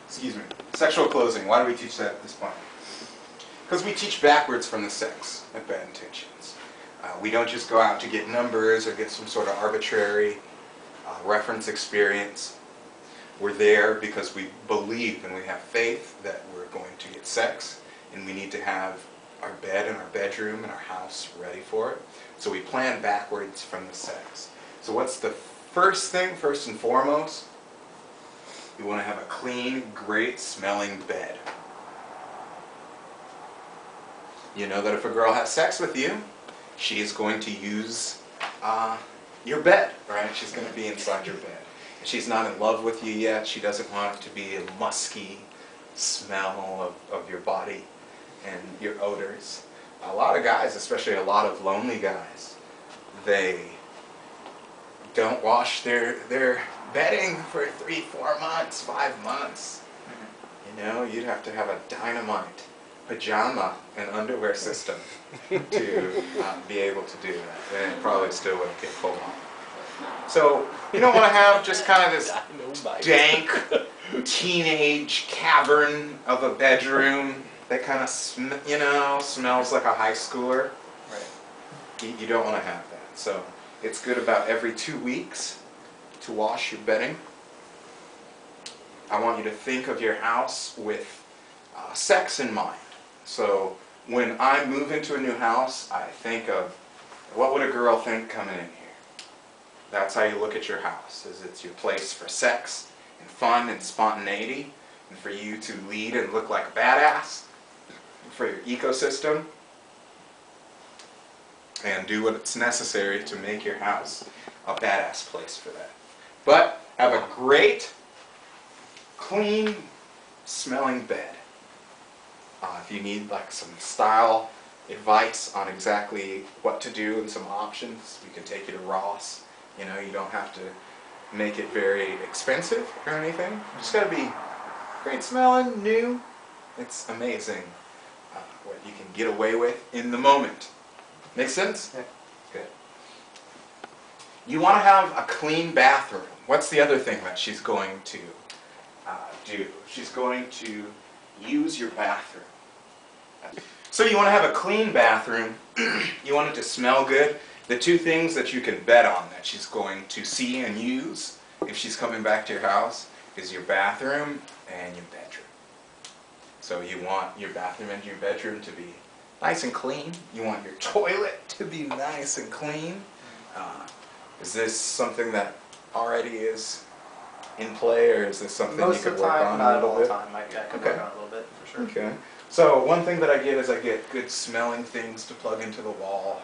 Excuse me. Sexual closing. Why do we teach that at this point? Because we teach backwards from the sex at Bad Intentions. We don't just go out to get numbers or get some sort of arbitrary reference experience. We're there because we believe and we have faith that we're going to get sex, and we need to have our bed and our bedroom and our house ready for it. So we plan backwards from the sex. So what's the first thing, first and foremost? You want to have a clean, great smelling bed. You know that if a girl has sex with you, she is going to use your bed, right? She's going to be inside your bed. And she's not in love with you yet. She doesn't want it to be a musky smell of your body and your odors. A lot of guys, especially a lot of lonely guys, they don't wash their bedding for 3, 4 months, 5 months. You know, you'd have to have a dynamite pajama and underwear system to be able to do that. And it probably still wouldn't get pulled off. So you don't want to have just kind of this dank teenage cavern of a bedroom that kind of smells like a high schooler. Right. You don't want to have that. So it's good about every 2 weeks to wash your bedding. I want you to think of your house with sex in mind. So when I move into a new house, I think of, what would a girl think coming in here? That's how you look at your house, is it's your place for sex and fun and spontaneity, and for you to lead and look like a badass, for your ecosystem, and do what's necessary to make your house a badass place for that. But have a great, clean smelling bed. If you need like some style advice on exactly what to do and some options, we can take you to Ross. You know, you don't have to make it very expensive or anything. You just got to be great smelling, new. It's amazing what you can get away with in the moment. Make sense? Yeah. Good. You want to have a clean bathroom. What's the other thing that she's going to do? She's going to use your bathroom. So you want to have a clean bathroom. You want it to smell good. The two things that you can bet on that she's going to see and use if she's coming back to your house is your bathroom and your bedroom. So you want your bathroom and your bedroom to be nice and clean. You want your toilet to be nice and clean. Is this something that already is in play, or is this something you could work on a little bit? Most of the time, I could work on a little bit, for sure. Okay. So one thing that I get is I get good smelling things to plug into the wall.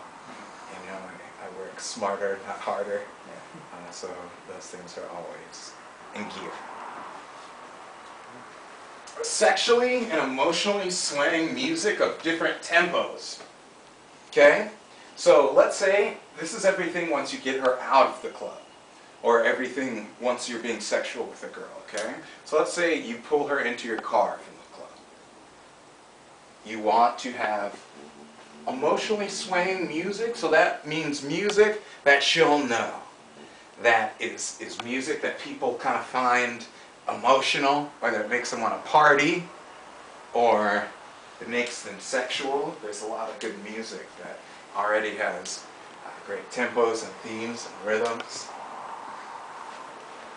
You know, I work smarter, not harder. Yeah. So those things are always in gear. Sexually and emotionally swaying music of different tempos. Okay? So let's say this is everything once you get her out of the club, or everything once you're being sexual with a girl, okay? So let's say you pull her into your car from the club. You want to have emotionally swaying music, so that means music that she'll know. That is music that people kind of find emotional, or that makes them want to party, or it makes them sexual. There's a lot of good music that already has great tempos and themes and rhythms.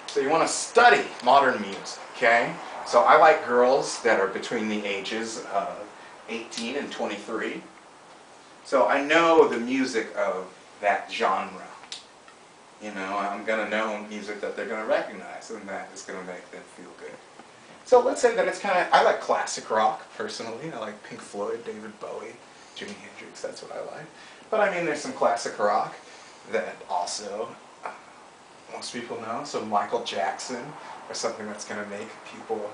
So you want to study modern music, okay? So I like girls that are between the ages of 18 and 23. So I know the music of that genre. You know, I'm going to know music that they're going to recognize, and that is going to make them feel good. So let's say that it's kind of, I like classic rock, personally. I like Pink Floyd, David Bowie, Jimi Hendrix, that's what I like. But I mean, there's some classic rock that also most people know. So Michael Jackson, or something that's going to make people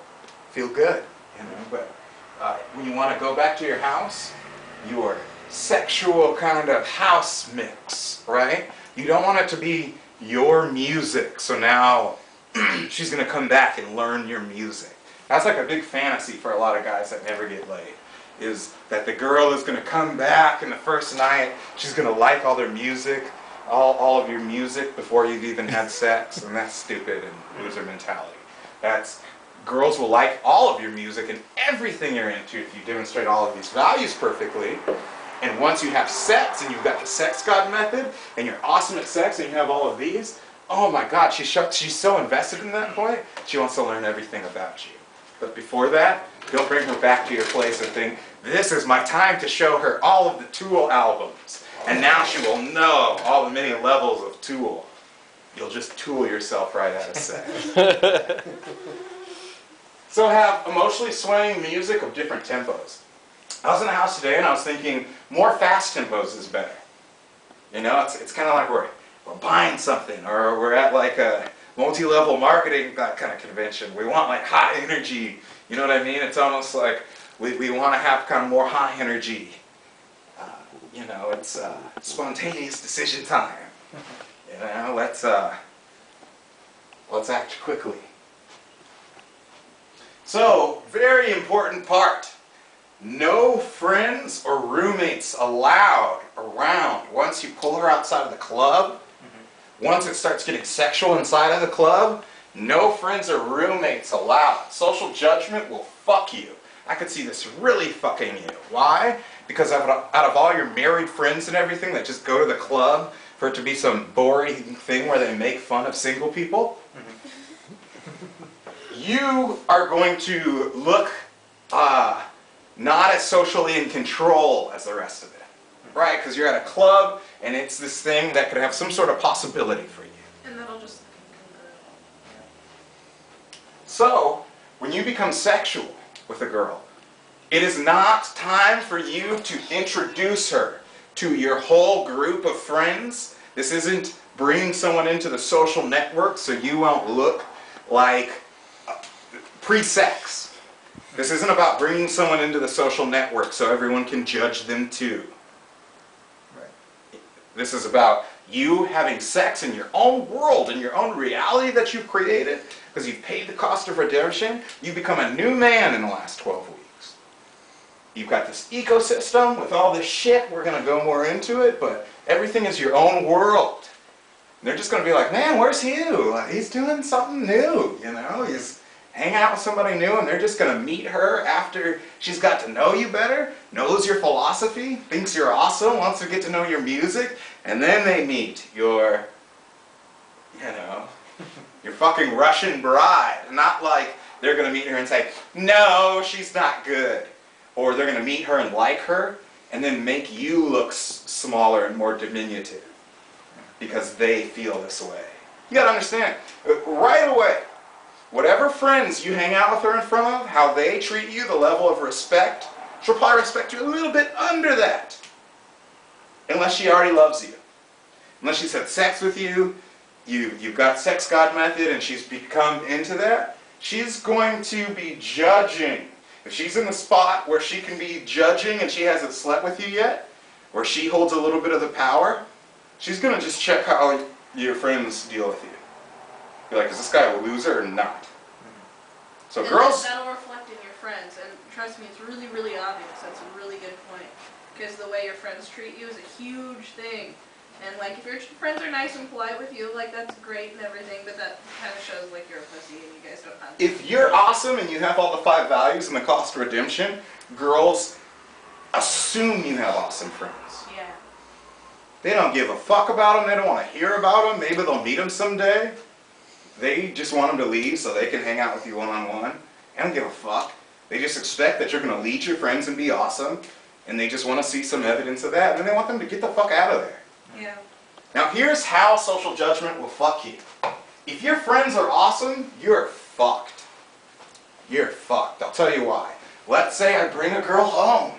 feel good, you know. But when you want to go back to your house, your sexual kind of house mix, right? You don't want it to be your music, so now she's going to come back and learn your music. That's like a big fantasy for a lot of guys that never get laid, is that the girl is going to come back and the first night she's going to like all their music, all of your music before you've even had sex, and that's stupid and loser mentality. That's Girls will like all of your music and everything you're into if you demonstrate all of these values perfectly. And once you have sex and you've got the sex god method and you're awesome at sex and you have all of these, oh my God, she's so invested in that point, she wants to learn everything about you. But before that, don't bring her back to your place and think, this is my time to show her all of the Tool albums. And now she will know all the many levels of Tool. You'll just tool yourself right out of sex. So have emotionally swaying music of different tempos. I was in the house today and I was thinking more fast tempos is better. You know, it's kind of like we're buying something, or we're at like a multi-level marketing kind of convention. We want like high energy. You know what I mean? It's almost like we want to have kind of more high energy. You know, it's spontaneous decision time. You know, let's act quickly. So, very important part. No friends or roommates allowed around once you pull her outside of the club. Once it starts getting sexual inside of the club, no friends or roommates allowed. Social judgment will fuck you. I could see this really fucking you. Why? Because out of all your married friends and everything that just go to the club for it to be some boring thing where they make fun of single people, you are going to look not as socially in control as the rest of it. Right? Because you're at a club and it's this thing that could have some sort of possibility for you. And that'll just... So, when you become sexual with a girl, it is not time for you to introduce her to your whole group of friends. This isn't bringing someone into the social network so you won't look like pre-sex. This isn't about bringing someone into the social network so everyone can judge them too. Right. This is about you having sex in your own world, in your own reality that you've created, because you've paid the cost of redemption. You become a new man in the last 12 weeks. You've got this ecosystem with all this shit. We're going to go more into it, but everything is your own world. And they're just going to be like, man, where's Hugh? Like, he's doing something new, you know? He's hanging out with somebody new, and they're just going to meet her after she's got to know you better, knows your philosophy, thinks you're awesome, wants to get to know your music, and then they meet your, you know, your fucking Russian bride. Not like they're going to meet her and say, no, she's not good. Or they're going to meet her and like her, and then make you look smaller and more diminutive because they feel this way. You got to understand, right away, whatever friends you hang out with her in front of, how they treat you, the level of respect, she'll probably respect you a little bit under that. Unless she already loves you. Unless she's had sex with you, you've got sex god method and she's become into that, she's going to be judging. If she's in the spot where she can be judging and she hasn't slept with you yet, where she holds a little bit of the power, she's going to just check how your friends deal with you. Be like, is this guy a loser or not? So and girls... that'll reflect in your friends, and trust me, it's really, really obvious. That's a really good point. Because the way your friends treat you is a huge thing. And like, if your friends are nice and polite with you, like, that's great and everything, but that kind of shows like you're a pussy and you guys don't have to. If you're awesome and you have all the 5 values and the cost of redemption, girls assume you have awesome friends. Yeah. They don't give a fuck about them. They don't want to hear about them. Maybe they'll meet them someday. They just want them to leave so they can hang out with you one-on-one. They don't give a fuck. They just expect that you're going to lead your friends and be awesome, and they just want to see some evidence of that, and then they want them to get the fuck out of there. Yeah. Now here's how social judgment will fuck you. If your friends are awesome, you're fucked. You're fucked. I'll tell you why. Let's say I bring a girl home,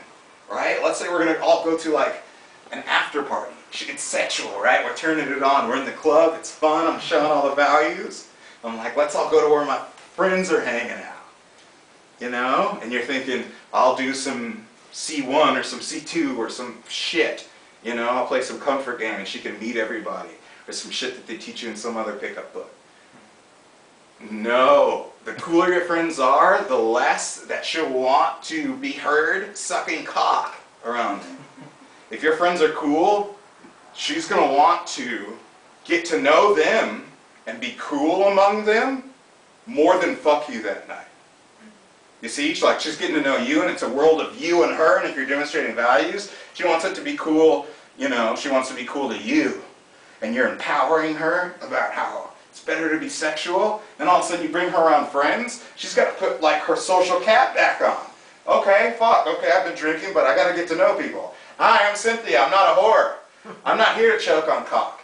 right? Let's say we're going to all go to like an after party. It's sexual, right? We're turning it on. We're in the club. It's fun. I'm showing all the values. I'm like, let's all go to where my friends are hanging out. You know? And you're thinking, I'll do some C1 or some C2 or some shit. You know, I'll play some comfort game and she can meet everybody. Or some shit that they teach you in some other pickup book. No. The cooler your friends are, the less that she'll want to be heard sucking cock around them. If your friends are cool, she's going to want to get to know them and be cool among them more than fuck you that night. You see, she's getting to know you, and it's a world of you and her, and if you're demonstrating values, she wants it to be cool, she wants to be cool to you. And you're empowering her about how it's better to be sexual, and all of a sudden you bring her around friends, she's got to put, her social cap back on. Okay, I've been drinking, but I got to get to know people. Hi, I'm Cynthia, I'm not a whore. I'm not here to choke on cock.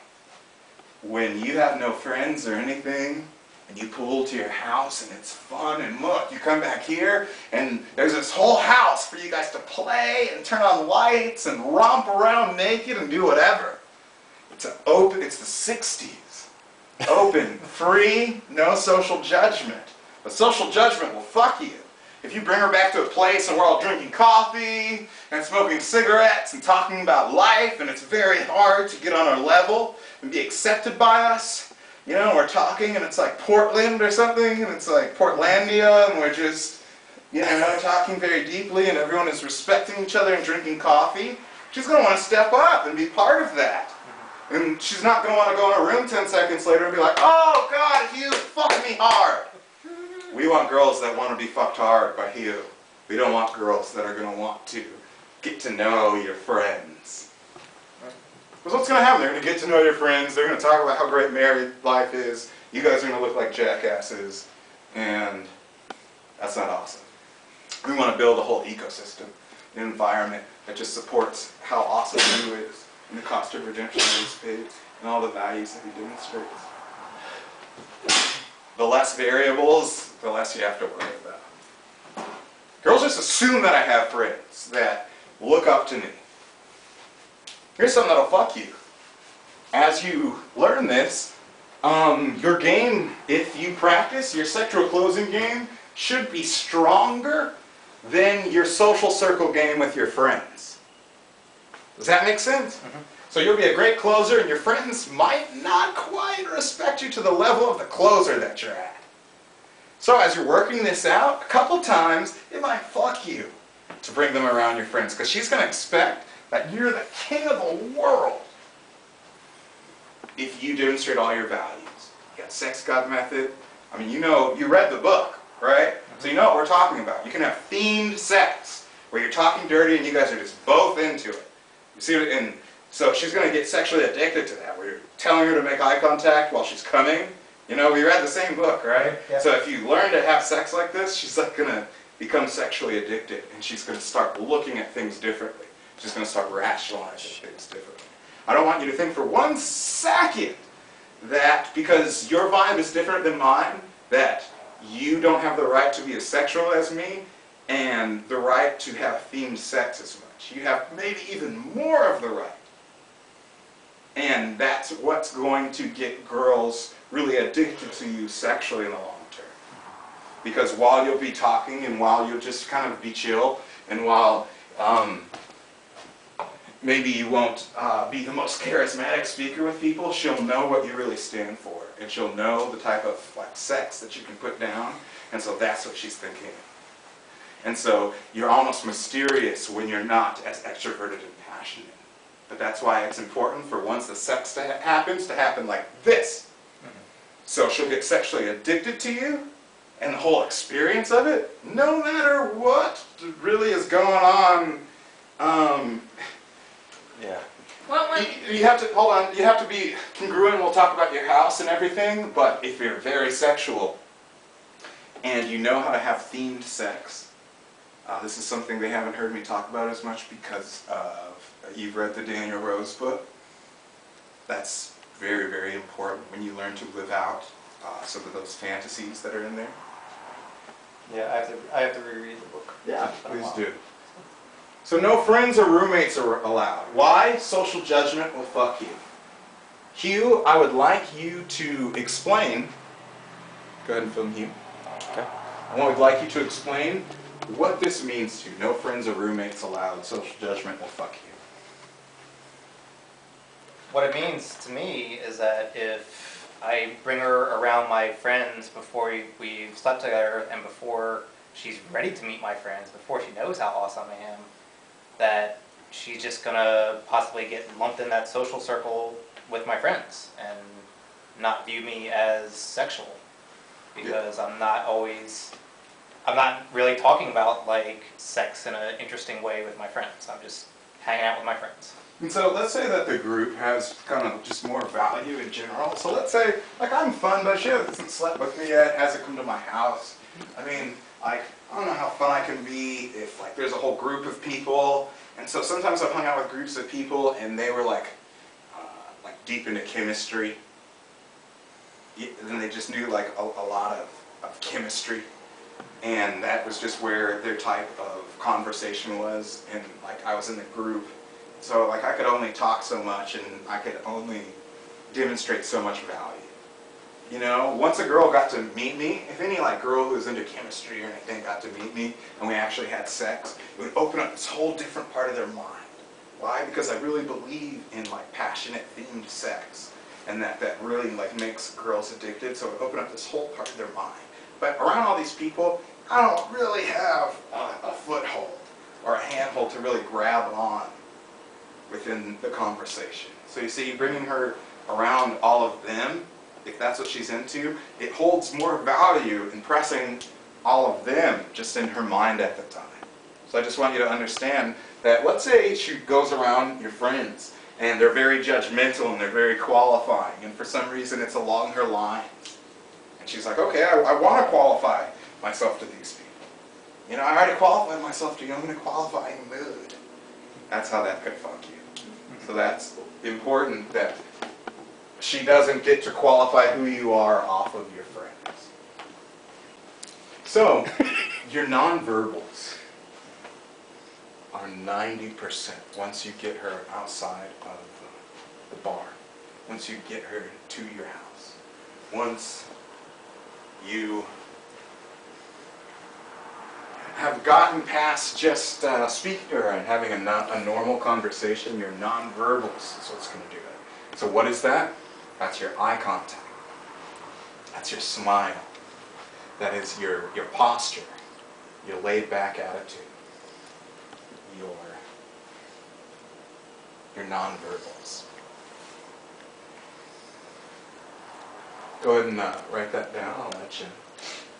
When you have no friends or anything, and you pull to your house and it's fun and look, you come back here and there's this whole house for you guys to play and turn on lights and romp around naked and do whatever. It's the 60s. Open, free, no social judgment. But social judgment will fuck you. If you bring her back to a place and we're all drinking coffee and smoking cigarettes and talking about life, and it's very hard to get on our level and be accepted by us, we're talking and it's like Portland or something, and it's like Portlandia, and we're just, talking very deeply, and everyone is respecting each other and drinking coffee, she's going to want to step up and be part of that. And she's not going to want to go in her room 10 seconds later and be like, oh God, Hugh, fuck me hard. We want girls that want to be fucked hard by Hugh. We don't want girls that are going to want to get to know your friends. Because what's going to happen? They're going to get to know your friends. They're going to talk about how great married life is. You guys are going to look like jackasses. And that's not awesome. We want to build a whole ecosystem, an environment that just supports how awesome Hugh is, and the cost of redemption that he's paid, and all the values that he demonstrates. The less variables, the less you have to worry about. Girls just assume that I have friends that look up to me. Here's something that'll fuck you. As you learn this, your game, if you practice, your sexual closing game should be stronger than your social circle game with your friends. Does that make sense? Mm-hmm. So you'll be a great closer, and your friends might not quite respect you to the level of the closer that you're at. So as you're working this out, a couple times, it might fuck you to bring them around your friends, because she's going to expect that you're the king of the world if you demonstrate all your values. You got sex god method. I mean, you read the book, right? So you know what we're talking about. You can have themed sex, where you're talking dirty and you guys are just both into it. You see, and so she's going to get sexually addicted to that, where you're telling her to make eye contact while she's coming. We read the same book, right? Yeah. So if you learn to have sex like this, she's going to become sexually addicted, and she's going to start looking at things differently. She's going to start rationalizing things differently. I don't want you to think for 1 second that because your vibe is different than mine, that you don't have the right to be as sexual as me and the right to have themed sex as much. You have maybe even more of the right. And that's what's going to get girls really addicted to you sexually in the long term. Because while you'll be talking, and while you'll just kind of be chill, and while maybe you won't be the most charismatic speaker with people, she'll know what you really stand for. And she'll know the type of sex that you can put down. And so that's what she's thinking. And so you're almost mysterious when you're not as extroverted and passionate. But that's why it's important for once the sex happens to happen like this. Mm-hmm. So she'll get sexually addicted to you, and the whole experience of it, no matter what really is going on. Yeah. Well, you have to, hold on, you have to be congruent. We'll talk about your house and everything, but if you're very sexual and you know how to have themed sex, this is something they haven't heard me talk about as much because you've read the Daniel Rose book. That's very, very important when you learn to live out some of those fantasies that are in there. Yeah, I have to reread the book. Yeah, please do. So no friends or roommates are allowed. Why? Social judgment will fuck you. Hugh, I would like you to explain. Go ahead and film Hugh. Okay. I would like you to explain what this means to you. No friends or roommates allowed. Social judgment will fuck you. What it means to me is that if I bring her around my friends before we've slept together and before she's ready to meet my friends, before she knows how awesome I am, that she's just going to possibly get lumped in that social circle with my friends and not view me as sexual. Because I'm not always I'm not really talking about like sex in an interesting way with my friends. I'm just hanging out with my friends. And so let's say that the group has kind of just more value in general. So let's say, like, I'm fun, but she hasn't slept with me yet, hasn't come to my house. I mean, like, I don't know how fun I can be if, like, there's a whole group of people. And so sometimes I've hung out with groups of people and they were like deep into chemistry. And they just knew like a lot of chemistry. And that was just where their type of conversation was. And like I was in the group. So like I could only talk so much and I could only demonstrate so much value. You know, once a girl got to meet me, if any like girl who was into chemistry or anything got to meet me and we actually had sex, it would open up this whole different part of their mind. Why? Because I really believe in like passionate themed sex and that really like makes girls addicted, so it would open up this whole part of their mind. But around all these people, I don't really have a foothold or a handhold to really grab on within the conversation. So you see, bringing her around all of them, if that's what she's into, it holds more value in pressing all of them just in her mind at the time. So I just want you to understand that let's say she goes around your friends and they're very judgmental and they're very qualifying and for some reason it's along her lines. And she's like, okay, I want to qualify myself to these people. You know, I already qualified myself to you, I'm going to qualify in mood. That's how that could fuck you. So that's important that she doesn't get to qualify who you are off of your friends. So, your nonverbals are 90% once you get her outside of the bar. Once you get her to your house. Once you have gotten past just speaking to her and having a normal conversation, your nonverbals is what's going to do it. So what is that? That's your eye contact. That's your smile. That is your posture, your laid back attitude, your nonverbals. Go ahead and write that down. I'll let you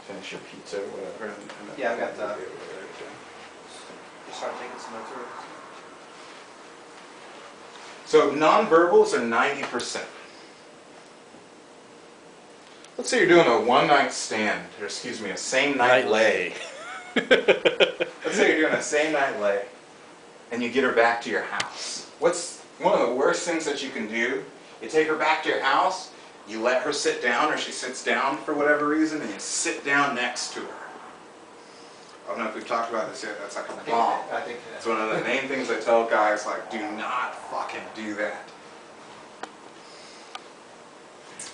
finish your pizza or whatever. And Yeah, I've got that. Start taking some notes. So nonverbals are 90%. Let's say you're doing a one-night stand, or excuse me, a same-night lay. Let's say you're doing a same-night lay, and you get her back to your house. What's one of the worst things that you can do? You take her back to your house, you let her sit down, or she sits down for whatever reason, and you sit down next to her. I don't know if we've talked about this yet, that's like a bomb. I think It's one of the main things I tell guys, like, do not fucking do that.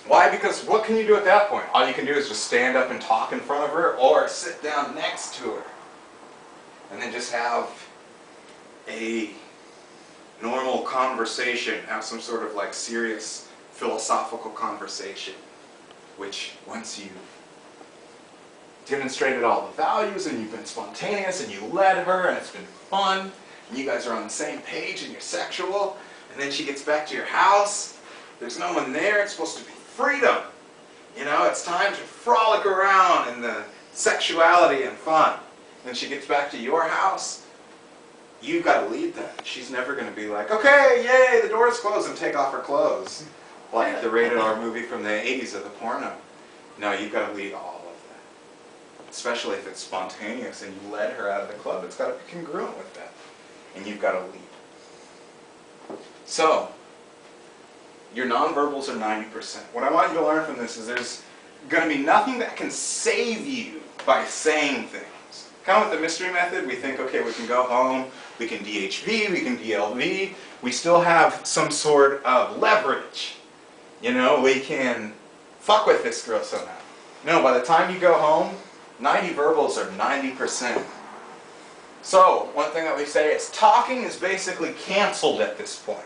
Why? Because what can you do at that point? All you can do is just stand up and talk in front of her, or sit down next to her. And then just have a normal conversation, have some sort of like serious philosophical conversation, which once you've demonstrated all the values and you've been spontaneous and you led her and it's been fun and you guys are on the same page and you're sexual, and then she gets back to your house, there's no one there, it's supposed to be freedom. You know, it's time to frolic around in the sexuality and fun. Then she gets back to your house, you've got to lead that. She's never going to be like, okay, yay, the door's closed, and take off her clothes. Like the rated R movie from the 80s of the porno. No, you've got to lead all of that. Especially if it's spontaneous and you led her out of the club. It's got to be congruent with that. And you've got to lead. So, your nonverbals are 90%. What I want you to learn from this is there's going to be nothing that can save you by saying things. Kind of with the mystery method, we think, okay, we can go home, we can DHV, we can DLV, we still have some sort of leverage. You know, we can fuck with this girl somehow. No, by the time you go home, 90 verbals are 90%. So, one thing that we say is talking is basically canceled at this point.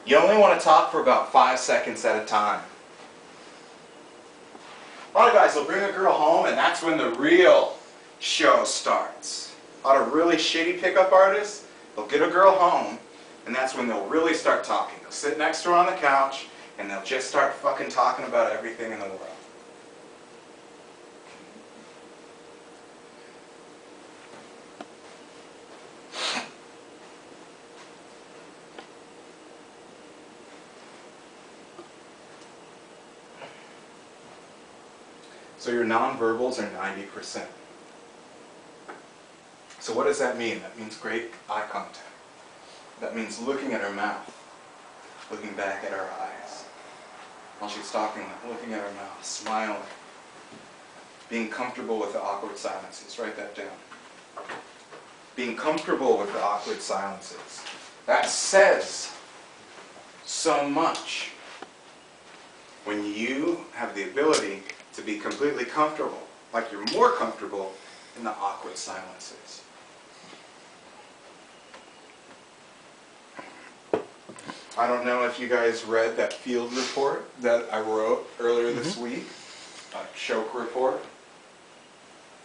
You only want to talk for about 5 seconds at a time. A lot of guys will bring a girl home and that's when the real show starts. A lot of really shitty pickup artists, they'll get a girl home and that's when they'll really start talking. They'll sit next to her on the couch and they'll just start fucking talking about everything in the world. So your nonverbals are 90%. So what does that mean? That means great eye contact. That means looking at her mouth, looking back at her eyes. While she's talking, looking at her mouth, smiling. Being comfortable with the awkward silences. Write that down. Being comfortable with the awkward silences. That says so much. When you have the ability to be completely comfortable, like you're more comfortable in the awkward silences. I don't know if you guys read that field report that I wrote earlier this week, a choke report,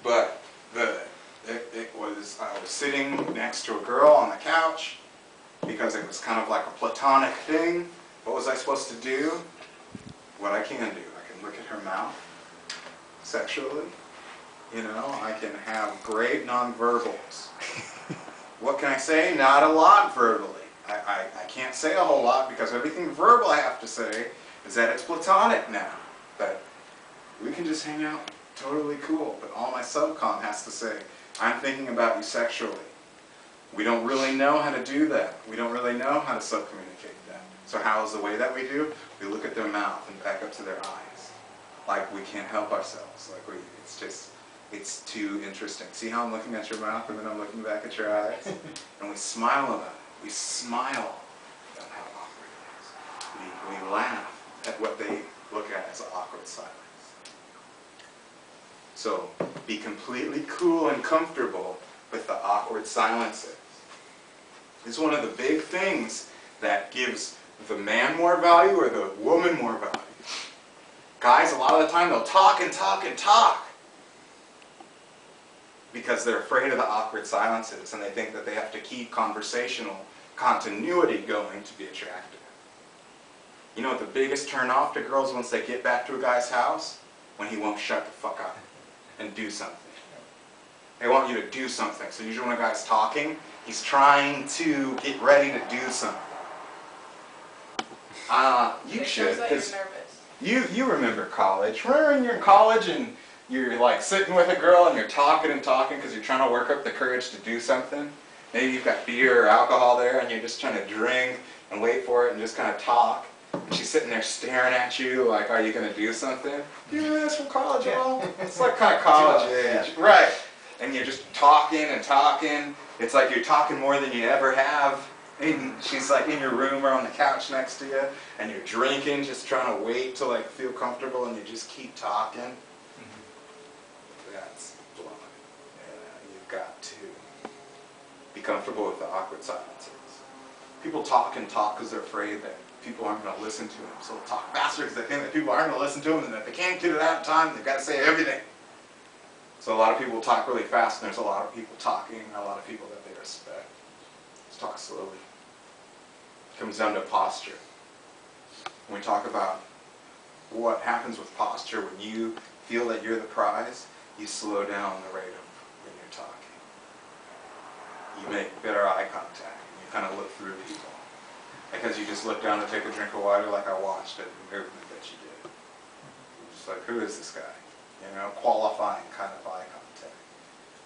but I was sitting next to a girl on the couch because it was kind of like a platonic thing. What was I supposed to do? What I can do. I can look at her mouth sexually. You know, I can have great nonverbals. What can I say? Not a lot verbally. I can't say a whole lot because everything verbal I have to say is that it's platonic now. That we can just hang out totally cool. But all my subcon has to say, I'm thinking about you sexually. We don't really know how to do that. We don't really know how to subcommunicate that. So how is the way that we do? We look at their mouth and back up to their eyes. Like we can't help ourselves. Like it's too interesting. See how I'm looking at your mouth and then I'm looking back at your eyes? And we smile about it. We smile at how awkward it is. We laugh at what they look at as an awkward silence. So be completely cool and comfortable with the awkward silences. It's one of the big things that gives the man more value or the woman more value. Guys, a lot of the time, they'll talk and talk and talk because they're afraid of the awkward silences and they think that they have to keep conversational continuity going to be attractive. You know what the biggest turn off to girls once they get back to a guy's house? When he won't shut the fuck up and do something. They want you to do something. So usually when a guy's talking, he's trying to get ready to do something. You should, because you remember college. Remember when you're in college and you're like sitting with a girl and you're talking and talking because you're trying to work up the courage to do something? Maybe you've got beer or alcohol there and you're just trying to drink and wait for it and just kind of talk. And she's sitting there staring at you like, are you going to do something? Do you remember this from college at all? It's like kind of college age. Right. And you're just talking and talking. It's like you're talking more than you ever have. And she's like in your room or on the couch next to you. And you're drinking, just trying to wait to like feel comfortable and you just keep talking. That's blowing. Yeah, you've got to be comfortable with the awkward silences. People talk and talk because they're afraid that people aren't going to listen to them. So they'll talk faster because they think that people aren't going to listen to them and that they can't get it out in time, they've got to say everything. So a lot of people talk really fast and there's a lot of people talking and a lot of people that they respect. Let's talk slowly. It comes down to posture. When we talk about what happens with posture when you feel that you're the prize, you slow down the rate of when you're talking. You make better eye contact. You kind of look through people. Because you just look down to take a drink of water like I watched at the movement that you did. You're just like, who is this guy? You know, qualifying kind of eye contact.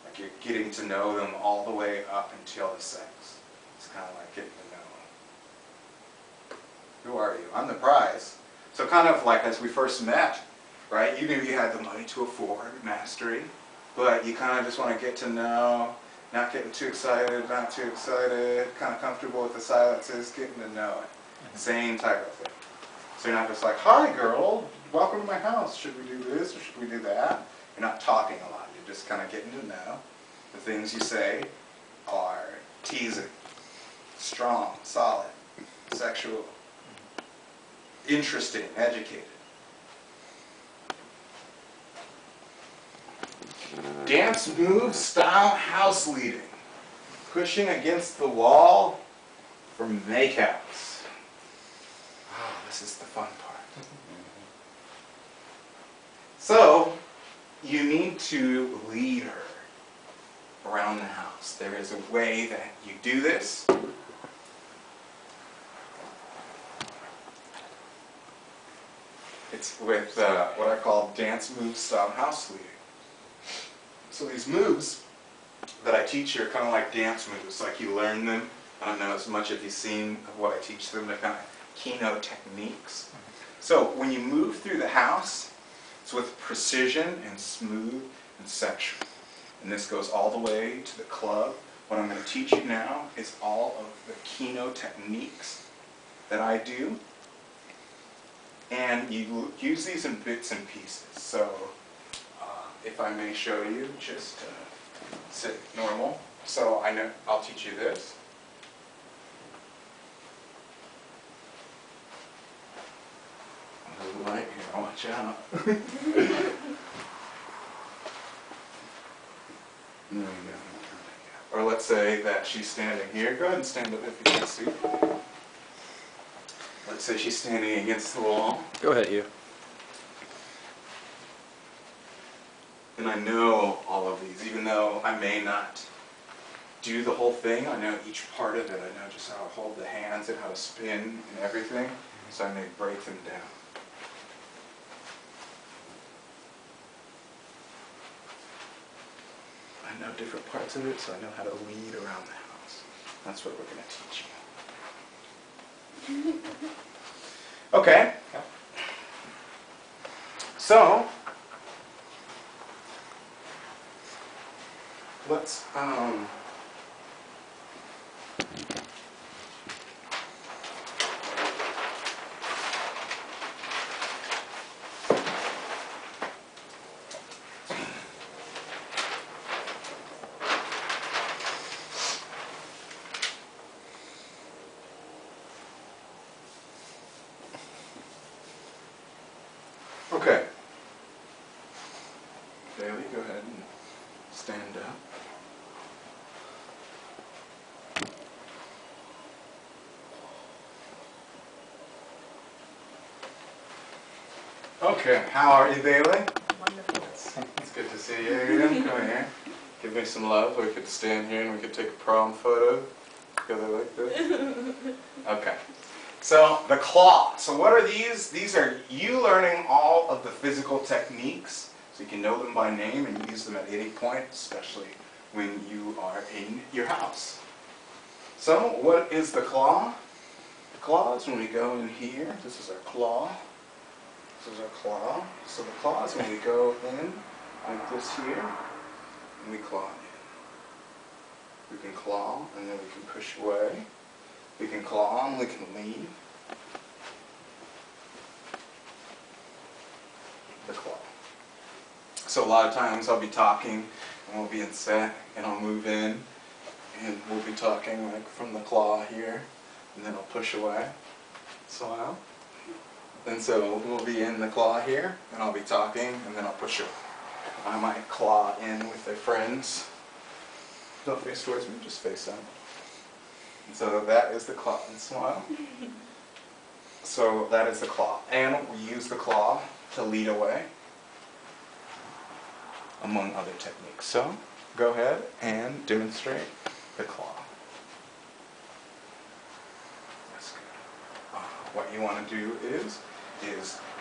Like you're getting to know them all the way up until the sex. It's kind of like getting to know them. Who are you? I'm the prize. So kind of like as we first met, right? You knew you had the money to afford mastery, but you kind of just want to get to know, not getting too excited, not too excited, kind of comfortable with the silences, getting to know it. Same type of thing. So you're not just like, hi girl, welcome to my house. Should we do this or should we do that? You're not talking a lot. You're just kind of getting to know. The things you say are teasing, strong, solid, sexual, interesting, educated. Dance move style house leading. Pushing against the wall for makeouts. Oh, this is the fun part. So, you need to lead her around the house. There is a way that you do this. It's with what I call dance move style house leading. So these moves that I teach are kind of like dance moves, like you learn them. I don't know as much if you've seen of what I teach them. They're kind of keynote techniques. So when you move through the house, it's with precision and smooth and sexual. And this goes all the way to the club. What I'm going to teach you now is all of the keynote techniques that I do. And you use these in bits and pieces. So if I may show you, just sit normal. So I'll teach you this. There's a light here, watch out. There we go. Or let's say that she's standing here. Go ahead and stand up if you can see. Let's say she's standing against the wall. Go ahead, you. And I know all of these, even though I may not do the whole thing, I know each part of it. I know just how to hold the hands and how to spin and everything, so I may break them down. I know different parts of it, so I know how to lead around the house. That's what we're going to teach you. Okay. So, let's, okay. Bailey, go ahead and stand up. Okay, how are you, Bailey? Wonderful. It's good to see you again. Come here. Give me some love. We could stand here and we could take a prom photo together like this. Okay. So, the claw. So what are these? These are you learning all of the physical techniques so you can know them by name and use them at any point, especially when you are in your house. So, what is the claw? The claw is when we go in here. This is our claw. This is our claw. So the claw is when we go in like this here, and we claw in. We can claw, and then we can push away. We can claw, and we can leave. The claw. So a lot of times I'll be talking, and we'll be in set, and I'll move in, and we'll be talking like from the claw here, and then I'll push away. Smile. And so we'll be in the claw here, and I'll be talking, and then I'll push it. I might claw in with their friends. Don't face towards me, just face up. And so that is the claw, and smile. So that is the claw. And we use the claw to lead away, among other techniques. So go ahead and demonstrate the claw. That's good. What you want to do is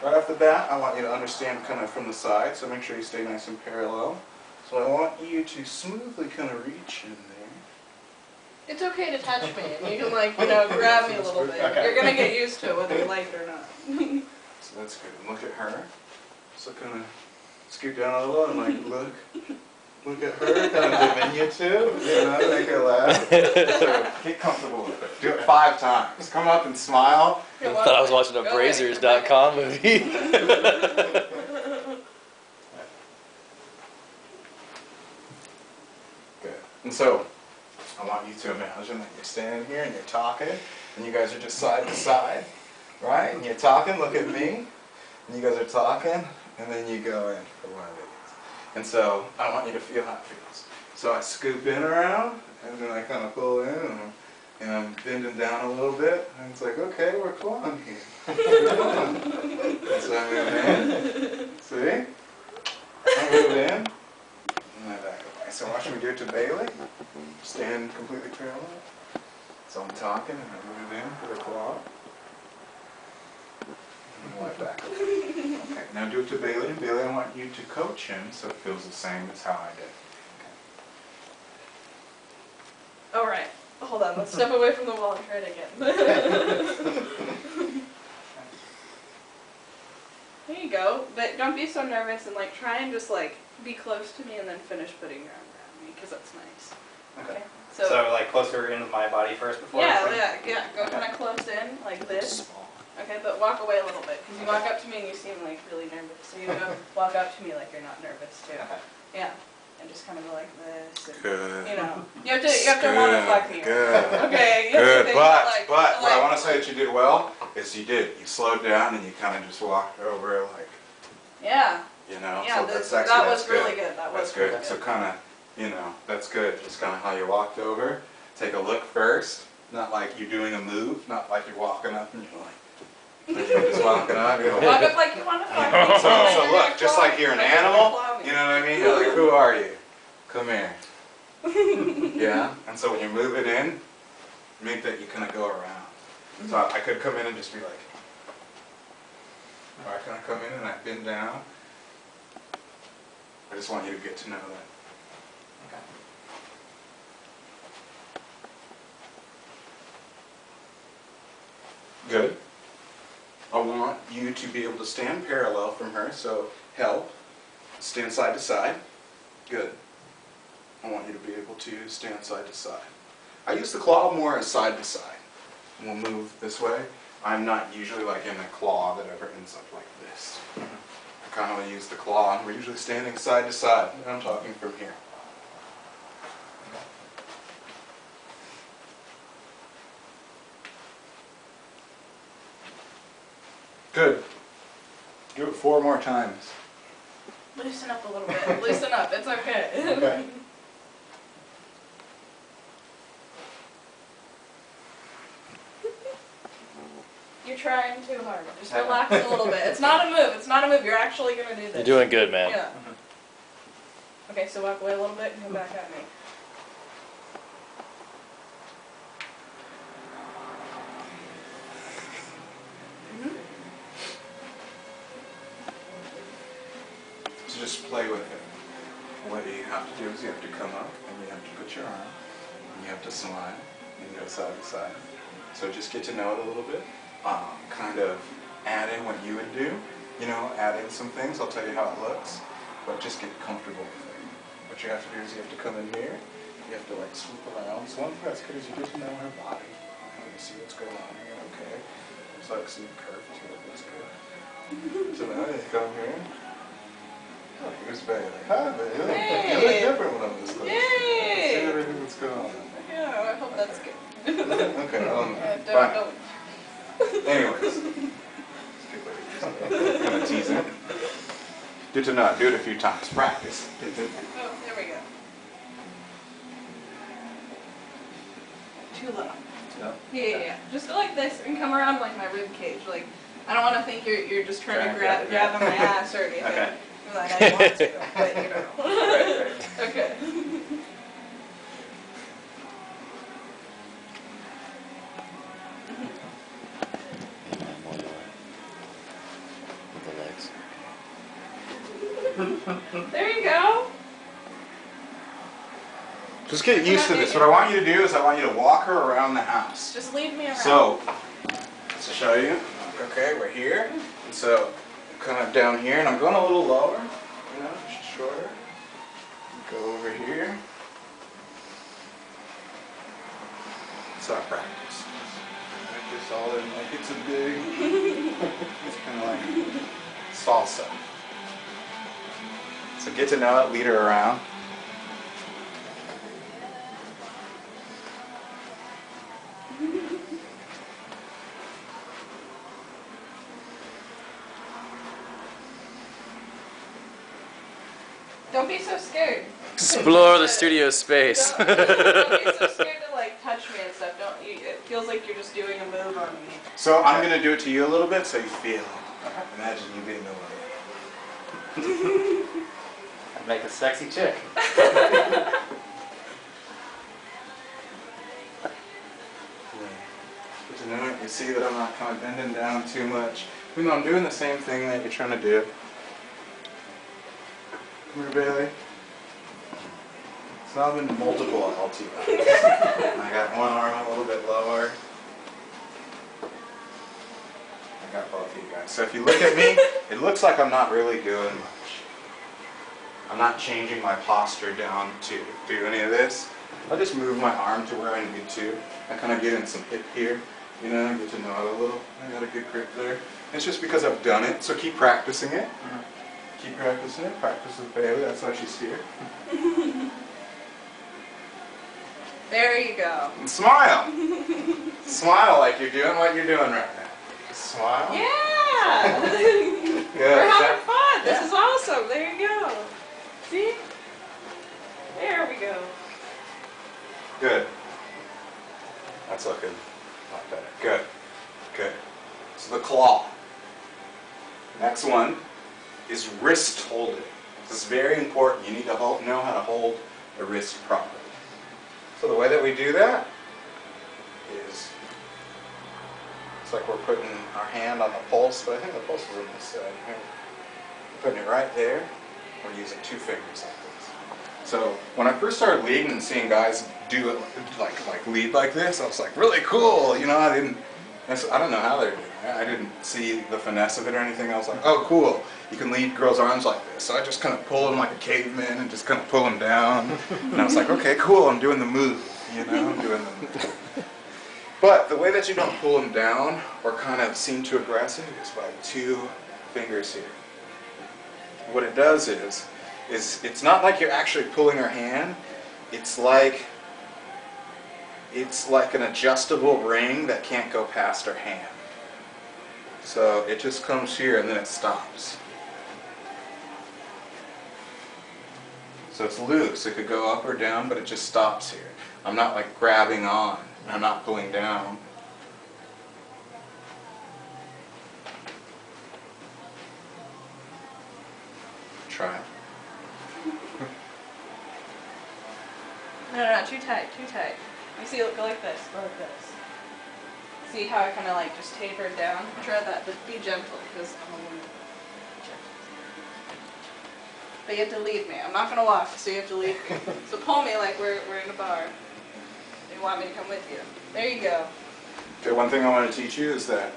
right off the bat, I want you to understand kind of from the side, so make sure you stay nice and parallel. So I want you to smoothly kind of reach in there. It's okay to touch me, and you can grab me a little bit. Okay. You're gonna get used to it whether you like it or not. So that's good. And look at her. So kind of scoot down a little and look at her, kind of diminutive, make her laugh. So get comfortable with it. Do it 5 times. Come up and smile. I thought I was watching a Go ahead. Brazers.com movie. Good. And so, I want you to imagine that you're standing here and you're talking, and you guys are just side to side, right? And you're talking, look at me, and you guys are talking, and then you go in for one of these. And so, I want you to feel how it feels. So I scoop in around, and then I kind of pull in, and I'm bending down a little bit, and it's like, okay, we're clawing here. So I move in, see? I move in, and I back away. So watch me do it to Bailey. Stand completely parallel. So I'm talking, and I move in for the claw. And I back away. Now do it to Bailey, and Bailey, I want you to coach him so it feels the same as how I did. All right. Hold on. Let's step away from the wall and try it again. There you go. But don't be so nervous and like try and just like be close to me and then finish putting your arm around me because that's nice. Okay. So, So like closer into my body first before. yeah. Go kind of close in like this. Okay, but walk away a little bit because you walk up to me and you seem like really nervous. So you go walk up to me like you're not nervous too. Okay. Yeah. And just kind of go like this. And, Good. you know, you have to want to fuck me. Good. Okay. You have to Good. think But like, what I like- want to say that you did well is you did. You slowed down and you kind of just walked over like, Yeah. you know. Yeah. So This, that's that actually was that's good. really good. That was That's good. really So kind of, you know, that's good. Just kind of how you walked over. Take a look first. Not like you're doing a move. Not like you're walking up and you're like just walking up. You're Walk like, up like you want to fuck me. so Like you're look, gonna just claw like me, you're an like gonna animal. claw me. You know what I mean? You're like, who are you? Come here. Yeah. And so when you move it in, make that you kind of go around. So I could come in and just be like, or I kind of come in and I bend down. I just want you to get to know that. Okay. Good. I want you to be able to stand parallel from her, so help. Stand side to side. Good. I want you to be able to stand side to side. I use the claw more as side to side. We'll move this way. I'm not usually like in a claw that ever ends up like this. I kind of use the claw, and we're usually standing side to side. And I'm talking from here. Good. Do it 4 more times. Loosen up a little bit. Loosen up. It's okay. Okay. You're trying too hard. Just relax a little bit. It's not a move. It's not a move. You're actually gonna do this. You're doing good, man. Yeah. Okay, so walk away a little bit and come back at me. So just play with it. What you have to do is you have to come up and you have to put your arm and you have to slide and go side to side. So just get to know it a little bit. Kind of add in what you would do. You know, add in some things. I'll tell you how it looks. But just get comfortable with it. What you have to do is you have to come in here. You have to like swoop around. So one press because you get to know her body. You see what's going on here. Okay. It's like some curve to it. That's good. So now you come here. Oh, here's Bailey. Hi, Bailey. Hey. You look different when I'm this close. Yay. See everything that's going on. Yeah, I hope that's good. Okay, Don't. fine. Anyways. Kind of teasing. Good to know. Do it a few times. Practice. Oh, there we go. Too low. Yeah. Just go like this and come around like my rib cage. Like, I don't want to think you're just trying to grab on my ass or anything. Okay. Like, I want to, but you know. Right. Okay. With the legs. There you go. Just get used to this. What I want you to do is I want you to walk her around the house. Just lead me around. So, to show you, okay, we're here, and so kind of down here, and I'm going a little lower, you know, just shorter. Go over here. It's our practice. Practice all in like it's a big, it's kind of like salsa. So get to know it, lead her around. Don't be so scared. Explore the studio space. Don't be so scared to like touch me and stuff. It feels like you're just doing a move on me. So I'm going to do it to you a little bit so you feel it. Imagine you being the one. I'd make a sexy chick. Good to know it. You see that I'm not kind of bending down too much. Even though I'm doing the same thing that you're trying to do. Come here, Bailey. So I'm in multiple LTIs. I got one arm a little bit lower. I got both of you guys. So if you look at me, it looks like I'm not really doing much. I'm not changing my posture down to do any of this. I'll just move my arm to where I need to. I kind of get in some hip here, you know, get to know it a little. I got a good grip there. It's just because I've done it, so keep practicing it. Keep practicing it. Practice with Bailey, that's why she's here. There you go. And smile. Smile like you're doing what you're doing right now. Smile. Yeah! Good. We're having fun. This is awesome. There you go. See? There we go. Good. That's looking a lot better. Good. Good. So the claw. Next one is wrist holding. This is very important. You need to know how to hold a wrist properly. So the way that we do that is, it's like we're putting our hand on the pulse, but I think the pulse is on this side here. We're putting it right there. We're using 2 fingers like this. So when I first started leading and seeing guys do it like lead like this, I was like, really cool. You know, I don't know how they're doing it. I didn't see the finesse of it or anything. I was like, oh, cool. You can lead girls' arms like this. So I just kind of pull them like a caveman and just kind of pull them down. And I was like, okay, cool. I'm doing the move. You know, I'm doing the move. But the way that you don't pull them down or kind of seem too aggressive is by 2 fingers here. What it does is it's not like you're actually pulling her hand. It's like an adjustable ring that can't go past her hand. So it just comes here and then it stops. So it's loose. It could go up or down, but it just stops here. I'm not like grabbing on. I'm not pulling down. Try it. No, too tight, too tight. You see, go like this, go like this. See how I kind of like just tapered down? Try that, but be gentle, because I'm a woman. But you have to lead me. I'm not going to walk, so you have to lead me. So pull me like we're in a bar. You want me to come with you. There you go. Okay, one thing I want to teach you is that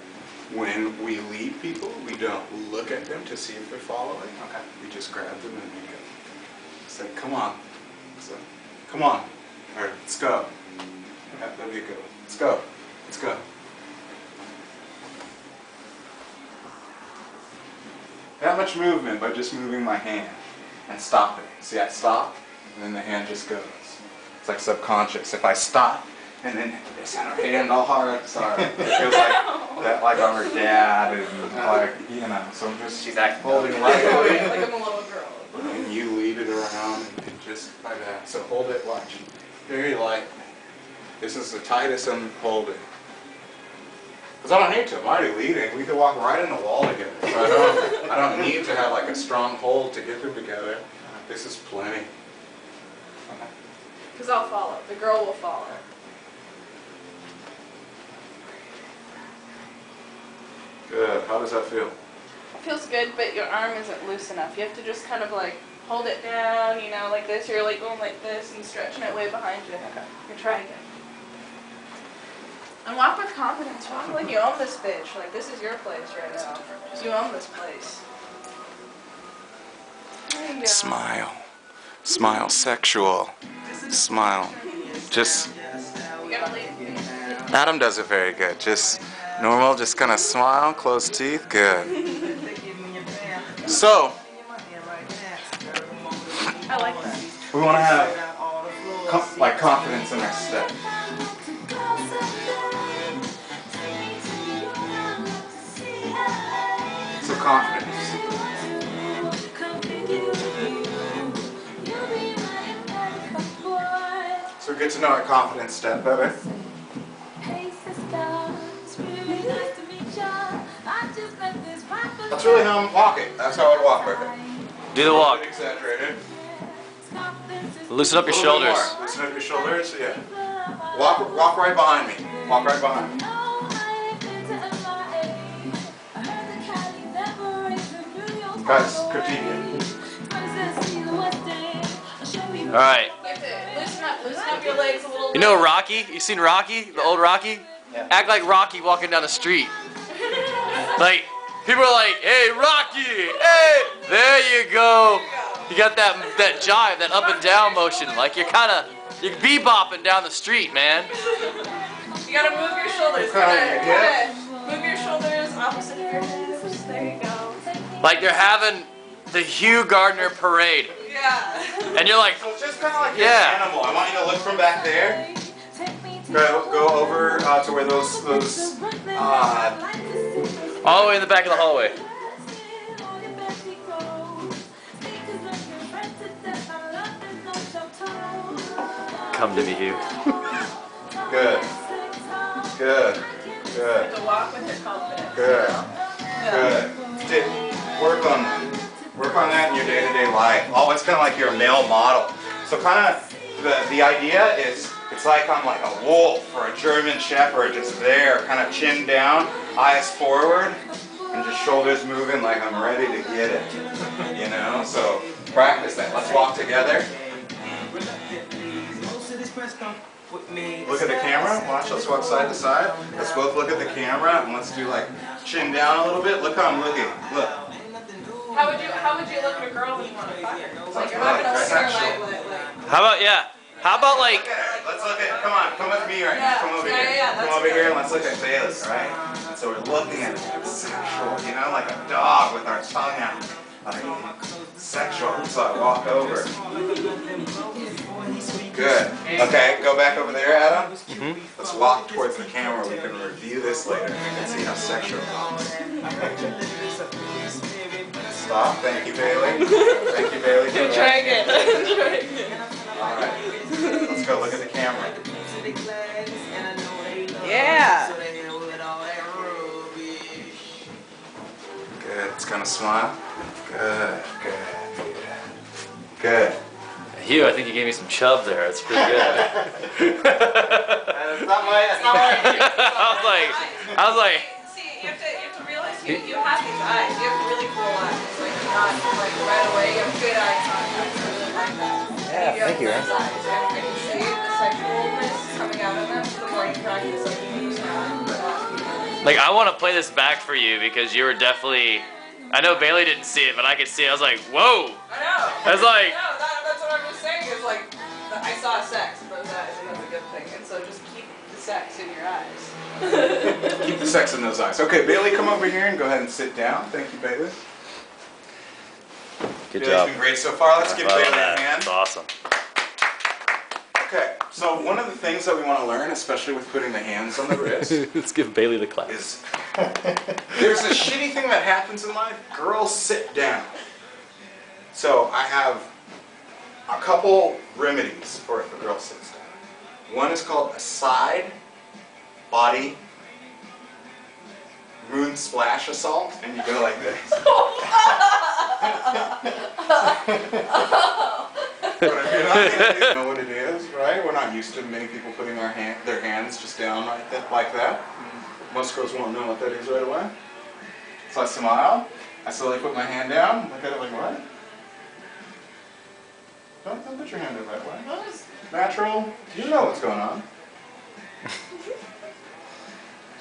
when we lead people, we don't look at them to see if they're following. Okay. We just grab them and we go. Say, come on. So, come on. Or, let's go. Yeah, there you go. Let's go. Let's go. That much movement by just moving my hand and stopping. See, I stop, and then the hand just goes. It's like subconscious. If I stop, and then it's in her hand all hard, sorry. It feels like that, like I'm her dad, and like, you know, so I'm just, she's holding lightly. Like I'm a little girl. And you lead it around, and just like that. So hold it, watch. Very lightly. This is the tightest I'm holding. Because I don't need to, I'm already leading. We could walk right in the wall together. So I don't need to have like a strong hold to get them together. This is plenty. Because I'll follow. The girl will follow. Good. How does that feel? It feels good, but your arm isn't loose enough. You have to just kind of like hold it down, you know, like this. You're like going like this and stretching it way behind you. Okay. You're trying it. And walk with confidence. Walk like you own this bitch. Like this is your place right now. You own this place. There you go. Smile. Smile. Sexual. Smile. Just... You gotta leave. Adam does it very good. Just normal, just kind of smile, close teeth. Good. So, I like that. we want to have like confidence in our step. So confidence. So get to know our confidence step better. That's really how I'm walking. That's how I walk right there. Do the walk. Exaggerated. Loosen up your A little bit shoulders. more. Loosen up your shoulders. Yeah. Walk right behind me. Walk right behind me. Guys, critique it. All right. You have to loosen up your legs a little You know Rocky? You seen Rocky? The old Rocky? Yeah. Act like Rocky walking down the street. Like, people are like, hey, Rocky, hey, there you go. You got that jive, that up and down motion. Like you're bebopping down the street, man. You gotta move your shoulders. Kinda move your shoulders opposite of your hips. There you go. Like they're having the Hugh Gardner parade. Yeah. And you're like, So it's just kind of like Yeah. an animal. I want you to look from back there. Go over to where those all the way in the back of the hallway. Come to me, Hugh. Good. Good. You Good. have to walk with your confidence. Good. Yeah. Good. Work on that in your day-to-day life. Oh, it's kind of like you're a male model. So kind of the idea is it's like I'm like a wolf or a German shepherd, just there, kind of chin down, eyes forward, and just shoulders moving like I'm ready to get it. You know? So practice that. Let's walk together. Look at the camera. Watch. Let's walk side to side. Let's both look at the camera and let's do like chin down a little bit. Look how I'm looking. Look. How would you look at a girl when you want to fuck her? Like you're not gonna look at her like. How about, yeah. How about like, Let's look at, come on, come with me right now. Come over here. Come over here and let's look at Bailey, alright? So we're looking at it sexual, you know, like a dog with our tongue out. Like sexual. So I walk over. Good. Okay, go back over there, Adam. Let's walk towards the camera. We can review this later and see how sexual it is. Stop. Thank you, Bailey. Thank you, Bailey. You're trying it. Alright. Let's go look at the camera. Yeah. Good. It's gonna smile. Good. Good. Good. Hugh, I think you gave me some chub there. That's pretty good. That's not what I do. I was like, See, you have to realize you have these eyes. You have really cool eyes. Like you're not like right away. You have good eye contact. I really like that. Yeah, thank you, Nice eyes. I can see the sexualness coming out of them. The more you practice, like you understand. like I want to play this back for you because you were definitely. I know Bailey didn't see it, but I could see it. I was like, whoa. I know. I was like, That's what I'm just saying. Is like I saw sex in those eyes, and that's a good thing. And so just keep the sex in your eyes. Keep the sex in those eyes. Okay, Bailey, come over here and go ahead and sit down. Thank you, Bailey. good Bailey's job. been great so far. Let's give Bailey a hand. That's awesome. Okay, so one of the things that we want to learn, especially with putting the hands on the wrist, Let's give Bailey the clap. is there's a shitty thing that happens in life. Girls sit down. So I have a couple remedies for if a girl sits down. One is called a side body moon splash assault, and you go like this. But if you're not gonna do, you know what it is, right? We're not used to many people putting their hands just down like that. Most girls won't know what that is right away. So I smile. I slowly put my hand down. Look at it like what? Don't put your hand up that way. Natural. You know what's going on.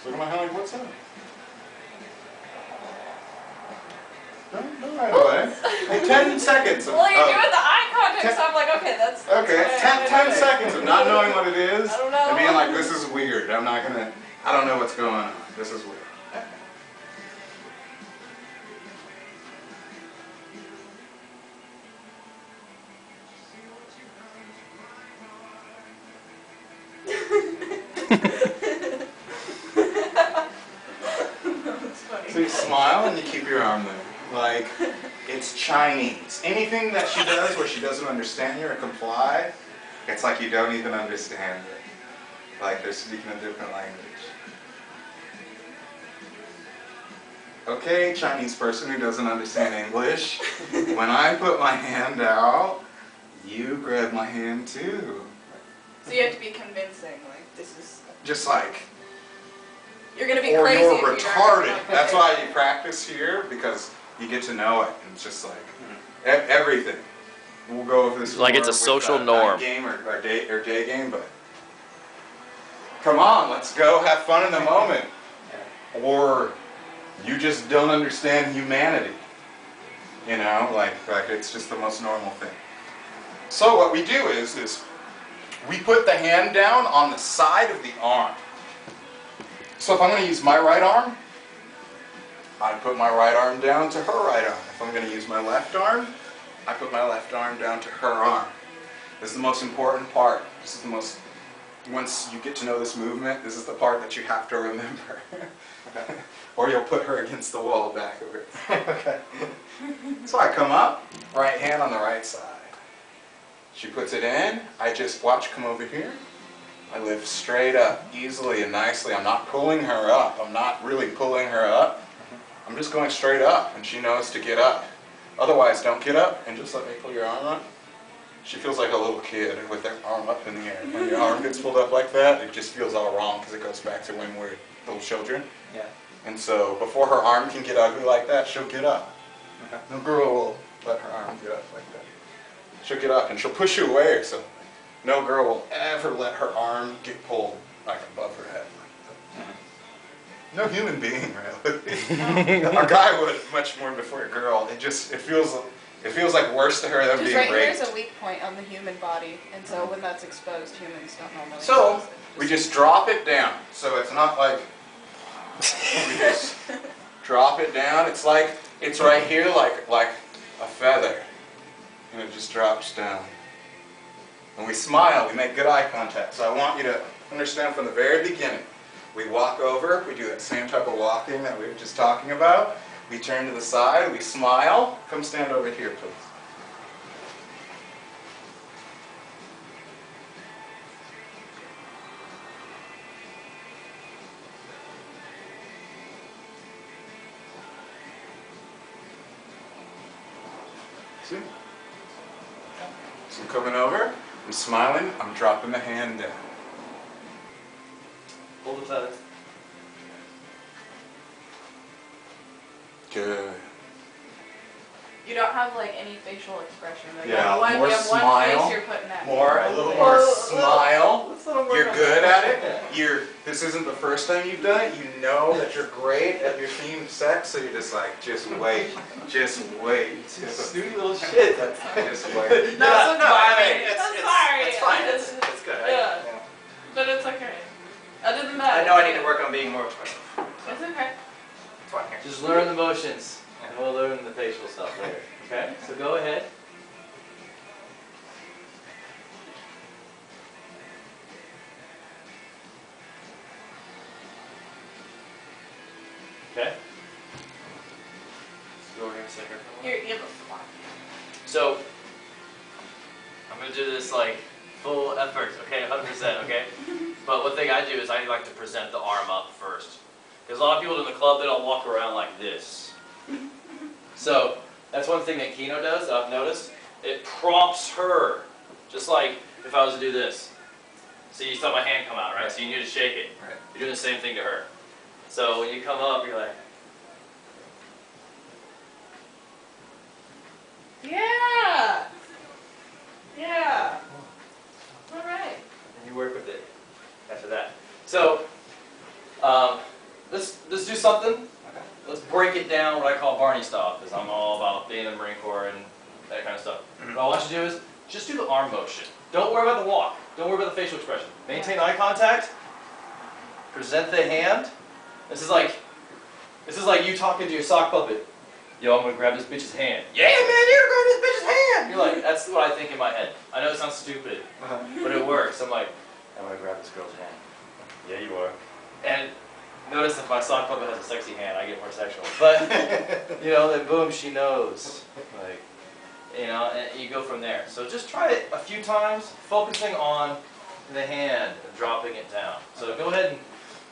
Look at my hand like, what's up? Don't right away. Hey, 10 seconds. Well, you're doing the eye contact, so I'm like, okay, that's Okay, what 10 seconds of not knowing what it is I don't know. and being like, this is weird. I don't know what's going on. This is weird. So you smile and you keep your arm there. Like, it's Chinese. Anything that she does where she doesn't understand you or comply, it's like you don't even understand it. Like they're speaking a different language. Okay, Chinese person who doesn't understand English, when I put my hand out, you grab my hand too. So you have to be convincing, like, this is... Just like, You're going to be or crazy you're if you retarded. don't. That's why you practice here, because you get to know it. And it's just like, everything. we'll go over this Like more it's a with, social night norm. game or day game, but come on, let's go have fun in the moment. Or you just don't understand humanity. You know, like it's just the most normal thing. So what we do is we put the hand down on the side of the arm. So if I'm going to use my right arm, I put my right arm down to her right arm. If I'm going to use my left arm, I put my left arm down to her arm. This is the most important part. This is the most, once you get to know this movement, this is the part that you have to remember. Or you'll put her against the wall backwards. Okay. So I come up, right hand on the right side. She puts it in, I just watch, come over here. I lift straight up, easily and nicely. I'm not pulling her up. I'm not really pulling her up. I'm just going straight up, and she knows to get up. Otherwise, don't get up, and just let me pull your arm up. She feels like a little kid with their arm up in the air. When your arm gets pulled up like that, it just feels all wrong, because it goes back to when we're little children. Yeah. And so, before her arm can get ugly like that, she'll get up. Okay. No girl will let her arm get up like that. She'll get up, and she'll push you away or something. No girl will ever let her arm get pulled like above her head. No human being, really. A guy would much more before a girl. It feels like worse to her than Just being right raped. here's a weak point on the human body, and so when that's exposed, humans don't normally. So expose it. we just drop it down. So it's not like we just drop it down. It's like it's right here, like a feather, and it just drops down. And we smile. We make good eye contact. So I want you to understand from the very beginning. We walk over, we do that same type of walking that we were just talking about. We turn to the side, we smile. Come stand over here, please. See? So I'm coming over, I'm smiling, I'm dropping the hand down. Hold the feather. Good. You don't have like any facial expression. Like, Yeah, you have more you have one smile, face you're putting at. More, a little more smile. Let's little work You're on good that. at it. This isn't the first time you've done it. You know that you're great at your themed sex, so you're just like, just wait, just wait. Sweet little shit. Just wait. No, I mean, it's sorry. It's fine. It's good. Yeah. But it's okay. Other than that. I know I need to work on being more expressive. It's okay. It's fine here. Just learn the motions, and we'll learn the facial stuff later. Okay? So go ahead. Okay? Let's go over here a second. Here, you have a spot. So, I'm going to do this like full effort, okay? 100%, okay? But one thing I do is I like to present the arm up first. Because a lot of people in the club, they don't walk around like this. So, that's one thing that Kino does that I've noticed. It prompts her, just like if I was to do this. So you saw my hand come out, right? So you need to shake it. Right. You're doing the same thing to her. So when you come up, you're like, Yeah. Yeah. All right. and you work with it after that. So, let's do something. Okay. Let's break it down what I call Barney style, because I'm all about being in the Marine Corps and that kind of stuff. What I want you to do is just do the arm motion. Don't worry about the walk. Don't worry about the facial expression. Maintain eye contact. Present the hand. This is like you talking to your sock puppet. Yo, I'm gonna grab this bitch's hand. Yeah, man, you're gonna grab this bitch's hand. You're like, that's what I think in my head. I know it sounds stupid, but it works. I'm like, I'm gonna grab this girl's hand. Yeah, you are. And notice if my sock puppet has a sexy hand, I get more sexual. But you know, then boom, she knows. Like, you know, and you go from there. So just try it a few times, focusing on the hand and dropping it down. So go ahead and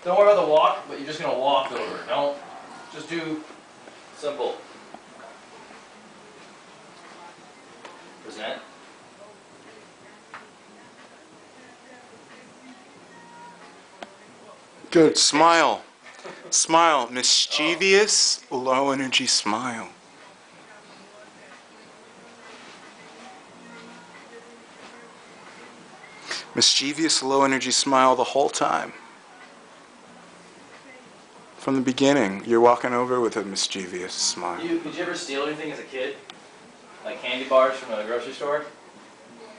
don't worry about the walk, but you're just gonna walk over. Don't just do simple. Present. Good. Smile. Smile. Mischievous, low energy smile. Mischievous, low energy smile the whole time. From the beginning, you're walking over with a mischievous smile. Did you ever steal anything as a kid? Like candy bars from a grocery store?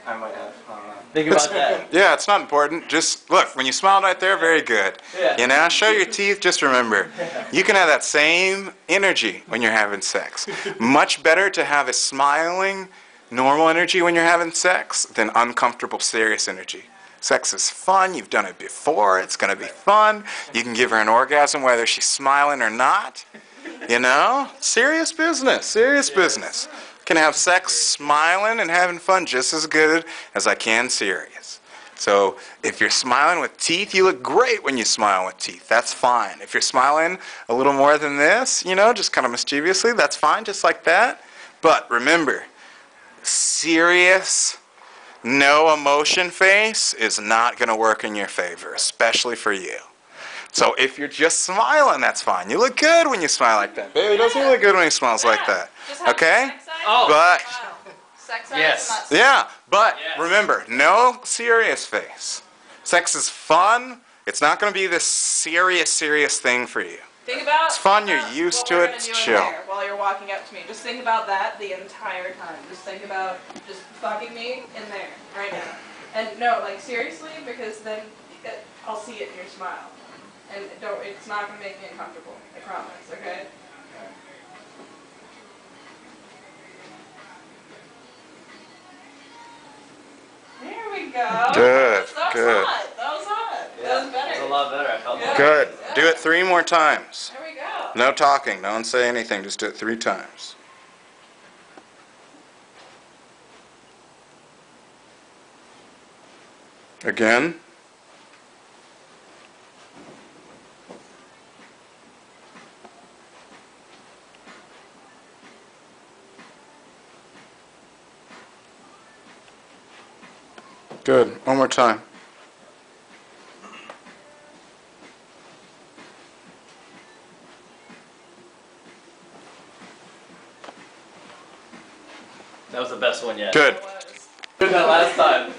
I might have. Think about that. Yeah, it's not important. Just look, when you smiled right there, very good. Yeah. You know, show your teeth, just remember. You can have that same energy when you're having sex. Much better to have a smiling, normal energy when you're having sex than uncomfortable, serious energy. Sex is fun. You've done it before. It's going to be fun. You can give her an orgasm whether she's smiling or not. You know? Serious business. Serious business. Can have sex smiling and having fun just as good as I can serious. So if you're smiling with teeth, you look great when you smile with teeth. That's fine. If you're smiling a little more than this, you know, just kind of mischievously, that's fine, just like that. But remember, serious, no emotion face is not going to work in your favor, especially for you. So if you're just smiling, that's fine. You look good when you smile like that. Baby doesn't look good when he smiles like that. Okay? But Sex Yes. not yeah, but Yes. remember, no serious face. Sex is fun. It's not going to be this serious thing for you. Think about It's fun, think you're about used what to we're it, gonna it's do in chill. there while you're walking up to me. Just think about that the entire time. Just think about just fucking me in there right now. And no, like seriously, because then I'll see it in your smile. And don't. It's not gonna make me uncomfortable. I promise. Okay. There we go. Good, That was good. hot. That was hot. Yeah, That was better. That's a lot better. I felt Yeah. like. Good. Do it 3 more times. There we go. No talking. Don't say anything. Just do it 3 times. Again. Good. One more time. That was the best one yet. Good. It was. Did that last time.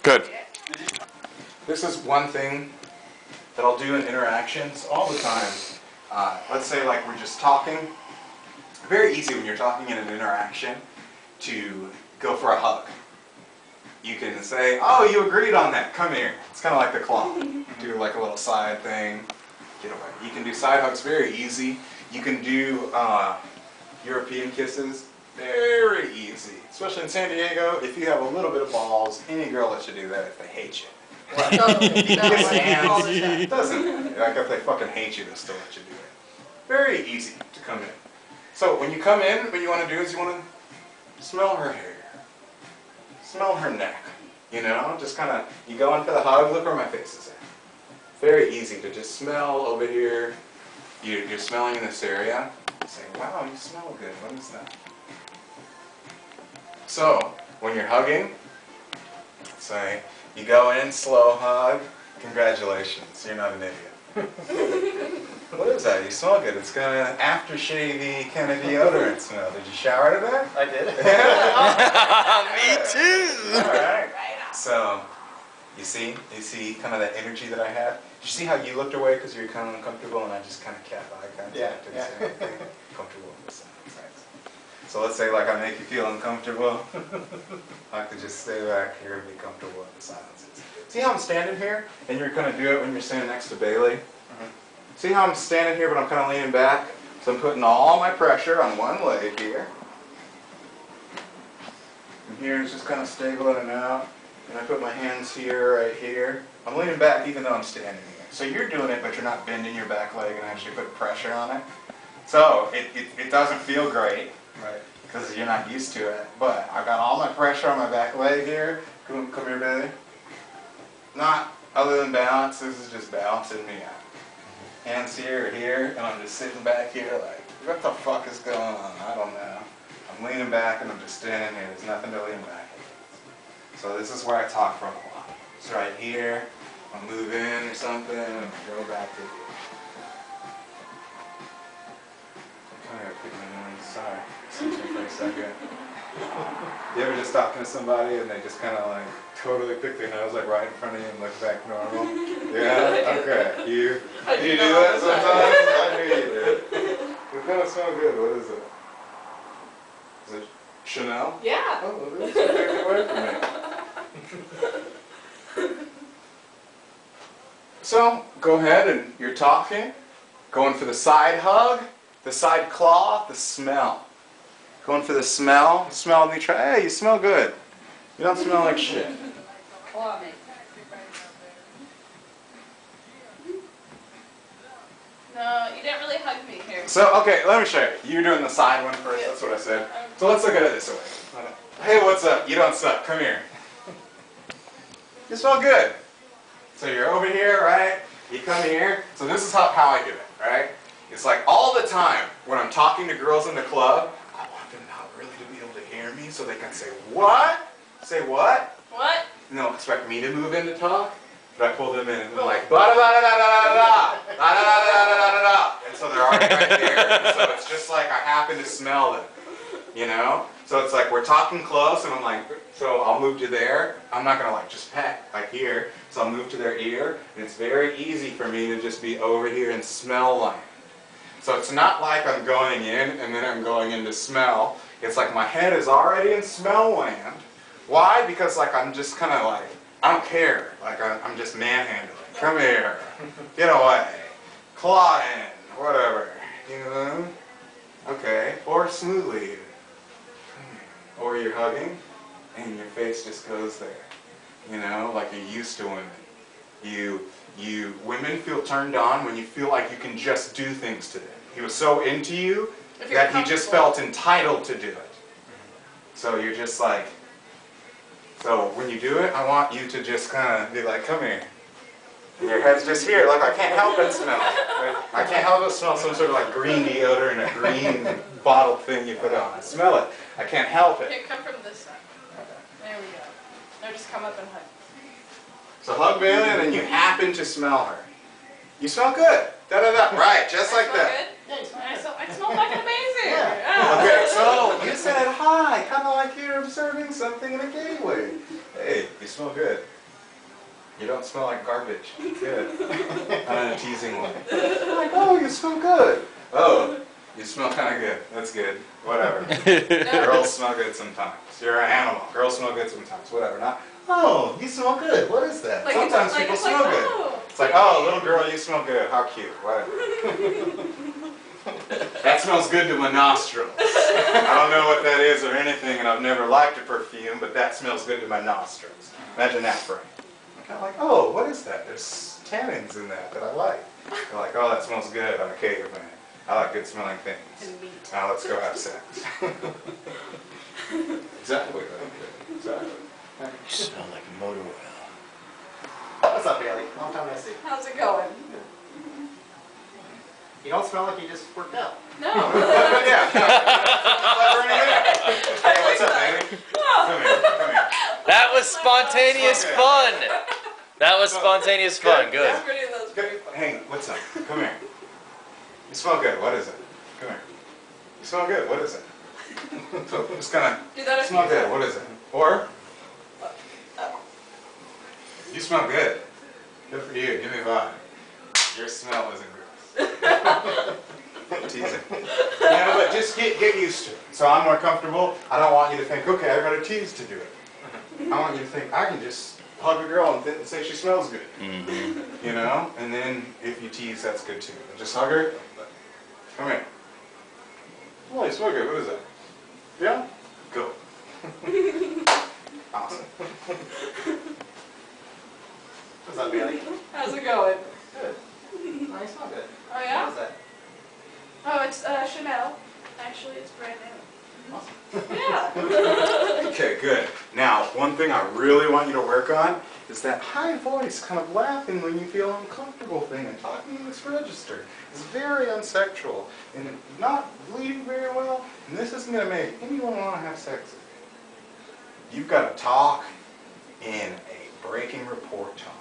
Good. This is one thing that I'll do in interactions all the time. Let's say like we're just talking. Very easy when you're talking in an interaction to go for a hug. You can say, oh, you agreed on that, come here. It's kind of like the claw. Do like a little side thing, get away. You can do side hugs very easy. You can do European kisses very easy. Especially in San Diego, if you have a little bit of balls, any girl lets you do that if they hate you. Totally. No, Kiss like, hands, all the time. it doesn't matter. Like if they fucking hate you, they'll still let you do it. Very easy to come in. So when you come in, what you want to do is you want to smell her hair. Smell her neck. You know, just kind of, you go in for the hug, look where my face is at. Very easy to just smell over here. You're smelling in this area. Say, wow, you smell good. What is that? So, when you're hugging, say, you go in, slow hug. Congratulations, you're not an idiot. What is that? You smell good. It's got an aftershave-y kind of deodorant smell. Did you shower today? I did. Me too. All right. So, you see kind of that energy that I had? Did you see how you looked away because you were kind of uncomfortable and I just kind of kept eye contact and Yeah. said, okay, comfortable with this. So let's say like I make you feel uncomfortable. I could just stay back here and be comfortable in the silences. See how I'm standing here? And you're going to do it when you're standing next to Bailey? See how I'm standing here but I'm kind of leaning back? So I'm putting all my pressure on one leg here. And here is just kind of stabilizing out. And I put my hands here, right here. I'm leaning back even though I'm standing here. So you're doing it but you're not bending your back leg and actually putting pressure on it. So it doesn't feel great. Right, because you're not used to it. But I've got all my pressure on my back leg here. Come here, baby. Not other than balance. This is just balancing me out. Hands here, and I'm just sitting back here like, what the fuck is going on? I don't know. I'm leaning back and I'm just standing here. There's nothing to lean back against. So this is where I talk from a lot. It's right here. I'll move in or something and I'll go back to here. Sorry. Excuse me for a second. You ever just talking to somebody and they just kind of like totally pick their nose like right in front of you and look back normal? Yeah? Okay. You do that sometimes? I knew you did. It kind of smells good. What is it? Is it Chanel? Yeah. Oh, it is. You took it away from me. So, go ahead and you're talking. Going for the side hug, the side claw, the smell. Going for the smell. Smell and you try. Hey, you smell good. You don't smell like shit. Claw me. No, you didn't really hug me here. So, okay, let me show you. You're doing the side one first. That's what I said. So let's look at it this way. Hey, what's up? You don't suck. Come here. You smell good. So you're over here, right? You come here. So this is how I do it, right? It's like all the time when I'm talking to girls in the club, I want them not really to be able to hear me so they can say, what? Say what? What? And they'll expect me to move in to talk, but I pull them in and they're like, ba-da-da-da-da-da-da-da, da-da-da-da-da-da-da-da. And so they're already right there. And so it's just like I happen to smell them, you know? So it's like we're talking close and I'm like, so I'll move to there. I'm not gonna like just peck like here. So I'll move to their ear and it's very easy for me to just be over here and smell land. So it's not like I'm going in and then I'm going into smell. It's like my head is already in smell land. Why? Because like I'm just kind of like, I don't care. Like I'm just manhandling. Come here. Get away. Claw in. Whatever. You know? Okay. Or smoothly even. Or you're hugging and your face just goes there. You know? Like you're used to women. Women feel turned on when you feel like you can just do things to them. He was so into you that he just felt entitled to do it. So you're just like, so when you do it, I want you to just kind of be like, come here. And your head's just here, like I can't help but smell. Right? I can't help but smell some sort of like green deodorant, a green bottle thing you put on. I smell it. I can't help it. Here, come from this side. There we go. Now just come up and hug. So hug Bailey and then you happen to smell her. You smell good. Da-da-da. Right, just like that. I smell fucking amazing. Yeah. Okay, so you said hi, kind of like you're observing something in a gay way. Hey, you smell good. You don't smell like garbage. Good. Not in a teasing way. Like, oh, you smell good. Oh, you smell kind of good. That's good. Whatever. Girls smell good sometimes. You're an animal. Girls smell good sometimes. Whatever. Not, oh, you smell good. What is that? Like Sometimes like people it's smell like, good. oh, It's like, oh, little girl, you smell good. How cute. Whatever. That smells good to my nostrils. I don't know what that is or anything, and I've never liked a perfume, but that smells good to my nostrils. Imagine that for me. I'm kind of like, oh, what is that? There's tannins in that I like. They're like, oh, that smells good. I'm a caveman. I like good smelling things. And meat. Now let's go have sex. Exactly. Exactly. You smell like motor oil. What's up, Bailey? Long time no see. How's it going? You don't smell like you just worked out. No. Yeah. Hey, what's up, baby? Come here. Come here. That was spontaneous fun. That was spontaneous fun. Good. That's pretty, that was pretty fun. Hey, what's up? Come here. You smell good. What is it? Come here. You smell good. What is it? So just kind Do that of smell good. What is it? Or you smell good. Good for you. Give me a vibe. Your smell isn't gross. Teasing. Yeah, but just get used to it. So I'm more comfortable. I don't want you to think, okay, I gotta tease to do it. I want you to think, I can just hug a girl and say she smells good. Mm-hmm. You know? And then if you tease, that's good too. But just hug her. Come here. Oh, you smell good. What is that? Yeah? Go. Awesome. What's up, Bailey? How's it going? Good. Oh, you smell good. Oh yeah? What is that? Oh, it's Chanel. Actually, it's brand new. Awesome. Yeah. Okay, good. Now, one thing I really want you to work on is that high voice, kind of laughing when you feel uncomfortable thing and talking in this register. It's very unsexual and not bleeding very well, and this isn't going to make anyone want to have sex with you. You've got to talk in a breaking report tone.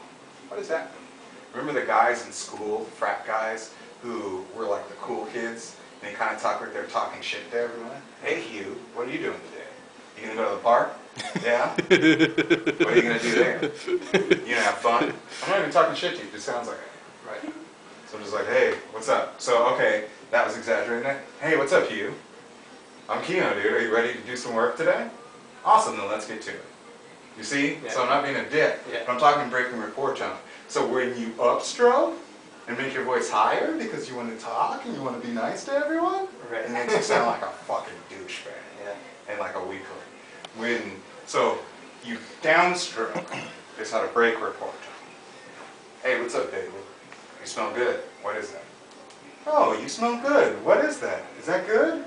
What does that mean? Remember the guys in school, the frat guys, who were like the cool kids, They kind of talk like they're talking shit to everyone. Hey Hugh, what are you doing today? You gonna go to the park? Yeah? What are you gonna do there? You gonna have fun? I'm not even talking shit to you, it just sounds like it. Right. So I'm just like, hey, what's up? So, okay, that was exaggerating it. Hey, what's up, Hugh? I'm Keno, dude. Are you ready to do some work today? Awesome, then let's get to it. You see? Yeah. So I'm not being a dick, Yeah. but I'm talking breaking rapport tone. So when you upstroke and make your voice higher because you want to talk and you want to be nice to everyone, Right. it makes you sound like a fucking douchebag Yeah. and like a weakling. So you downstroke is how to break rapport tone. Hey, what's up, David? You smell good. What is that? Oh, you smell good. What is that? Is that good?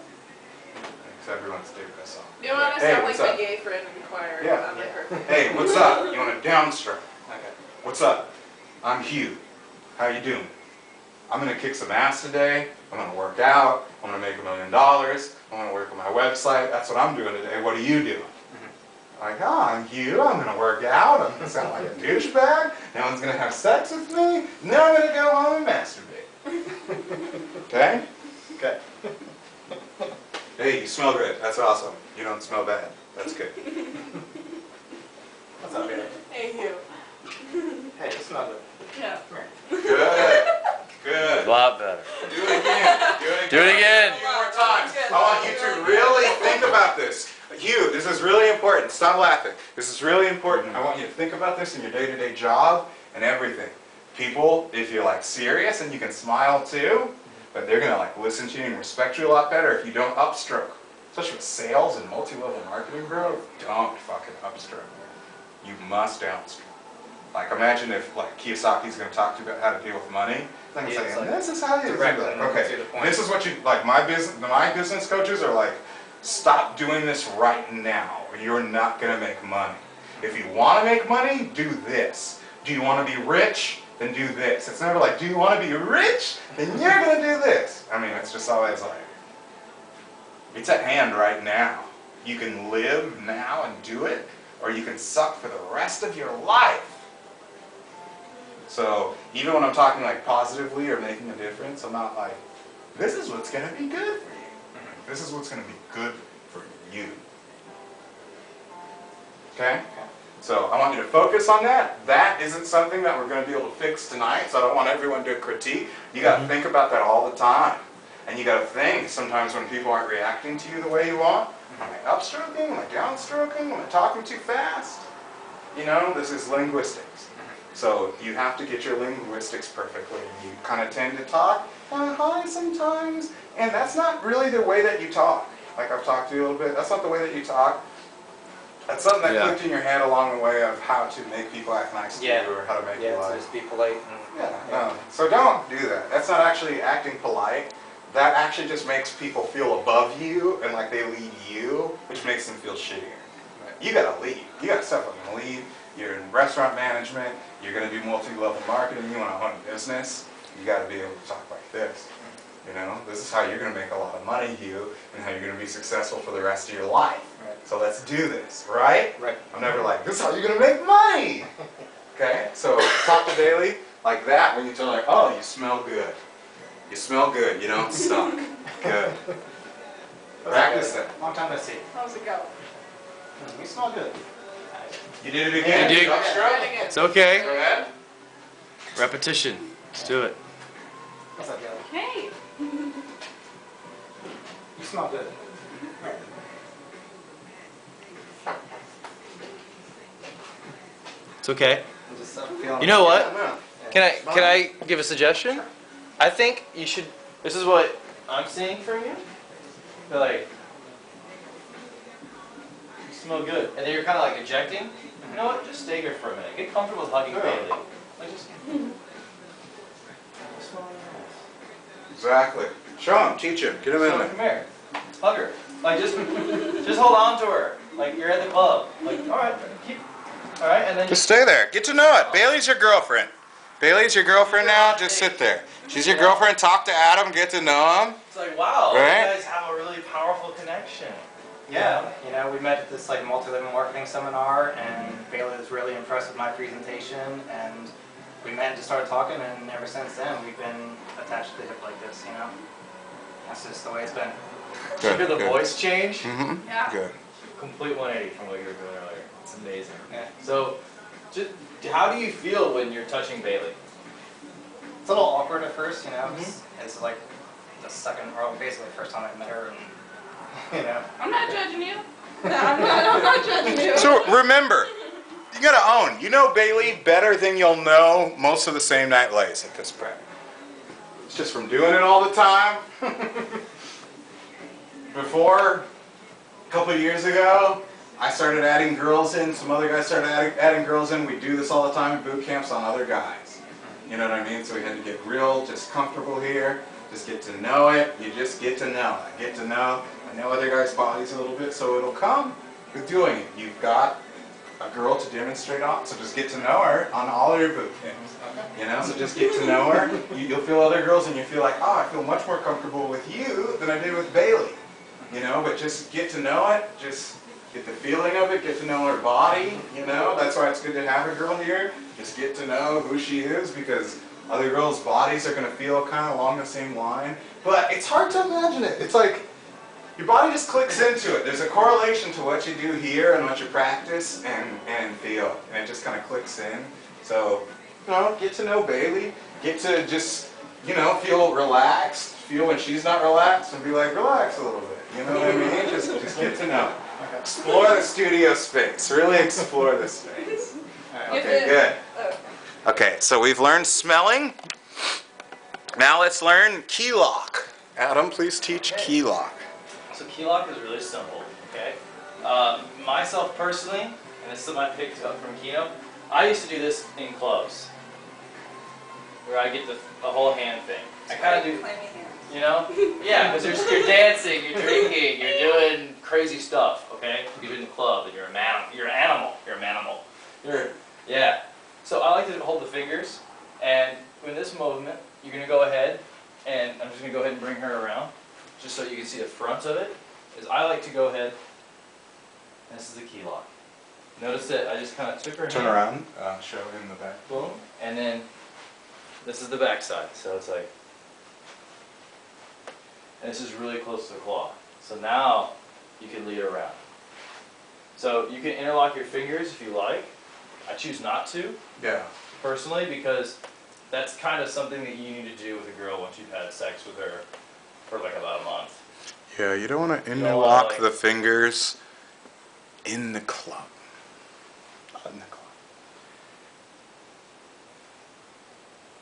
Because everyone's digging this song. You want to Hey, sound like what's my up? gay friend in the choir. Yeah. That'd be perfect. Hey, what's up? You want to downstroke? Okay. What's up? I'm Hugh. How you doing? I'm going to kick some ass today. I'm going to work out. I'm going to make $1 million. I'm going to work on my website. That's what I'm doing today. What are you doing? Like, oh, I'm Hugh. I'm going to work out. I'm going to sound like a douchebag. No one's going to have sex with me. Now I'm going to go home and masturbate. Okay? Okay. Hey, you smell good. That's awesome. You don't smell bad. That's good. What's up, Bailey? Hey, Hugh. Hey, you smell good. Yeah. Come here. Good. A Good. lot better. Do it again. Do it again. Do it again. A few more times. I want you to really think about this. Hugh, this is really important. Stop laughing. This is really important. I want you to think about this in your day-to-day job and everything. People, if you're like serious and you can smile too, but they're gonna like listen to you and respect you a lot better if you don't upstroke. Especially with sales and multi-level marketing, bro. Don't fucking upstroke. You must downstroke. Like imagine if like Kiyosaki's gonna talk to you about how to deal with money. He's not gonna Yeah, it's say, like this is how you do directly that. to Okay, the point. this is what you, like my business coaches are like, stop doing this right now or you're not gonna make money. If you wanna make money, do this. Do you wanna be rich? Then do this. It's never like, do you wanna be rich? Then you're gonna do this. I mean, it's just always like, it's at hand right now. You can live now and do it, or you can suck for the rest of your life. So even when I'm talking like positively or making a difference, I'm not like, this is what's gonna be good for you. This is what's gonna be good for you. Okay? So I want you to focus on that. That isn't something that we're gonna be able to fix tonight, so I don't want everyone to critique. You gotta think about that all the time. And you gotta think sometimes when people aren't reacting to you the way you want, am I upstroking? Am I downstroking? Am I talking too fast? You know, this is linguistics. So you have to get your linguistics perfectly. You kind of tend to talk high sometimes, and that's not really the way that you talk. Like I've talked to you a little bit, that's not the way that you talk. That's something that Yeah. clicked in your head along the way of how to make people act nice to Yeah. you or how to make you Yeah, so like. just be polite and Yeah, no. So don't do that. That's not actually acting polite. That actually just makes people feel above you and like they lead you, which makes them feel shittier. You gotta lead. You gotta step up and lead. You're in restaurant management. You're gonna do multi-level marketing. You wanna own a business. You gotta be able to talk like this. You know, this is how you're gonna make a lot of money, Hugh, and how you're gonna be successful for the rest of your life. Right. So let's do this, right? Right. I'm never like, this is how you're gonna make money. Okay, so talk to Bailey like that when you tell her, oh, you smell good. You smell good. You don't stink. Good. Practice that. Long time no see. How's it go? You smell good. You did it again. You did. Try it again. It's okay. Go ahead. Repetition. Let's do it. What's up, Bailey? Hey. You smell good. It's okay. I'm just feeling. You know what? No. Can I give a suggestion? I think you should. This is what I'm seeing from you. Feel like you smell good, and then you're kind of like ejecting. You know what? Just stay here for a minute. Get comfortable with hugging Bailey. Like just. Smell nice. Exactly. Show him. Teach him. Get him in So there. come here. Hug her. Like just hold on to her. Like you're at the club. Like all right, keep. All right, and then Just stay there. Get to know it. Bailey's your girlfriend. Bailey's your girlfriend now. Just sit there. She's your girlfriend. Talk to Adam. Get to know him. It's like, wow, Right? you guys have a really powerful connection. Yeah, you know, we met at this like multi-level marketing seminar, and Bailey was really impressed with my presentation, and we met and just started talking, and ever since then we've been attached to the hip like this, you know. That's just the way it's been. Did you hear the voice change? Mm-hmm. Yeah. Good. Complete 180 from what you were doing earlier. It's amazing. Yeah. So, how do you feel when you're touching Bailey? It's a little awkward at first, you know. It's like the second, or basically the first time I met her, and you know. I'm not judging you. I'm not judging you. So remember, you gotta own. You know Bailey better than you'll know most of the same night lays at this point. It's just from doing it all the time. Before, a couple of years ago, I started adding girls in. Some other guys started adding girls in. We do this all the time in boot camps on other guys. You know what I mean? So we had to get real, just comfortable here. Just get to know it. You just get to know it. Get to know. I know other guys' bodies a little bit, so it'll come with doing it. You've got a girl to demonstrate on, so just get to know her on all of your boot camps. You know, so just get to know her. You'll feel other girls and you feel like, oh, I feel much more comfortable with you than I did with Bailey. You know, but just get to know it. Just get the feeling of it. Get to know her body. You know, that's why it's good to have a girl here. Just get to know who she is, because other girls' bodies are going to feel kind of along the same line. But it's hard to imagine it. It's like your body just clicks into it. There's a correlation to what you do here and what you practice and feel. And it just kind of clicks in. So, you know, get to know Bailey. Get to just, you know, feel relaxed. Feel when she's not relaxed and be like, relax a little bit. You know what I mean? Just get to know. Explore the studio space. Really explore the space. Okay, good. Okay, so we've learned smelling. Now let's learn key lock. Adam, please teach key lock. So key lock is really simple, okay? Myself personally, and this is something I picked up from Kino, I used to do this in clubs, where I get the whole hand thing. I kind of do, you know? Yeah, because you're dancing, you're drinking, you're doing crazy stuff, okay? You're in the club and you're a man, you're an animal, yeah. So I like to hold the fingers, and in this movement, you're going to go ahead, and I'm just going to go ahead and bring her around, just so you can see the front of it, is I like to go ahead, and this is the key lock. Notice that I just kind of took her Turn hand, around, show in the back. boom, and then this is the back side, so it's like, and this is really close to the claw. So now you can lead her around. So you can interlock your fingers if you like. I choose not to, Yeah. personally, because that's kind of something that you need to do with a girl once you've had sex with her for like about a month. Yeah, you don't want to don't wanna, interlock like- the fingers in the club. Not in the club.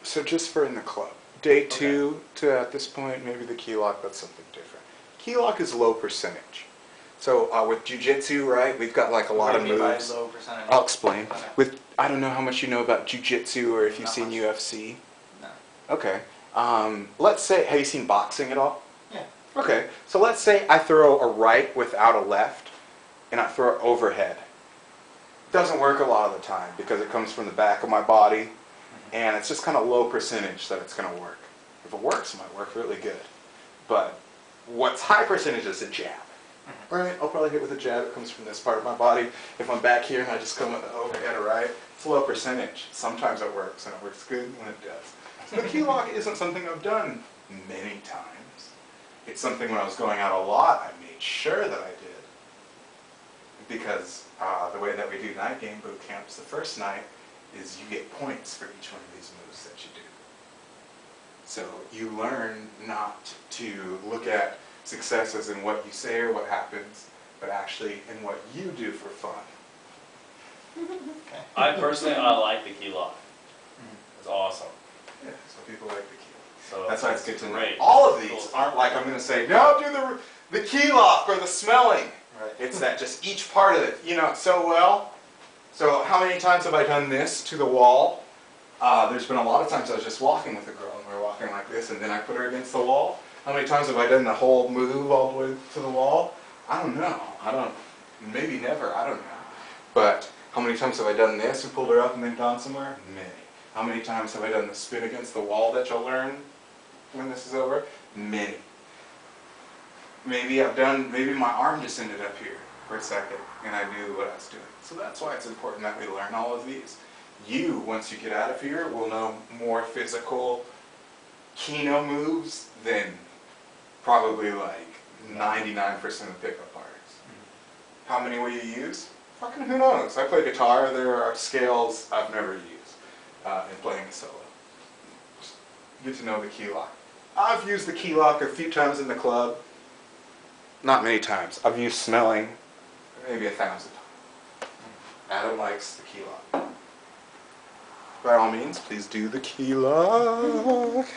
So just for in the club. Day two to at this point, maybe the key lock, that's something different. Key lock is low percentage. So with jiu-jitsu, right, we've got like a lot of What do you mean by moves. low percentage? I'll explain. Okay. With I don't know how much you know about jiu-jitsu or if you've Not seen much. UFC. No. Okay. Let's say, have you seen boxing at all? Yeah. Okay. So let's say I throw a right without a left, and I throw it overhead. Doesn't work a lot of the time because it comes from the back of my body, and it's just kind of low percentage that it's going to work. If it works, it might work really good. But what's high percentage is a jab. Right? I'll probably hit with a jab. It comes from this part of my body. If I'm back here and I just come with the overhead or right, it's low percentage. Sometimes it works, and it works good when it does. So the key lock isn't something I've done many times. It's something when I was going out a lot, I made sure that I did. Because the way that we do night game boot camps, the first night is you get points for each one of these moves that you do. So you learn not to look at success as in what you say or what happens, but actually in what you do for fun. I personally, I like the key lock. It's awesome. Yeah, so people like the key lock. So That's why it's good to know. great. All of these aren't like I'm going to say, no, do the key lock or the smelling. Right. It's that just each part of it, you know it so well. So how many times have I done this to the wall? There's been a lot of times I was just walking with a girl and we were walking like this and then I put her against the wall. How many times have I done the whole move all the way to the wall? I don't know. Maybe never, I don't know. But how many times have I done this and pulled her up and then gone somewhere? Many. How many times have I done the spin against the wall that you'll learn when this is over? Many. Maybe my arm just ended up here for a second and I knew what I was doing. So that's why it's important that we learn all of these. You, once you get out of here, will know more physical Kino moves than probably like 99% of pickup artists. How many will you use? Fucking who knows? I play guitar. There are scales I've never used in playing a solo. Just get to know the key lock. I've used the key lock a few times in the club. Not many times. I've used smelling maybe 1,000 times. Adam likes the key lock. By all means, please do the key lock.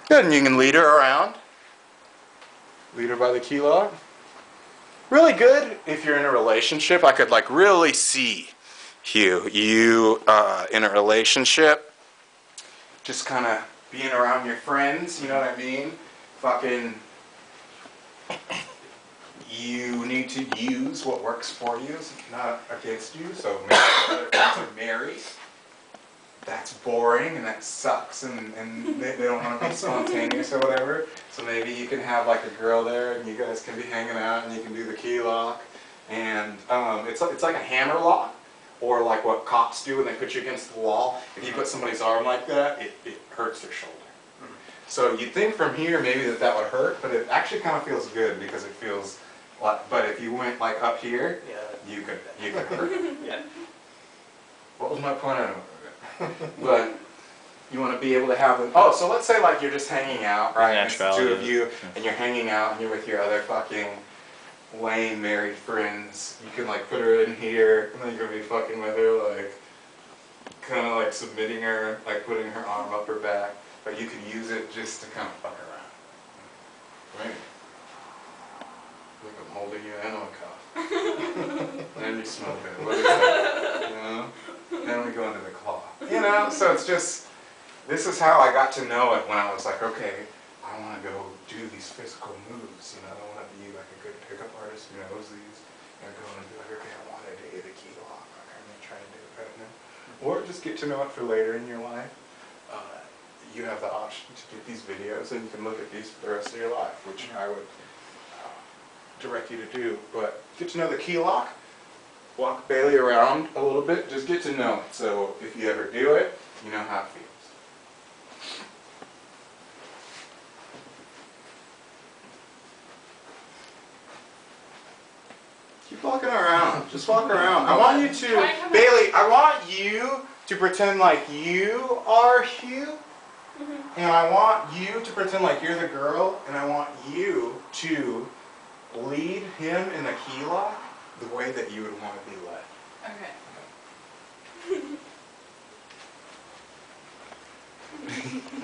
Good, and you can lead her around. Lead her by the key lock. Really good if you're in a relationship. I could like really see you in a relationship. Just kind of being around your friends, you know what I mean? Fucking, you need to use what works for you, so not against you. So maybe other friends are married. That's boring and that sucks, and they don't want to be spontaneous or whatever. So maybe you can have like a girl there, and you guys can be hanging out, and you can do the key lock. And it's like a hammer lock, or like what cops do when they put you against the wall. If you put somebody's arm like that, it hurts their shoulder. So you'd think from here maybe that would hurt, but it actually kind of feels good because it feels like. But if you went like up here, you could hurt. Yeah. What was my point? I don't know. But you want to be able to have them. Oh, so let's say like you're just hanging out, right? And it's the two of you, and you're hanging out, and you're with your other fucking lame married friends. You can like put her in here, and then you're gonna be fucking with her, like kind of like submitting her, like putting her arm up her back. But you can use it just to kind of fuck around, right? Like I'm holding you in on a cuff. And you smell good. What is that? You know? Then we go into the claw. You know, so it's just, this is how I got to know it when I was like, okay, I want to go do these physical moves. You know, I want to be like a good pickup artist who knows these. And go and be like, okay, I want to do the key lock. Like, I'm going to try and do it right now. Or just get to know it for later in your life. You have the option to get these videos, and you can look at these for the rest of your life, which I would direct you to do. But get to know the key lock. Walk Bailey around a little bit, just get to know it. So if you ever do it, you know how it feels. Keep walking around. Just walk around. I want you to, Bailey, I want you to pretend like you are Hugh. And I want you to pretend like you're the girl, and I want you to lead him in the key lock the way that you would want to be led. Okay.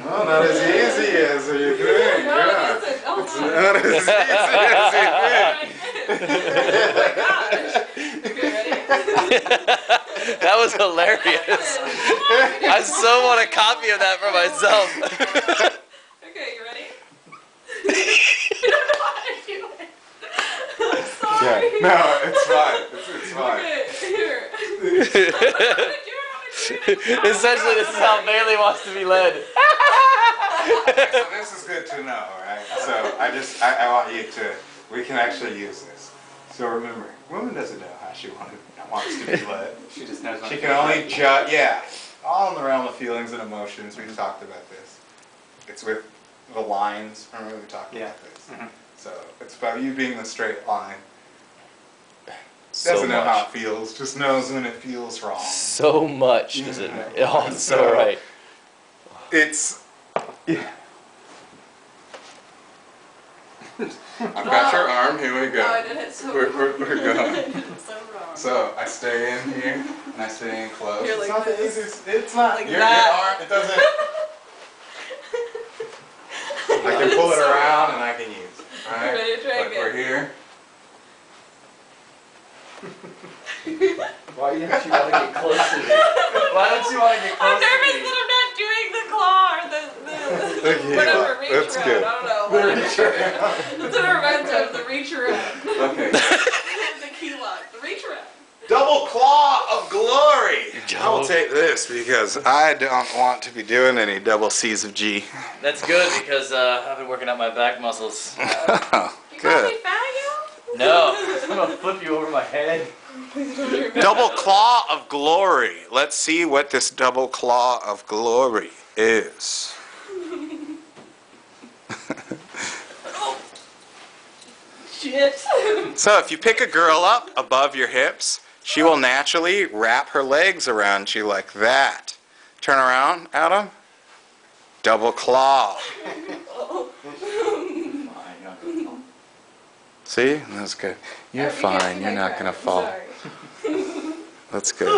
Oh, not as easy as you think. No, Yeah. it isn't. Oh, It's my. not as easy as you think. Oh my gosh. Okay, ready? That was hilarious. I so want a copy of that for myself. Okay, you ready? I don't know how to do it. I'm sorry. Yeah. No, it's fine. It's fine. Okay, here. I don't know how to do it. Essentially, this is how Bailey wants to be led. Okay, so this is good to know, right? So I want you to, we can actually use this. So remember, woman doesn't know how she wants to be led. She just knows when She to can be only led. judge, yeah. All in the realm of feelings and emotions. We've talked about this. It's with the lines. Remember we talked about this. Mhm. So it's about you being the straight line. So Doesn't know how much. it feels, just knows when it feels wrong. So much is it? Oh, it's so right. It's, yeah. I've got your arm, here we Oh, I go. did it so We're wrong. going. I did it so wrong. So I stay in here, and I stay in close. You're It's like not the this. easiest, it's not, Like your that. arm, it doesn't, I can pull it So around wrong. and I can use it, You alright? ready to try Like we're again? here. Why don't you want to get close to me? Why don't you want to get close I'm nervous to me? that I'm not doing the claw or the whatever, reach That's around. good. I don't know. That's what it reminds me of, the reach around. Okay. The key lock, the reach around. Double claw of glory! I will Double- take this because I don't want to be doing any double C's of G. That's good because I've been working out my back muscles. You call Good. me faggot? No. I'm gonna flip you over my head. Double claw of glory. Let's see what this double claw of glory is. Shit. So if you pick a girl up above your hips, she will naturally wrap her legs around you like that. Turn around, Adam. Double claw. See? That's good. You're fine. You're not going to fall. That's good.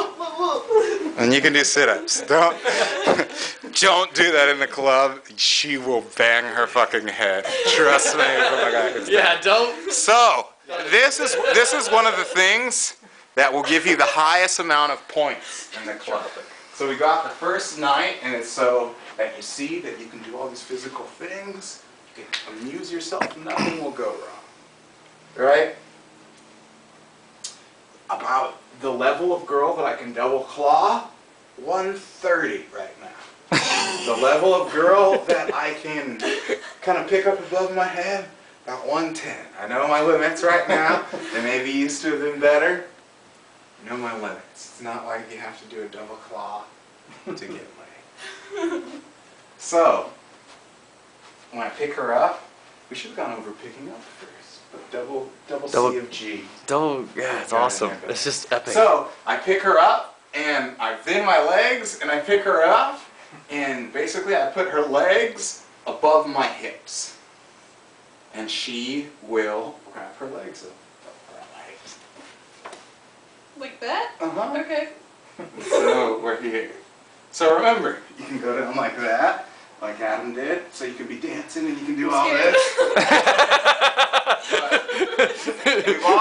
And you can do sit-ups. Don't do that in the club. She will bang her fucking head. Trust me. Oh my God. Yeah, don't. So, this is one of the things that will give you the highest amount of points in the club. So we got the first night, and it's so that you see that you can do all these physical things. You can amuse yourself. Nothing will go wrong. Right? About the level of girl that I can double claw, 130 right now. The level of girl that I can kind of pick up above my head, about 110. I know my limits right now. They maybe used to have been better. I know my limits. It's not like you have to do a double claw to get laid. So, when I pick her up, we should have gone over picking up first. But double C of G. Don't. Yeah, it's awesome. It's just epic. So I pick her up and I bend my legs and I pick her up and basically I put her legs above my hips. And she will wrap her legs up around my hips. Like that? Uh-huh. Okay. So we're here. So remember, you can go down like that, like Adam did. So you can be dancing and you can do all this.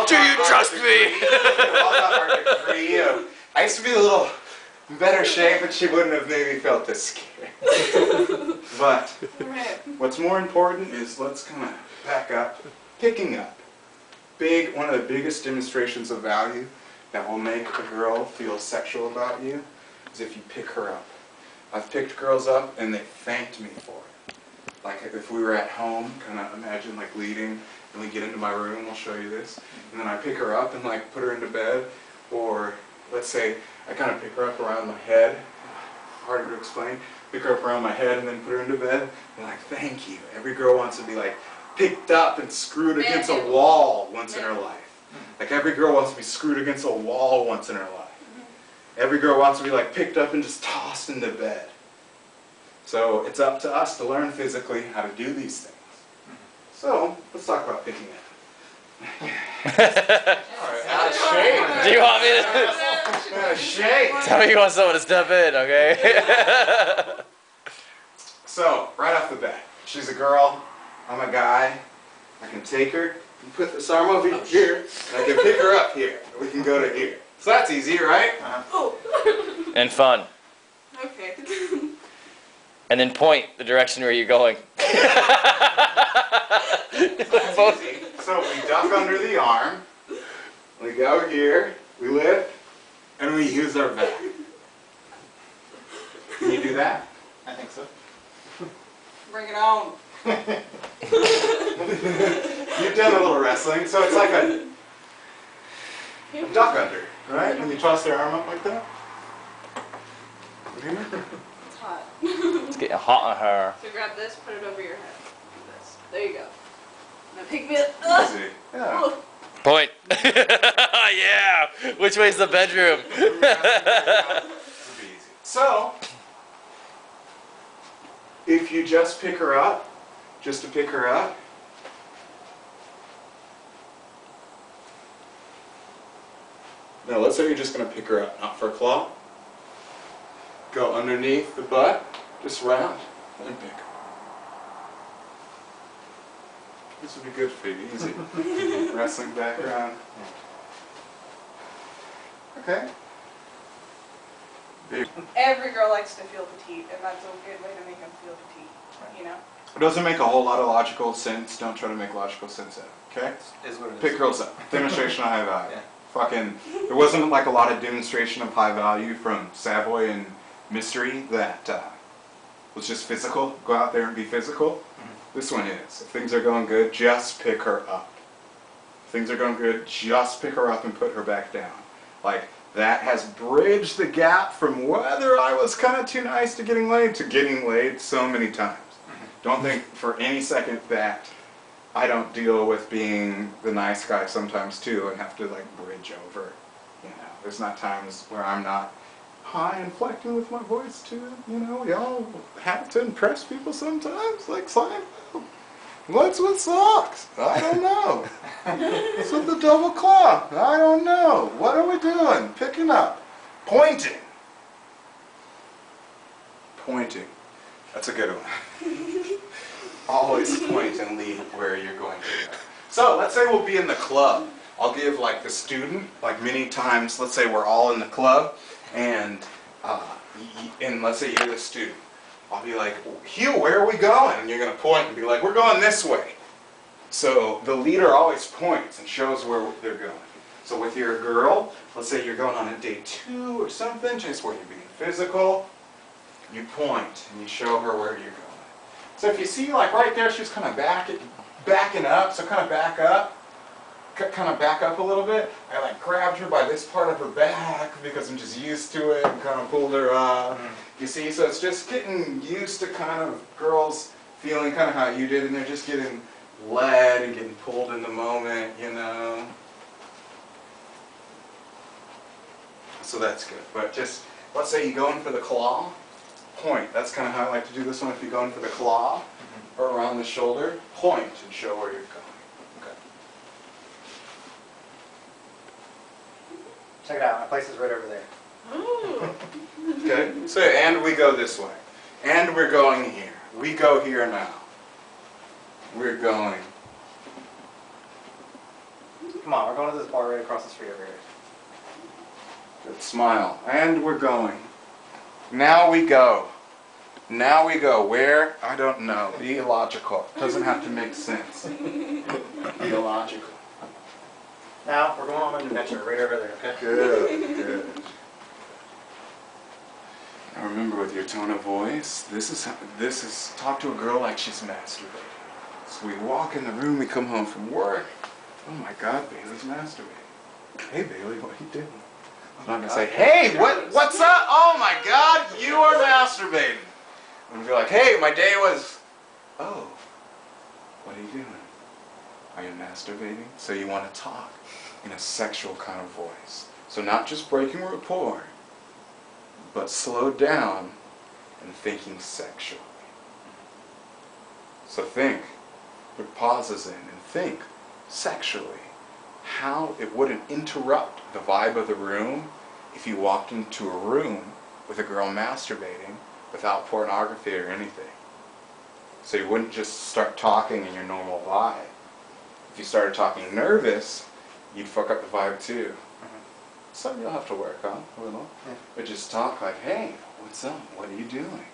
Do you trust me? We've all got our degree of, I used to be a little in better shape, but she wouldn't have maybe felt this scared. But Right. what's more important is let's kind of back up. Picking up. One of the biggest demonstrations of value that will make a girl feel sexual about you is if you pick her up. I've picked girls up and they thanked me for it. Like if we were at home, kind of imagine like leading, and we get into my room, I'll show you this, and then I pick her up and like put her into bed, or let's say I kind of pick her up around my head, harder to explain, pick her up around my head and then put her into bed, and like thank you. Every girl wants to be like picked up and screwed against a wall once in her life. Like every girl wants to be screwed against a wall once in her life. Every girl wants to be like picked up and just tossed into bed. So it's up to us to learn physically how to do these things. So let's talk about picking up. Out of shape. Do you want me to? Out of shape. Tell me you want someone to step in, okay? So right off the bat, she's a girl. I'm a guy. I can take her and put this arm over here, and I can pick her up here. We can go to here. So that's easy, right? Oh. And fun. Okay. And then point the direction where you're going. That's easy. So we duck under the arm, we go here, we lift, and we use our back. Can you do that? I think so. Bring it on. You've done a little wrestling, so it's like a duck under, right? When you toss their arm up like that. It's hot. It's getting hot on her. So grab this, put it over your head. Like this. There you go. Now pick me up. Easy. Yeah. Point. Yeah. Which way's the bedroom? So, if you just pick her up, just to pick her up, now let's say you're just going to pick her up, not for a claw. Go underneath the butt, just round, and pick her. This would be good for you, easy. Wrestling background. Okay. Every girl likes to feel petite, and that's a good way to make them feel petite. You know? It doesn't make a whole lot of logical sense. Don't try to make logical sense out of it, okay? Is what it is. Pick girls up. Demonstration of high value. Yeah. Fucking, there wasn't like a lot of demonstration of high value from Savoy and Mystery that was just physical. Go out there and be physical. Mm-hmm. This one is. If things are going good, just pick her up. If things are going good, just pick her up and put her back down. Like, that has bridged the gap from whether I was kind of too nice to getting laid so many times. Don't think for any second that I don't deal with being the nice guy sometimes too and have to like bridge over. You know, there's not times where I'm not high inflecting with my voice too. You know, we all have to impress people sometimes, like Seinfeld. What's with socks? I don't know. What's with the double claw? I don't know. What are we doing? Picking up. Pointing. Pointing. That's a good one. Always point and lead where you're going to go. So let's say we'll be in the club. I'll give like the student, like many times, let's say we're all in the club, and let's say you're the student. I'll be like, Hugh, where are we going? And you're going to point and be like, we're going this way. So the leader always points and shows where they're going. So with your girl, let's say you're going on a date 2 or something, just where you're being physical, you point and you show her where you're going. So if you see, like right there, she's kind of backing up, so kind of back up. Kind of back up a little bit. I like grabbed her by this part of her back because I'm just used to it and kind of pulled her up. You see, so it's just getting used to kind of girls feeling kind of how you did, and they're just getting led and getting pulled in the moment, you know. So that's good. But just, let's say you go in for the claw, point. That's kind of how I like to do this one. If you go in for the claw or around the shoulder, point and show where you're going. Check it out, my place is right over there. Ooh. Okay, so and we go this way. And we're going here. We go here now. We're going. Come on, we're going to this bar right across the street over here. Good smile. And we're going. Now we go. Now we go. Where? I don't know. Be logical. Doesn't have to make sense. Be logical. Now, we're going on an adventure right over there, okay? Good, good. Now remember, with your tone of voice, this is talk to a girl like she's masturbating. So we walk in the room, we come home from work. Oh my God, Bailey's masturbating. Hey Bailey, what are you doing? I'm not gonna say, hey, what's up? Oh my God, you are masturbating. I'm gonna be like, hey, my day was. Oh, what are you doing? Are you masturbating? So you want to talk in a sexual kind of voice. So not just breaking rapport, but slowed down and thinking sexually. So think, put pauses in and think sexually. How it wouldn't interrupt the vibe of the room if you walked into a room with a girl masturbating without pornography or anything. So you wouldn't just start talking in your normal vibe. If you started talking nervous, you'd fuck up the vibe too. Something you'll have to work on a little. Yeah. But just talk like, hey, what's up? What are you doing?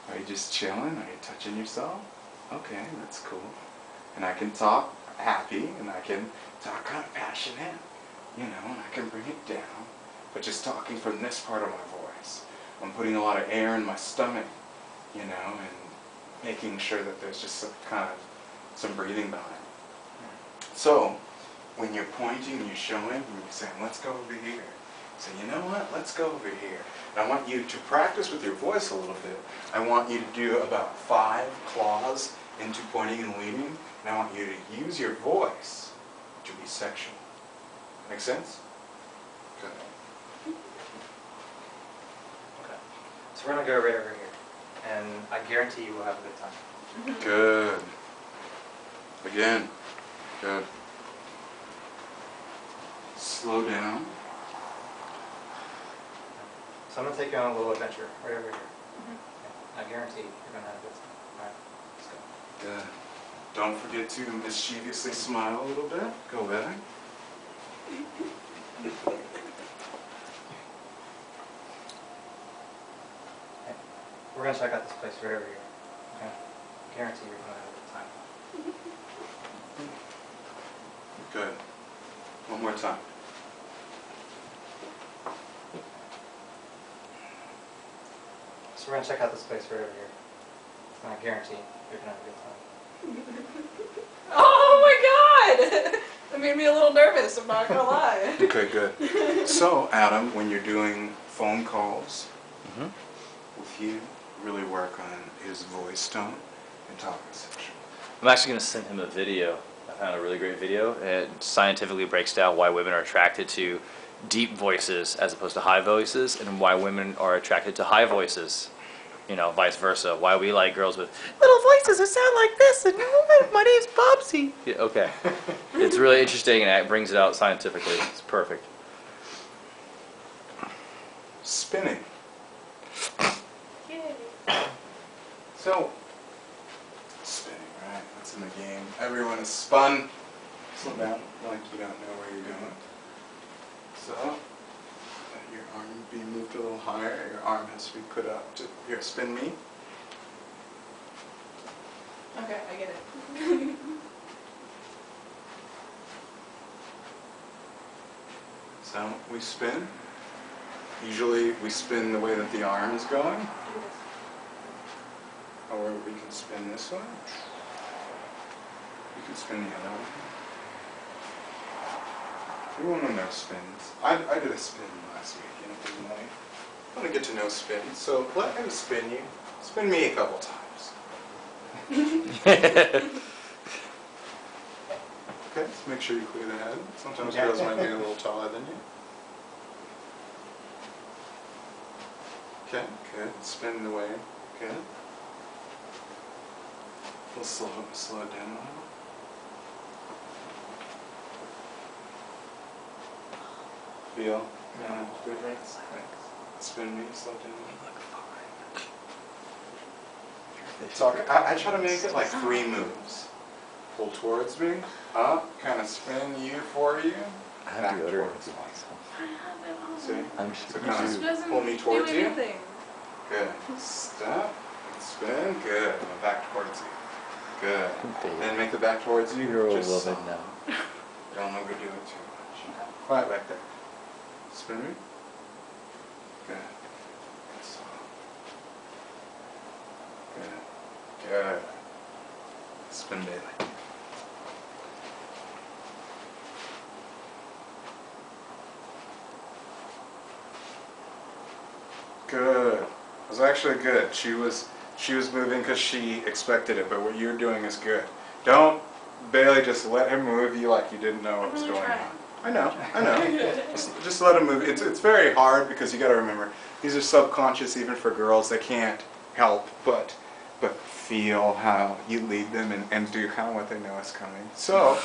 Are you just chilling? Are you touching yourself? Okay, that's cool. And I can talk happy, and I can talk kind of passionate, you know, and I can bring it down. But just talking from this part of my voice. I'm putting a lot of air in my stomach, you know, and making sure that there's just some breathing behind. So, when you're pointing, you're showing, and you're saying, let's go over here. Say, you know what, let's go over here. And I want you to practice with your voice a little bit. I want you to do about 5 claws into pointing and leading, and I want you to use your voice to be sexual. Make sense? Good. Okay. So we're going to go right over here. And I guarantee you we'll have a good time. Good. Again. Good. Slow down. So I'm going to take you on a little adventure right over here. Okay. I guarantee you're going to have a good time. Alright, let's go. Good. Don't forget to mischievously smile a little bit. Go back. Okay. We're going to check out this place right over here. Okay? I guarantee you're going to have a good time. Good. One more time. So we're going to check out this place right over here. And I guarantee you're going to have a good time. Oh my God! That made me a little nervous, I'm not gonna lie. Okay, good. So, Adam, when you're doing phone calls with you, really work on his voice tone and talking sexual. I'm actually going to send him a video. I found a really great video. It scientifically breaks down why women are attracted to deep voices as opposed to high voices, and why women are attracted to high voices. You know, vice versa. Why we like girls with little voices that sound like this, and my name's Bobsy. Yeah, okay. It's really interesting, and it brings it out scientifically. It's perfect. Spinning. Yay. So, spinning, right? That's in the game. Everyone is spun. Slow down, like you don't know where you're going. So, let your arm be moved a little higher. Your arm has to be put up to, here, spin me. Okay, I get it. So, we spin. Usually, we spin the way that the arm is going. Or we can spin this way. You can spin the other one. We want to know spins. I did a spin last week, and it was annoying. I want to get to know spin, so let him spin you. Spin me a couple times. Okay, so make sure you clear the head. Sometimes girls might be a little taller than you. Okay, good. Spin the way. Good. We'll slow it down a little. Feel? Yeah, good, right? Spin me, slow down. Talk. I try to make it like 3 moves. Pull towards me, up, kind of spin you for you. I have back deodorant. towards me. I have it on. See? I'm So sure. It kind just of doesn't pull me towards do you. anything. Good. Step. Spin. Good. And back towards you. Good. And make the back towards you. You're a Just woman soft. now. Don't overdo it too much. Quiet back there. Spin me. Good. Good. Soft. Good. Good. Spin Bailey. Good. It was actually good. She was moving because she expected it, but what you're doing is good. Don't, Bailey, just let him move you like you didn't know what was I'm really going trying. on. I know. Just let him move. It's very hard because you got to remember these are subconscious even for girls. They can't help but feel how you lead them and do kind of what they know is coming. So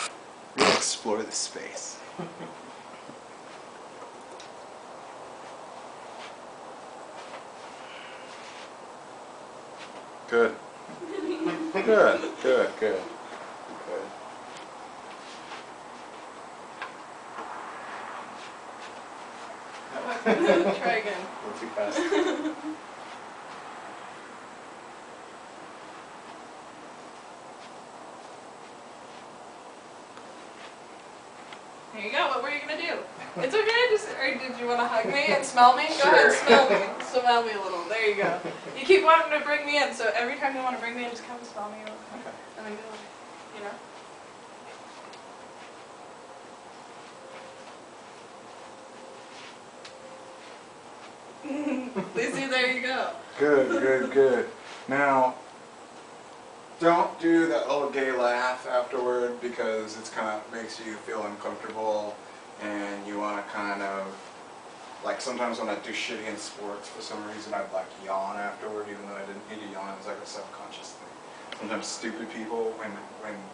we'll explore the space. Good. Good. Good. Good. Good. Try again. Go too fast. There you go. What were you gonna do? It's okay. Just, or did you want to hug me and smell me? Go Sure. ahead, smell me. Smell me a little. There you go. You keep wanting to bring me in, so every time you want to bring me in, just come and smell me real quick, Okay. and then go away. You know. Lucy, there you go. Good, good, good. Now, don't do that little gay laugh afterward because it's kind of makes you feel uncomfortable and you want to kind of, like sometimes when I do shitty in sports for some reason I'd like yawn afterward even though I didn't need to yawn. It's like a subconscious thing. Sometimes stupid people, when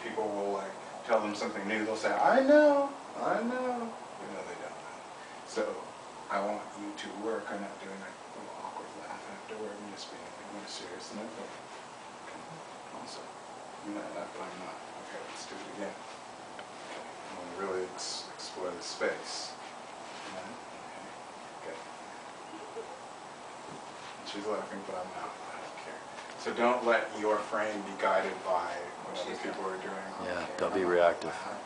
people will like tell them something new, they'll say, I know, even though they don't know. So I want you to work on not doing that little awkward laugh afterward and just being more serious than ever. Also, you might laugh, but I'm not. Okay, let's do it again. Okay, I want to really explore the space. Okay, good. She's laughing, but I'm not. I don't care. So don't let your frame be guided by what other people are doing. Yeah, Okay, don't be I'm not reactive. like that.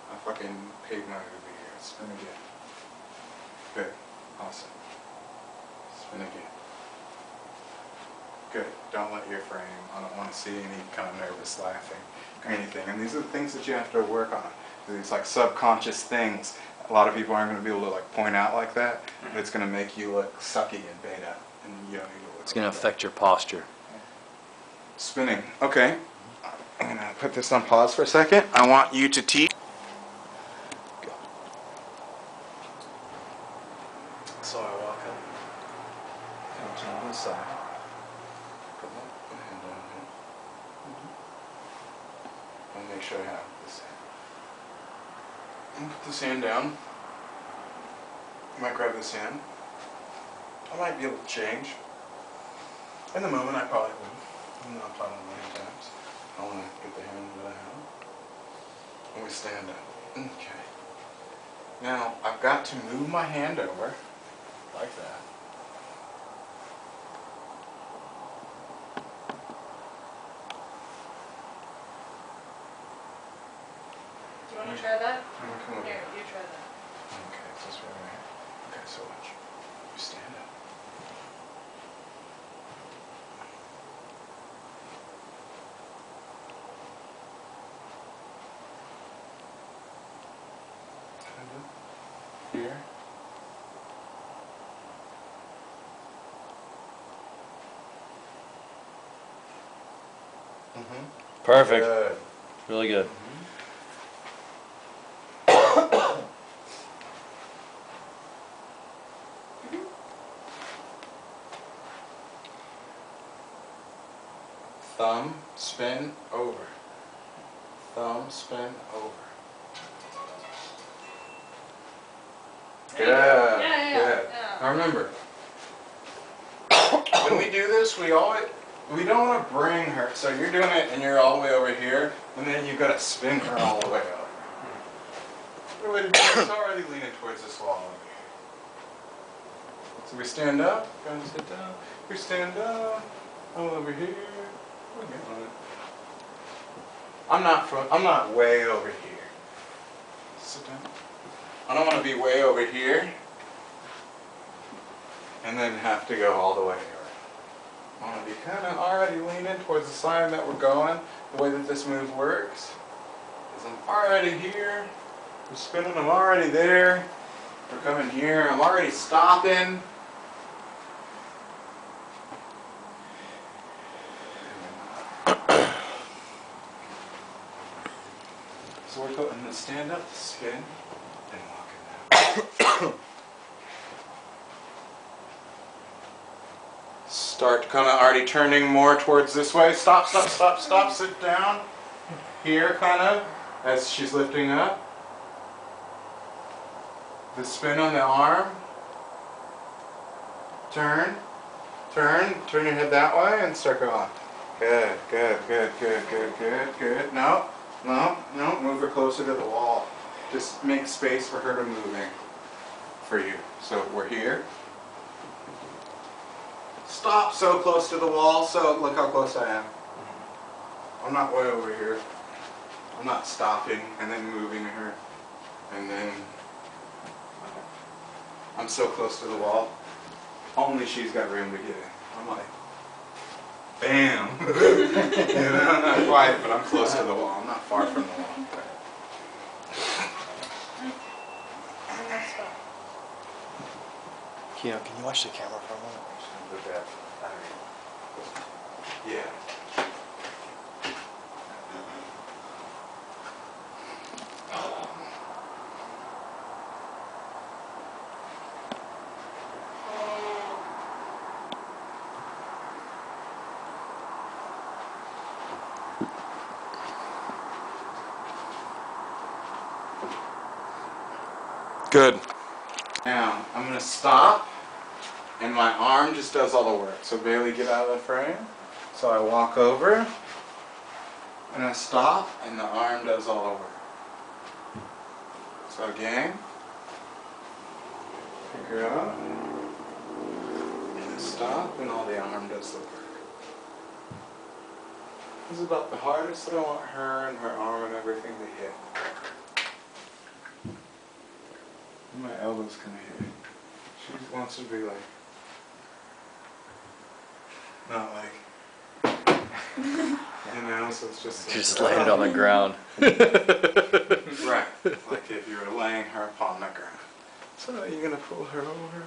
I fucking hate my movie here. Spin again. Good. Awesome. Spin again. Good. Don't let your frame, I don't want to see any kind of nervous laughing or anything. And these are the things that you have to work on. These like subconscious things. A lot of people aren't going to be able to like point out like that, but it's going to make you look sucky and beta. And you don't need to look It's going to like that. affect your posture. Spinning. Okay. I'm gonna put this on pause for a second. I want you to teach. So I walk up, come to the side, put my hand down here, and make sure I have this hand. And put this hand down. I might grab this hand. I might be able to change. In the moment, I probably will. I'm not planning on many times. I want to get the hand that I have. And we stand up. Okay. Now, I've got to move my hand over, like that. Do you want to try that? Come over. Here, you try that. Okay, so this right here. Okay, so watch. You stand up. Here. Perfect. Good. Really good. Thumb, spin, over. Thumb, spin, over. There Good. you go. Yeah, Good. yeah. Now remember, when we do this, we don't want to bring her. So you're doing it, and you're all the way over here, and then you've got to spin her all the way over. She's already leaning towards this wall over here. So we stand up, go and sit down. We stand up. I'm over here. We're getting on it. I'm not way over here. Sit down. I don't want to be way over here and then have to go all the way around. I want to be kind of already leaning towards the side that we're going. The way that this move works is I'm already here. I'm spinning. I'm already there. We're coming here. I'm already stopping. So we're going to stand up, spin, and walk it down. Start kind of already turning more towards this way. Stop, stop, stop, stop, sit down. Here, kind of, as she's lifting up. The spin on the arm. Turn, turn your head that way and start going. Good, good, good, good, good, good, good. No, no, no, move her closer to the wall. Just make space for her to move in for you. So we're here. Stop so close to the wall, so look how close I am. I'm not way over here. I'm not stopping and then moving her. And then I'm so close to the wall. Only she's got room to get in. I'm like, bam! You know, I'm not quite, but I'm close to the wall. I'm not far from the wall. Kino, can you watch the camera for a moment? Look at yeah. Good. Now, I'm going to stop, and my arm just does all the work. So Bailey, get out of the frame. So I walk over, and I stop, and the arm does all the work. So again, pick her up, and I stop, and all the arm does the work. This is about the hardest that I want her and her arm and everything to hit. My elbows kind of hit. She wants to be like, not like, you know, so it's just like, Just landed on the ground. right, like if you were laying her upon the ground. So you're going to pull her over.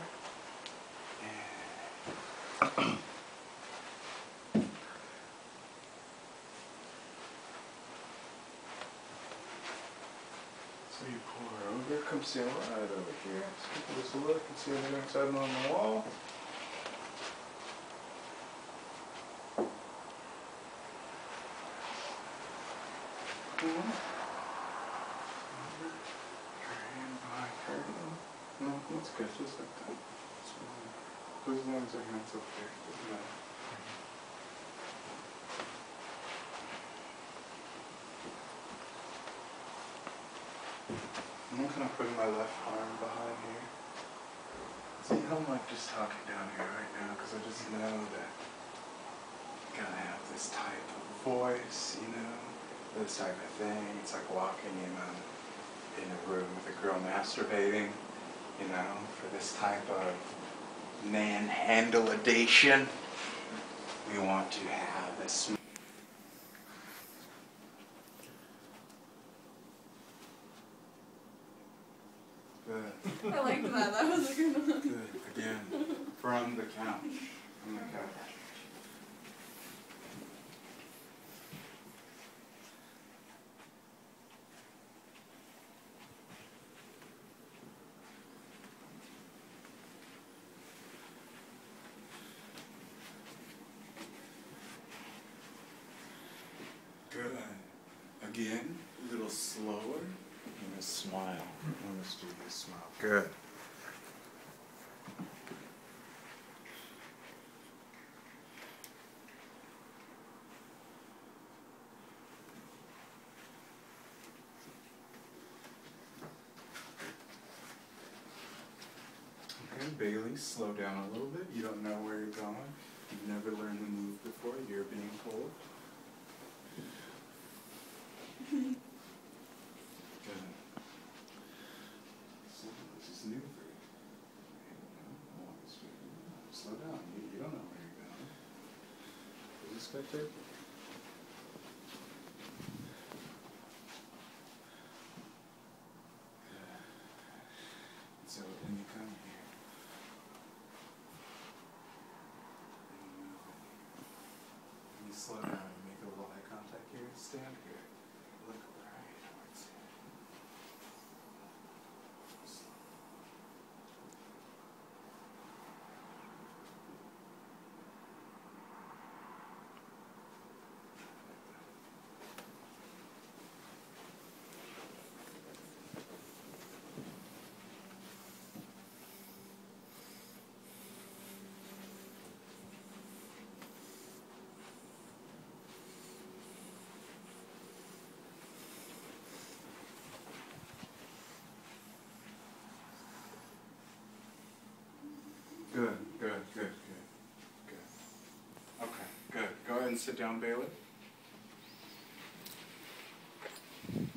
see them right over here. So you can just look and see them inside them on the wall. No, that's good, just like that. As long as their hands up there, doesn't matter. I'm gonna put my left arm behind here. See, I'm like just talking down here right now because I just know that you gotta have this type of voice, you know, this type of thing. It's like walking in a room with a girl masturbating, you know, for this type of manhandleidation. We want to have this. Good. I liked that. That was a good one. Good. Again, from the couch. From the couch. Good. Again, a little slower. And a smile. Let's do this smile. Good. Okay, Bailey, slow down a little bit. You don't know where you're going. You've never learned the move before. You're being told. Good. So, this is new for you. Slow down. You don't know where you're going. Is this better? So when you come here, and you slow down and make a little eye contact here, stand here, look right towards it. Good, good, good, good, good. Okay, good. Go ahead and sit down, Bailey.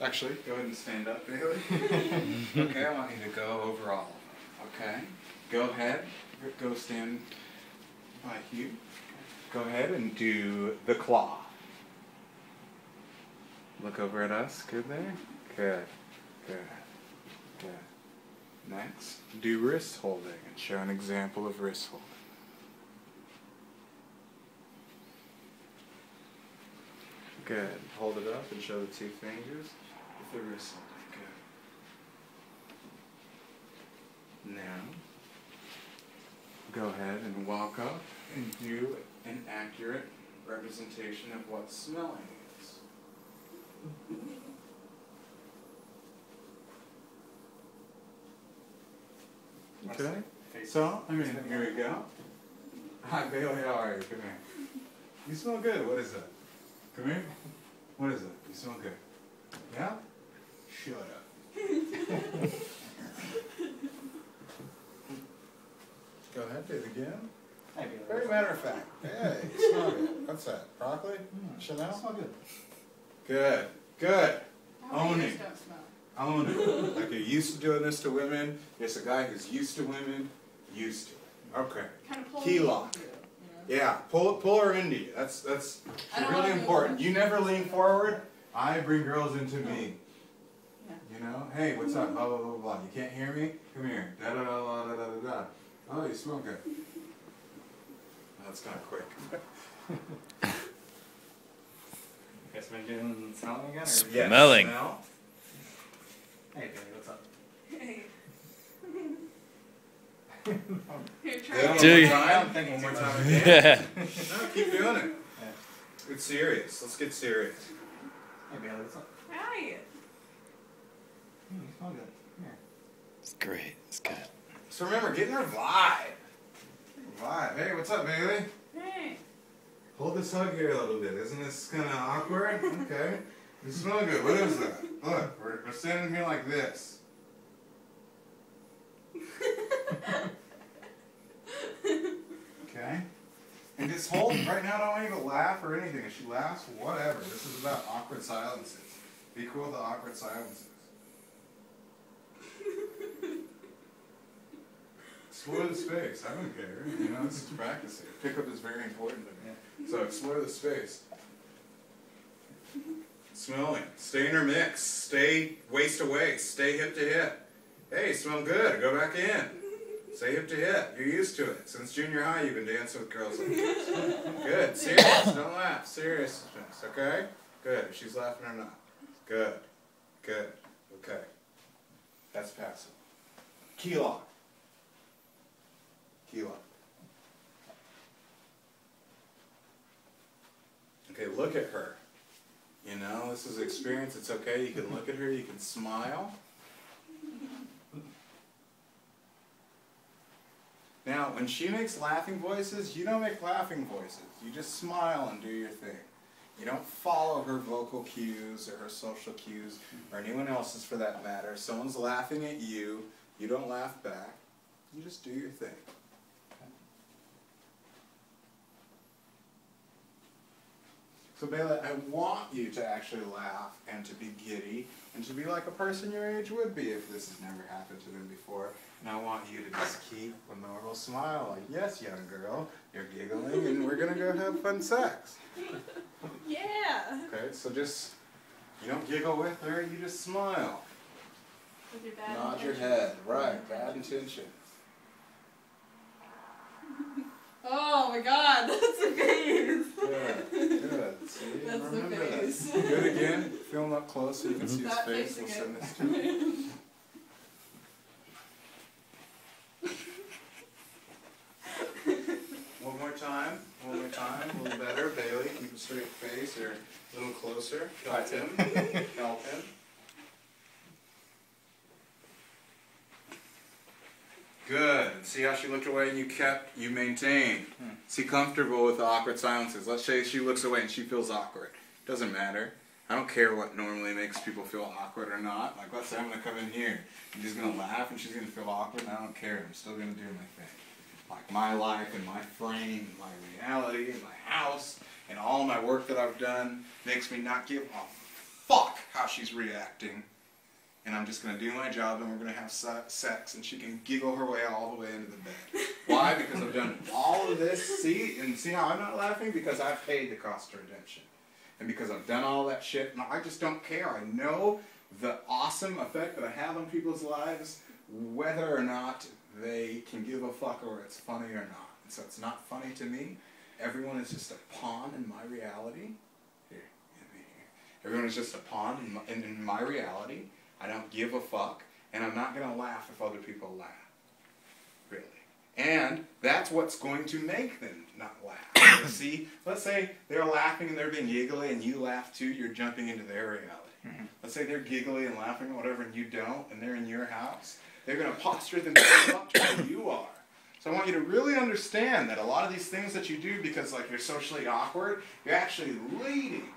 Actually, go ahead and stand up, Bailey. Okay, I want you to go over all of them. Okay? Go ahead. Go stand by Hugh. Go ahead and do the claw. Look over at us. Good there? Good, good, good. Next, do wrist holding and show an example of wrist holding. Good. Hold it up and show the 2 fingers with the wrist holding. Good. Now, go ahead and walk up and do an accurate representation of what smelling is. Okay, so, here we go. Hi, Bailey, how are you? Come here. You smell good. What is that? Come here. What is it? You smell good. Yeah? Shut up. Go ahead, do it again. Very matter of fact. Hey, you smell good. What's that? Broccoli? Chanel? Smell good. Good. Good. Own it. Don't smell. Own it. Like you're used to doing this to women. There's a guy who's used to women. Used to it. Okay. Kind of pull Key me lock. into it, Yeah, pull her into you. That's I don't really wanna important. move. You never lean forward. I bring girls into me. Yeah. You know? Hey, what's up? Blah blah blah blah. You can't hear me? Come here. Da da da da da da da da. Oh, you smell good. That's kind of quick. Guess we're doing smelling again? Or? Yes. Smelling. Smell. Hey, Billy, what's up? Hey. Here, try Yeah, it. Do you? One more time again. No, keep doing it. It's serious. Let's get serious. Hey, Bailey, what's up? Hi. You smell good. Here. It's great. It's good. So remember, get in her vibe. Vibe. Hey, what's up, Bailey? Hey. Hold this hug here a little bit. Isn't this kind of awkward? Okay. You smell good. What is that? Look, we're standing here like this. Okay? And just hold, right now I don't want you to laugh or anything. If she laughs, whatever. This is about awkward silences. Be cool with the awkward silences. Explore the space. I don't care. You know, this is practicing. Pickup is very important to me. So explore the space. Smelling. Stay intermix. Stay waist to waist. Stay hip to hip. Hey, smell good. Go back in. Stay hip to hip. You're used to it. Since junior high, you've been dancing with girls like this. Good. Serious. Don't laugh. Seriousness. Okay? Good. If she's laughing or not. Good. Good. Okay. That's passive. Key lock. Key lock. Okay, look at her. You know, this is experience. It's okay. You can look at her. You can smile. Now, when she makes laughing voices, you don't make laughing voices. You just smile and do your thing. You don't follow her vocal cues or her social cues or anyone else's for that matter. If someone's laughing at you, you don't laugh back. You just do your thing. So Bailey, I want you to actually laugh and to be giddy and to be like a person your age would be if this has never happened to them before. And I want you to just keep a normal smile, like, yes, young girl, you're giggling and we're going to go have fun sex. Yeah. Okay, so just, you don't giggle with her, you just smile. With your bad Nod your intentions. head, right, bad intentions. Oh my god, that's a face. Good, good. See, That's the remember face. that. Good again, film up close so you can see his That face. face We'll again. send this to you. One more time, a little better. Bailey, keep a straight face, or a little closer. Help him, help him. Good. And see how she looked away and you maintained. See, comfortable with the awkward silences. Let's say she looks away and she feels awkward. Doesn't matter. I don't care what normally makes people feel awkward or not. Like, let's say I'm going to come in here and she's going to laugh and she's going to feel awkward, and I don't care. I'm still going to do my thing. Like, my life and my frame, my reality, and my house, and all my work that I've done makes me not give a fuck how she's reacting. And I'm just going to do my job, and we're going to have sex, and she can giggle her way all the way into the bed. Why? Because I've done all of this. See how I'm not laughing? Because I've paid the cost of redemption. And because I've done all that shit, and I just don't care. I know the awesome effect that I have on people's lives, whether or not they can give a fuck or it's funny or not. And so it's not funny to me. Everyone is just a pawn in my reality. Here. Everyone is just a pawn in my reality. I don't give a fuck, and I'm not going to laugh if other people laugh. Really. And that's what's going to make them not laugh. See, let's say they're laughing and they're being giggly and you laugh too, you're jumping into their reality. Let's say they're giggly and laughing or whatever and you don't, and they're in your house. They're going to posture themselves up to where you are. So I want you to really understand that a lot of these things that you do because like you're socially awkward, you're actually leading.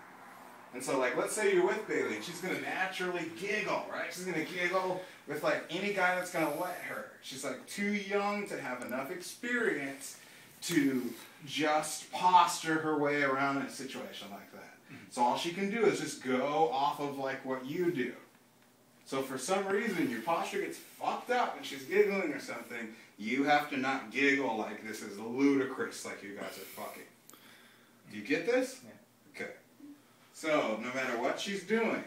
And so, like, let's say you're with Bailey, and she's going to naturally giggle, right? She's going to giggle with, like, any guy that's going to let her. She's, like, too young to have enough experience to just posture her way around in a situation like that. So all she can do is just go off of, like, what you do. So for some reason, your posture gets fucked up and she's giggling or something. You have to not giggle like this is ludicrous, like you guys are fucking. Do you get this? Yeah. Okay. So, no matter what she's doing,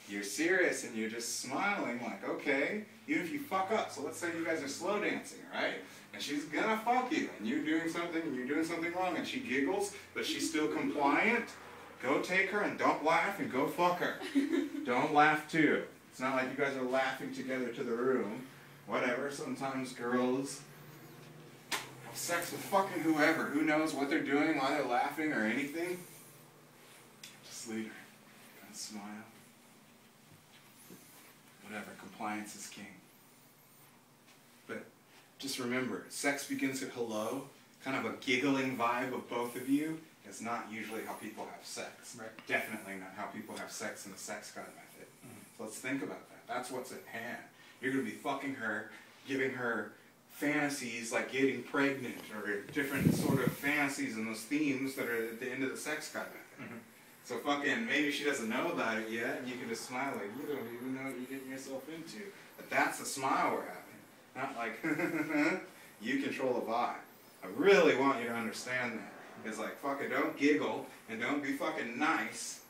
you're serious and you're just smiling like, okay, even if you fuck up. So let's say you guys are slow dancing, right? And she's gonna fuck you, and you're doing something wrong, and she giggles, but she's still compliant. Go take her and don't laugh and go fuck her. Don't laugh too. It's not like you guys are laughing together to the room. Whatever, sometimes girls have sex with fucking whoever. Who knows what they're doing, why they're laughing or anything. Just leave her. Kind of smile. Whatever, compliance is king. But just remember, sex begins at hello. Kind of a giggling vibe of both of you is not usually how people have sex. Right. Definitely not how people have sex in the sex god method. So let's think about that. That's what's at hand. You're going to be fucking her, giving her fantasies like getting pregnant or different sort of fantasies and those themes that are at the end of the sex god method. So fucking, maybe she doesn't know about it yet, and you can just smile like, you don't even know what you're getting yourself into. But that's the smile we're having. Not like, you control the vibe. I really want you to understand that. It's like, fucking don't giggle, and don't be fucking nice,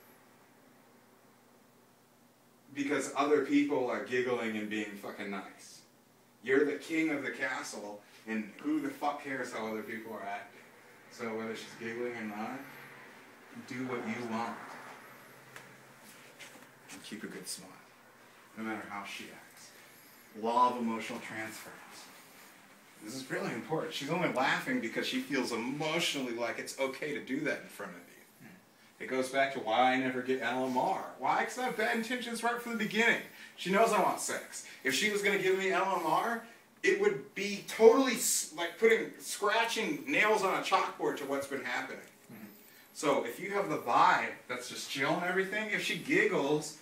because other people are giggling and being fucking nice. You're the king of the castle, and who the fuck cares how other people are acting? So whether she's giggling or not, do what you want. And keep a good smile, no matter how she acts. Law of emotional transference. This is really important. She's only laughing because she feels emotionally like it's okay to do that in front of you. It goes back to why I never get LMR. Why? Because I have bad intentions right from the beginning. She knows I want sex. If she was going to give me LMR, it would be totally like scratching nails on a chalkboard to what's been happening. So if you have the vibe that's just chill and everything, if she giggles,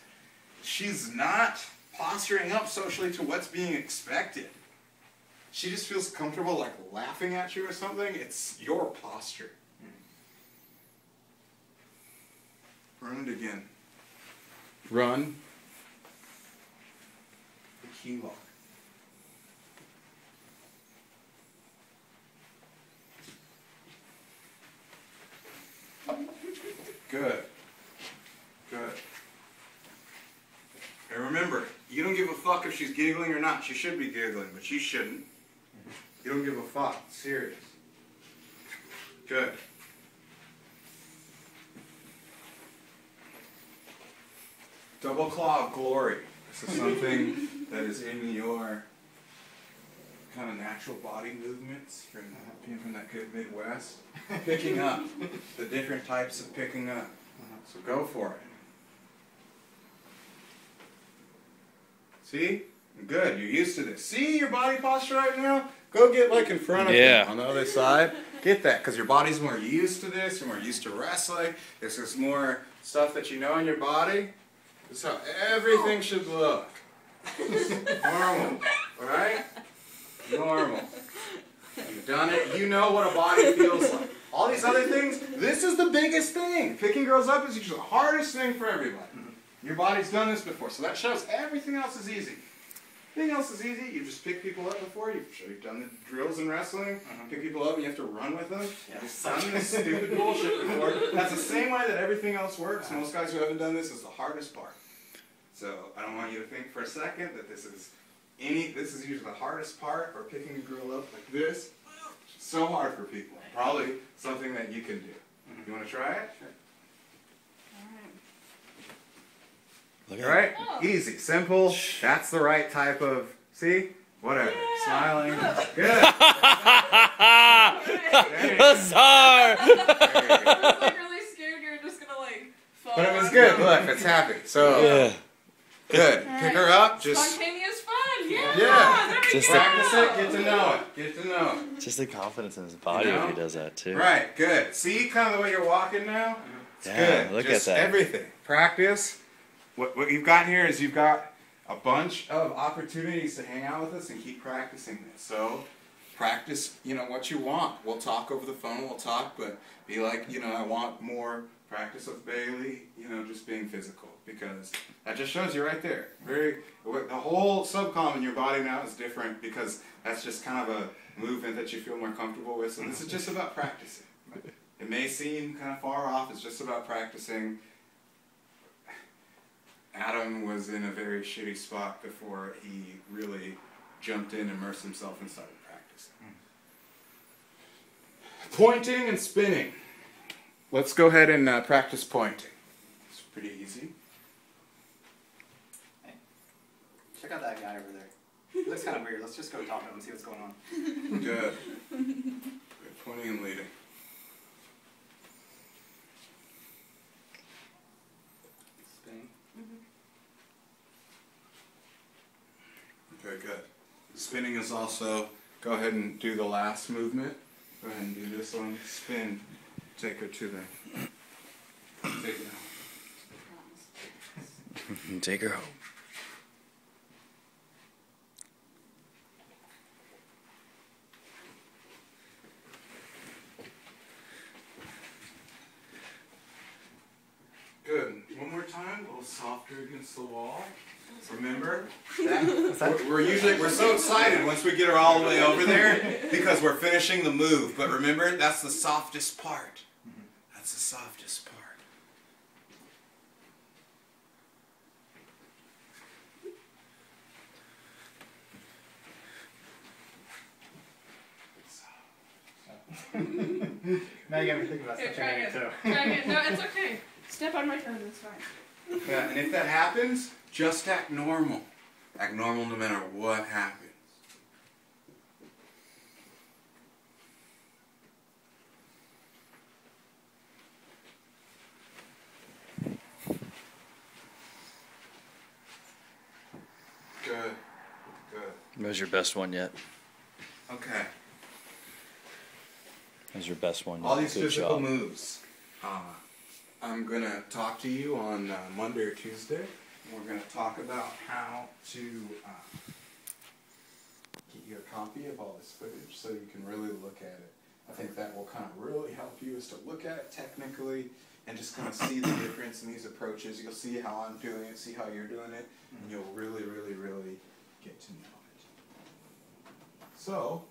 she's not posturing up socially to what's being expected. She just feels comfortable like laughing at you or something. It's your posture. Run it again. Run. The key lock. Good. Good. And remember, you don't give a fuck if she's giggling or not. She should be giggling, but you shouldn't. You don't give a fuck. Serious. Good. Double claw of glory. This is something that is in your kind of natural body movements from being from that good Midwest. Picking up. The different types of picking up. So go for it. See? Good. You're used to this. See your body posture right now? Go get like in front of you on the other side. Get that, because your body's more used to this. You're more used to wrestling. This is more stuff that you know in your body. This is how everything should look. Normal. Alright? Normal. You've done it. You know what a body feels like. All these other things, this is the biggest thing. Picking girls up is usually the hardest thing for everybody. Your body's done this before, so that shows everything else is easy. Everything else is easy. You just pick people up before. You've done the drills in wrestling. Pick people up and you have to run with them. You've done this stupid bullshit before. That's the same way that everything else works. Most guys who haven't done this is the hardest part. So I don't want you to think for a second that this is usually the hardest part, or picking a girl up like this. It's so hard for people. Probably something that you can do. You want to try it? Sure. Look All right? Oh. Easy, simple. That's the right type of, see? Whatever. Yeah. Smiling. Good. Huzzar! I was like really scared you were just gonna like fall. But it was good. Look, it's happy. So, yeah. Good. Pick her up. Just spontaneous fun. Yeah. Yeah. Just practice it. Get to know it. Get to know it. Just the confidence in his body if he does that too. Right. Good. See kind of the way you're walking now? It's good. Look just at that. Everything. Practice. What you've got here is you've got a bunch of opportunities to hang out with us and keep practicing this. So practice, what you want. We'll talk over the phone, we'll talk, but be like, I want more practice with Bailey, just being physical, because that just shows you right there. The whole subcom in your body now is different, because that's just kind of a movement that you feel more comfortable with. So this is just about practicing. It may seem kind of far off, it's just about practicing. Adam was in a very shitty spot before he really jumped in, immersed himself, and started practicing. Pointing and spinning. Let's go ahead and practice pointing. It's pretty easy. Check out that guy over there. He looks kind of weird. Let's just go talk to him and see what's going on. Good. Good pointing and leading. Spinning. Okay, good. Spinning is also, go ahead and do the last movement. Go ahead and do this one. Spin. Take her to the, take it out. Take her home. Good. One more time, a little softer against the wall. Remember that? We're so excited once we get her all the way over there because we're finishing the move. But remember, that's the softest part. That's the softest part. Now you got me thinking about Here, something try new again. too. Try again. No, it's okay. Step on my toes, it's fine. Yeah, and if that happens, just act normal. Act normal no matter what happens. Good. Good. That was your best one yet. Okay. That was your best one yet. All these Good physical job. moves. I'm going to talk to you on Monday or Tuesday. We're going to talk about how to get you a copy of all this footage so you can really look at it. I think that will kind of really help you is to look at it technically and just kind of see the difference in these approaches. You'll see how I'm doing it, see how you're doing it, and you'll really, really, really get to know it. So,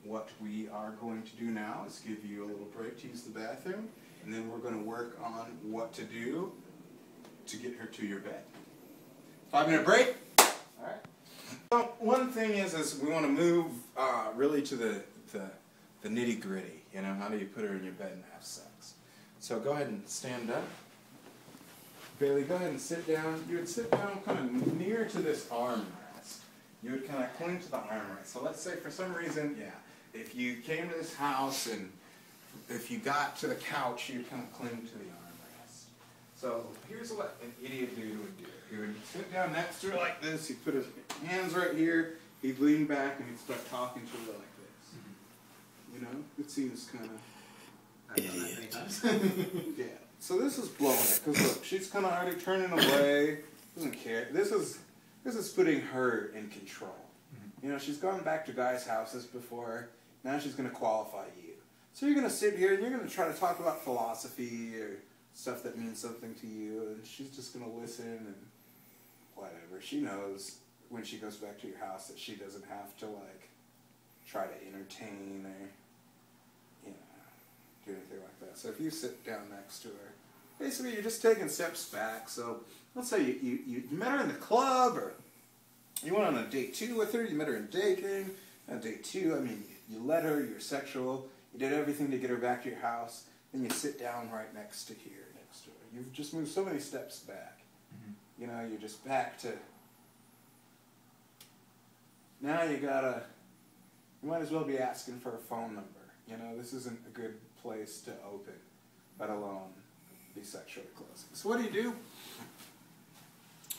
what we are going to do now is give you a little break to use the bathroom, and then we're going to work on what to do to get her to your bed. 5-minute break. All right. So one thing is we want to move really to the nitty gritty. You know, how do you put her in your bed and have sex? So go ahead and stand up. Bailey, go ahead and sit down. You would sit down kind of near to this armrest. You would kind of cling to the armrest. So let's say for some reason, if you came to this house and if you got to the couch, you'd kind of cling to the armrest. So here's what an idiot dude would do. He would sit down next to her like this. He'd put his hands right here. He'd lean back and he'd start talking to her like this. You know, it seems kind of Idiot. yeah. So this is blowing it because look, she's kind of already turning away. Doesn't care. This is putting her in control. You know, she's gone back to guys' houses before. Now she's going to qualify you. So you're going to sit here and you're going to try to talk about philosophy or stuff that means something to you, and she's just going to listen and whatever. She knows when she goes back to your house that she doesn't have to like try to entertain or do anything like that. So if you sit down next to her, basically you're just taking steps back. So let's say you met her in the club, or you went on a date 2 with her, you met her in dating. On date 2, I mean, you let her, you're sexual, you did everything to get her back to your house, then you sit down right next to her. You've just moved so many steps back. You know, you're just back to, now you might as well be asking for a phone number. You know, this isn't a good place to open, let alone be sexually close. So what do?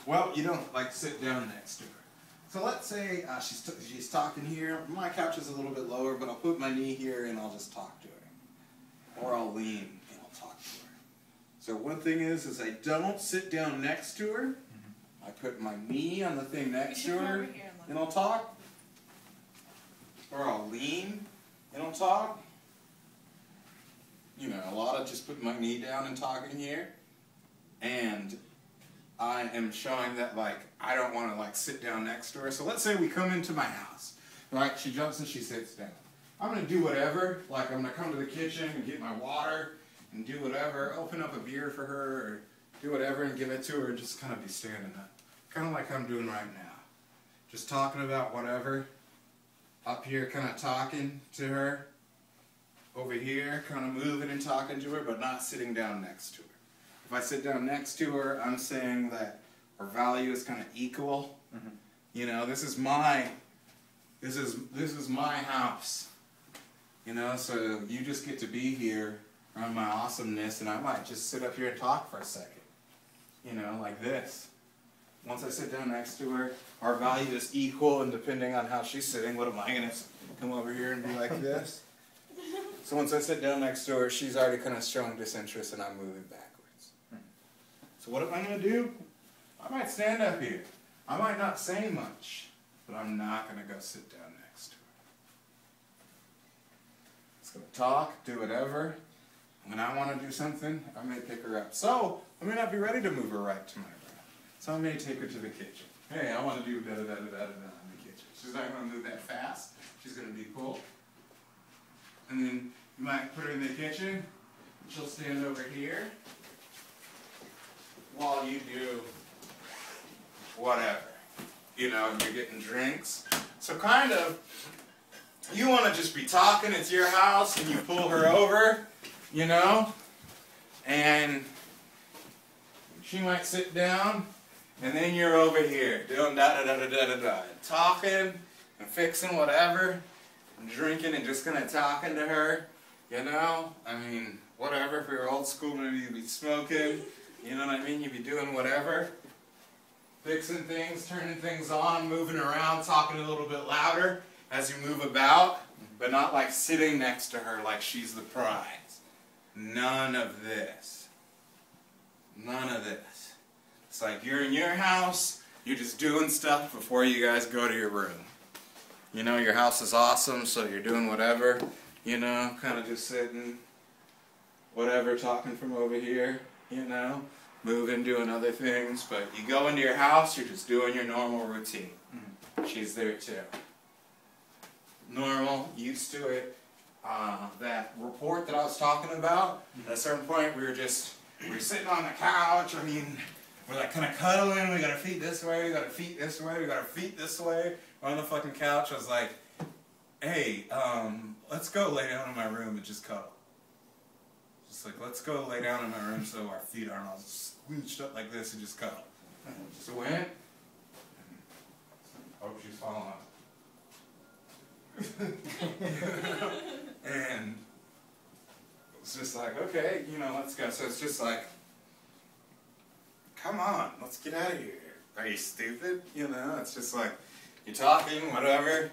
Well, you don't like sit down next to her. So let's say she's talking here. My couch is a little bit lower, but I'll put my knee here and I'll just talk to her. Or I'll lean and I'll talk to her. So one thing is I don't sit down next to her. I put my knee on the thing next to her and I'll talk. Or I'll lean and I'll talk. You know, a lot of just putting my knee down and talking here. And I am showing that, like, I don't want to, like, sit down next to her. So let's say we come into my house, right? She jumps and she sits down. I'm going to do whatever. Like, I'm going to come to the kitchen and get my water and do whatever. Open up a beer for her or do whatever and give it to her and just kind of be standing up. Kind of like I'm doing right now. Just talking about whatever. Up here, kind of talking to her. Over here, kind of moving and talking to her, but not sitting down next to her. If I sit down next to her, I'm saying that our value is kind of equal. Mhm. You know, this is my house. You know, so you just get to be here around my awesomeness, and I might just sit up here and talk for a second. You know, like this. Once I sit down next to her, our value is equal, and depending on how she's sitting, what am I going to come over here and be like this? So once I sit down next to her, she's already kind of showing disinterest, and I'm moving backwards. So what am I going to do? I might stand up here. I might not say much, but I'm not going to go sit down next to her. It's going to talk, do whatever. When I want to do something, I may pick her up. So I may not be ready to move her right to my room. So I may take her to the kitchen. Hey, I want to do da-da-da-da-da-da in the kitchen. She's not going to move that fast. She's going to be cool. And then you might put her in the kitchen. She'll stand over here while you do whatever. You know, you're getting drinks. So kind of, you want to just be talking. It's your house, and you pull her over, you know, and she might sit down, and then you're over here doing da-da-da-da-da-da-da, talking and fixing whatever, and drinking and just kind of talking to her, you know. I mean, whatever. If you're old school, maybe you'd be smoking, you know what I mean? You'd be doing whatever. Fixing things, turning things on, moving around, talking a little bit louder as you move about, but not like sitting next to her like she's the prize. None of this. None of this. It's like you're in your house, you're just doing stuff before you guys go to your room. You know, your house is awesome, so you're doing whatever, you know, kind of just sitting, whatever, talking from over here, you know. Moving, doing other things, but you go into your house, you're just doing your normal routine. She's there too. Normal, used to it. That report that I was talking about, at a certain point we were sitting on the couch, I mean, we're like kind of cuddling, we got our feet this way, we got our feet this way, we got our feet this way, on the fucking couch. I was like, hey, let's go lay down in my room and just cuddle. Just like, let's go lay down in my room so our feet aren't all squenched up like this and just cuddle. So we went. Hope she's falling off. And it's just like, okay, you know, let's go. So it's just like, come on, let's get out of here. Are you stupid? You know, it's just like, you're talking, whatever.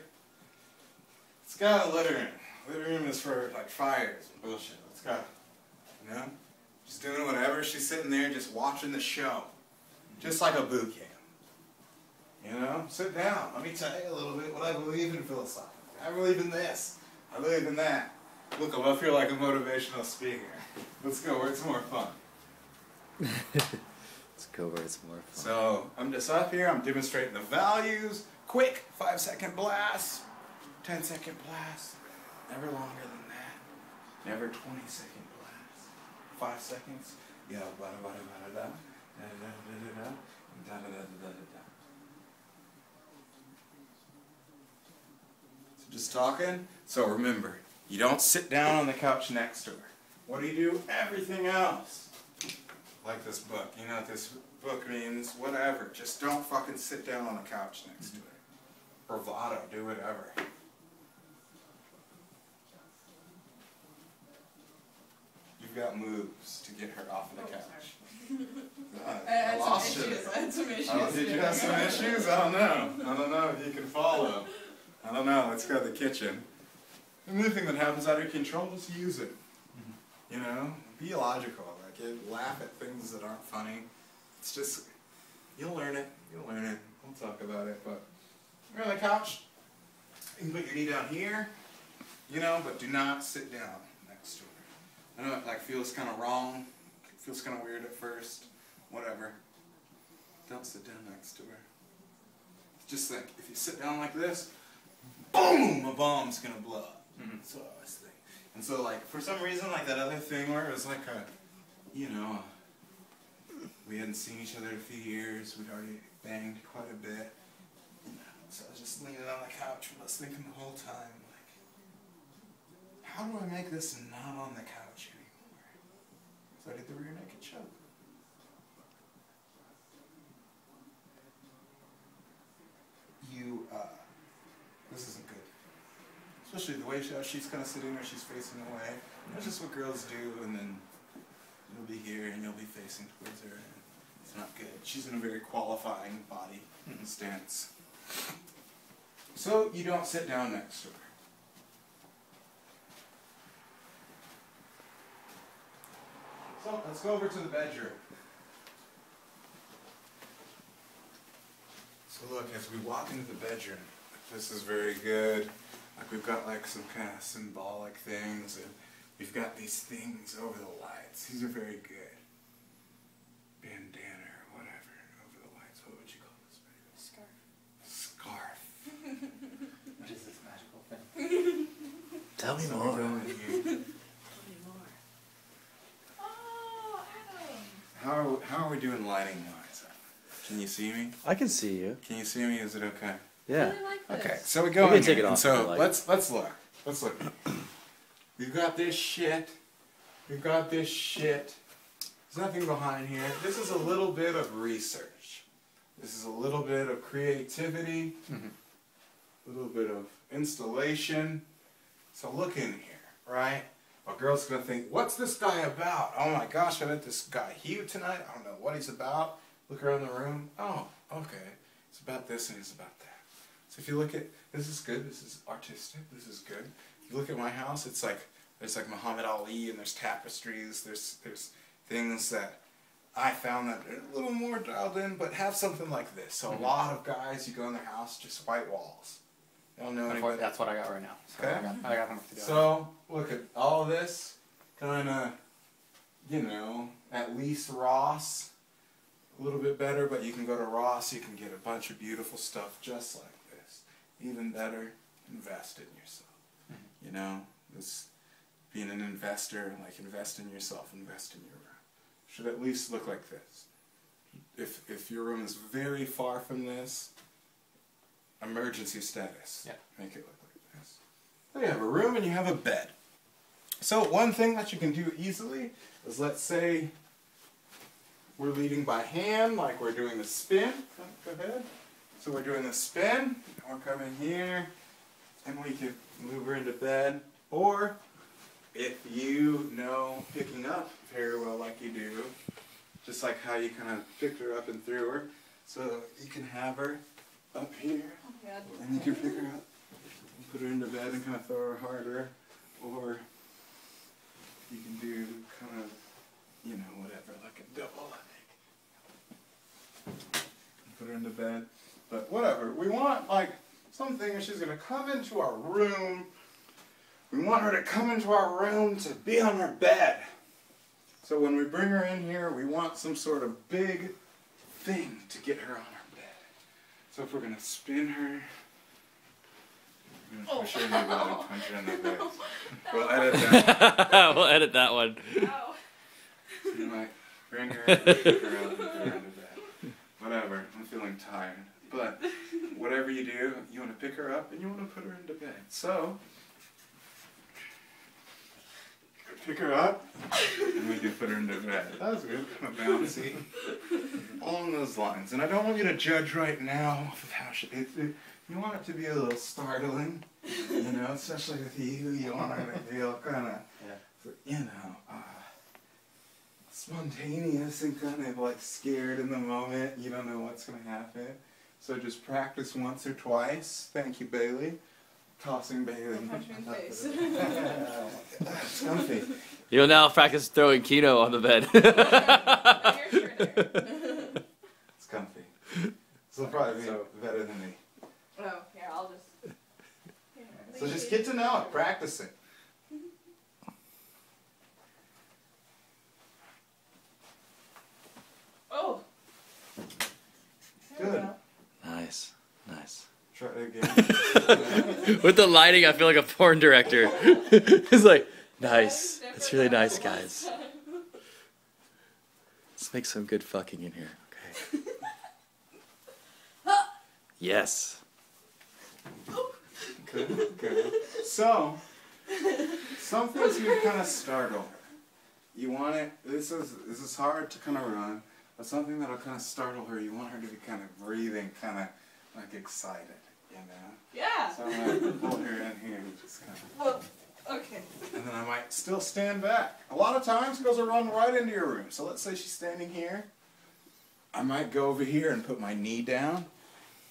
Let's go to the living room. Living room is for like fires and bullshit. Let's go. You know? Just doing whatever. She's sitting there just watching the show. Just like a boot camp. You know? Sit down. Let me tell you a little bit what I believe in philosophically. I believe in this. I believe in that. Look, I feel like a motivational speaker. Let's go where it's more fun. Let's go where it's more fun. So, I'm just up here. I'm demonstrating the values. Quick 5-second blast. 10-second blast. Never longer than that. Never 20-second blast. 5 seconds. Yeah, bada bada bada da. Da da da da da. Da da da da da. So just talking. So remember, you don't sit down on the couch next to her. What do you do? Everything else. Like this book. You know what this book means? Whatever. Just don't fucking sit down on the couch next to her. Bravado. Do whatever. You've got moves to get her off of the couch. I lost you. I had some issues. Oh, did you have some issues? I don't know. I don't know if you can follow. I don't know. Let's go to the kitchen. Anything that happens out of your control, just use it. You know? Be logical. Like, laugh at things that aren't funny. It's just, you'll learn it. You'll learn it. We'll talk about it. But you're on the couch. You can put your knee down here, you know, but do not sit down next to her. I know it like feels kind of wrong. It feels kind of weird at first. Whatever. Don't sit down next to her. Just think, if you sit down like this, boom, a bomb's gonna blow up. That's what I always think. And so like, for some reason, like that other thing where it was like a, you know, we hadn't seen each other in a few years, we'd already banged quite a bit. So I was just leaning on the couch and I was thinking the whole time, like, how do I make this not on the couch anymore? So I did the rear naked choke. you, this isn't good. Especially the way she's kind of sitting there, she's facing away. That's just what girls do, and then you'll be here and you'll be facing towards her. And it's not good. She's in a very qualifying body stance. So you don't sit down next to her. So let's go over to the bedroom. So look, as we walk into the bedroom, this is very good. Like we've got like some kind of symbolic things, and we've got these things over the lights. These are very good. Bandana or whatever over the lights. What would you call this, baby? Scarf. Scarf. What is this magical thing? Tell me So more. we go in here. Oh, Adam. How are we doing lighting wise? Can you see me? I can see you. Can you see me? Is it okay? I Yeah. really like this. Okay, so we go You can in take here, it and off if so you like. let's look. Let's look. We've got this shit. We've got this shit. There's nothing behind here. This is a little bit of research. This is a little bit of creativity. A little bit of installation. So look in here, right? A girl's gonna think, what's this guy about? Oh my gosh, I met this guy Hugh tonight. I don't know what he's about. Look around the room. Oh, okay. It's about this and it's about that. So if you look at, this is good, this is artistic, this is good. If you look at my house, it's like, there's like Muhammad Ali and there's tapestries, there's things that I found that are a little more dialed in, but have something like this. So a lot of guys, you go in their house, just white walls. They don't know anybody. That's what I got right now. So Okay. I got homework to do. So, look at all of this, kind of, you know, at least Ross, a little bit better, but you can go to Ross, you can get a bunch of beautiful stuff just like this. Even better, invest in yourself. You know, this being an investor, like invest in yourself, invest in your room. Should at least look like this. If your room is very far from this, emergency status. Yeah. Make it look like this. So you have a room and you have a bed. So one thing that you can do easily is, let's say we're leading by hand, like we're doing the spin. Go ahead. So we're doing the spin, and we're coming here, and we can move her into bed. Or if you know picking up very well like you do, just like how you kind of picked her up and threw her, so you can have her up here, Oh my God. and you can pick her up and put her into bed and kind of throw her harder, or you can do kind of, you know, whatever, like a double leg. Put her into bed, but whatever. We want like something, and she's gonna come into our room. We want her to come into our room to be on our bed. So when we bring her in here, we want some sort of big thing to get her on our bed. So if we're gonna spin her, we're gonna push her in the bed and punch her in the bed. We'll edit that. We'll edit that one. Ow. So you might bring her, pick her up, and put her into bed. Whatever, I'm feeling tired. But whatever you do, you want to pick her up and you want to put her into bed. So, pick her up and we can put her into bed. That was good, kind of bouncy. Along those lines. And I don't want you to judge right now of how you want it to be a little startling, you know, especially with you. You want her to feel kind of, you know, spontaneous and kind of like scared in the moment. You don't know what's going to happen. So just practice once or twice. Thank you, Bailey. Tossing Bailey. Don't punch me in the face. It's comfy. You'll now practice throwing Kino on the bed. Your turn there. It's comfy. This will probably be better than me. Oh, yeah, I'll just... So just get to know it. Practice it. Oh! There we Good. go. Nice. Nice. Try it again. With the lighting, I feel like a porn director. It's like, nice. It's really nice, guys. Let's make some good fucking in here, okay? Yes. Good, good. So, something's gonna kind of startle her. You want it, this is hard to kind of run, but something that'll kind of startle her. You want her to be kind of breathing, kind of like excited. you know. Yeah. So I might pull her in here and just kind of. Well, okay. And then I might still stand back. A lot of times girls will run right into your room. So let's say she's standing here. I might go over here and put my knee down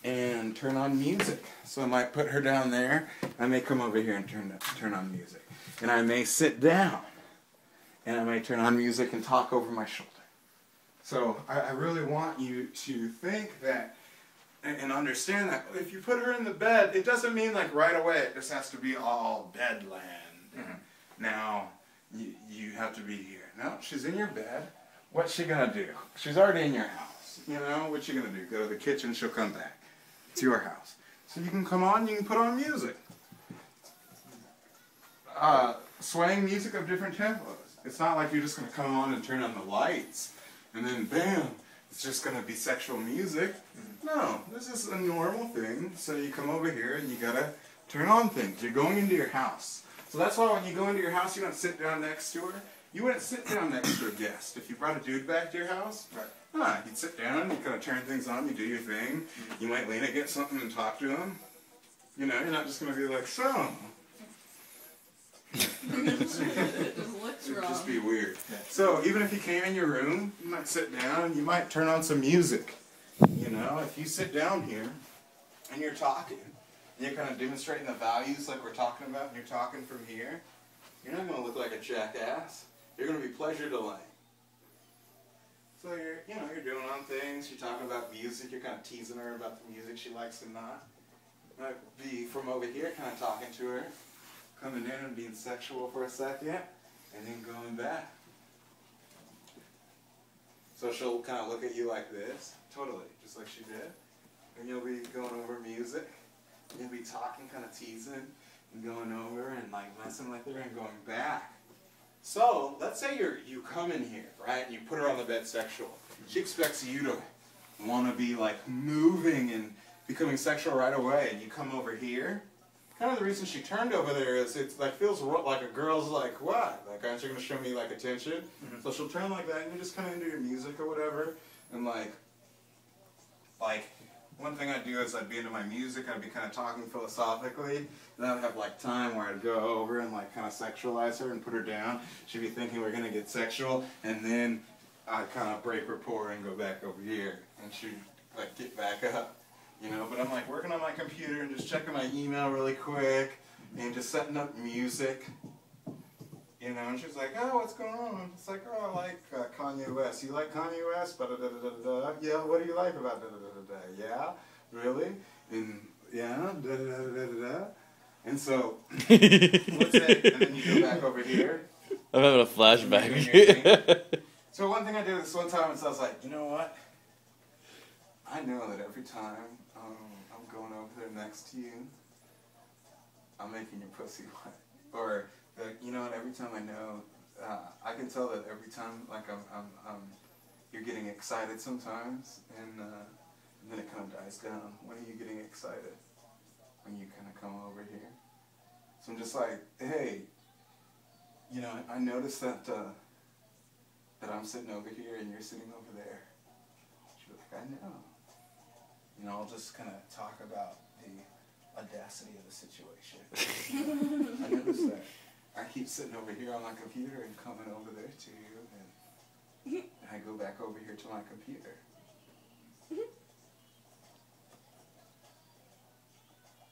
and turn on music. So I might put her down there. I may come over here and turn on music. And I may sit down. And I may turn on music and talk over my shoulder. So I really want you to think that and understand that if you put her in the bed, it doesn't mean like right away it just has to be all bedland. Mm-hmm. Now you have to be here. No, she's in your bed. What's she gonna do? She's already in your house. You know, what's she gonna do? Go to the kitchen, she'll come back. It's your house. So you can come on, you can put on music. Swaying music of different tempos. It's not like you're just gonna come on and turn on the lights and then bam, it's just going to be sexual music. No, this is a normal thing. So you come over here and you got to turn on things. You're going into your house. So that's why when you go into your house, you don't sit down next to her. You wouldn't sit down next to a guest. If you brought a dude back to your house, you'd sit down, you kind of turn things on, you do your thing. You might lean against something and talk to him. You know, you're not just going to be like, so. It just looks wrong. It'd just be weird. So even if you came in your room, you might sit down, you might turn on some music. You know, if you sit down here and you're talking, and you're kind of demonstrating the values like we're talking about, and you're talking from here, you're not going to look like a jackass. You're going to be pleasure delight. So you're doing on things, you're talking about music, you're kind of teasing her about the music she likes and not. Might be from over here, kind of talking to her. Coming in and being sexual for a second, and then going back. So she'll kind of look at you like this, totally, just like she did. And you'll be going over music. You'll be talking, kind of teasing, and going over and like messing with her and going back. So let's say you come in here, right, and you put her on the bed sexual. She expects you to want to be like moving and becoming sexual right away, and you come over here. Kind of the reason she turned over there is it's like feels like a girl's like, what? Like, aren't you going to show me like attention? Mm-hmm. So she'll turn like that and you're just kind of into your music or whatever. And like one thing I'd do is I'd be into my music, I'd be kind of talking philosophically, and then I'd have like time where I'd go over and like kind of sexualize her and put her down. She'd be thinking we're going to get sexual, and then I'd kind of break rapport and go back over here, and she'd like get back up. You know, but I'm like working on my computer and just checking my email really quick and just setting up music. You know, and she's like, oh, what's going on? It's like, oh, I like Kanye West. You like Kanye West? Ba-da-da-da-da-da. Yeah, what do you like about da-da-da-da-da? Yeah, really? And yeah, da-da-da-da-da-da. And so, let's say, and then you go back over here. I'm having a flashback. So one thing I did this one time is I was like, you know what? I know that every time I'm going over there next to you, I'm making your pussy wet. Or, you know what, every time I know, I can tell that every time, like, you're getting excited sometimes, and then it kind of dies down. When are you getting excited? When you kind of come over here. So I'm just like, hey, you know, I noticed that I'm sitting over here and you're sitting over there. She'd be like, I know. You know, I'll just kind of talk about the audacity of the situation. I noticed that. I keep sitting over here on my computer and coming over there to you, and I go back over here to my computer.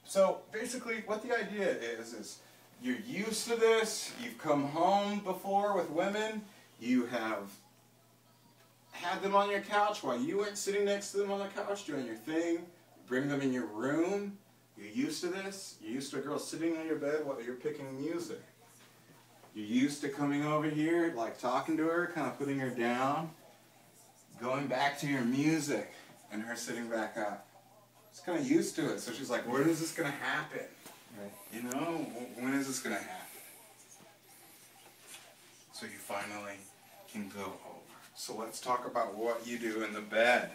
So basically what the idea is you're used to this, you've come home before with women, you have had them on your couch while you weren't sitting next to them on the couch doing your thing, bring them in your room, you're used to this, you're used to a girl sitting on your bed while you're picking music. You're used to coming over here, like talking to her, kind of putting her down, going back to your music, and her sitting back up. She's kind of used to it, so she's like, when is this going to happen? Right. You know, when is this going to happen? So you finally can go over. So let's talk about what you do in the bed.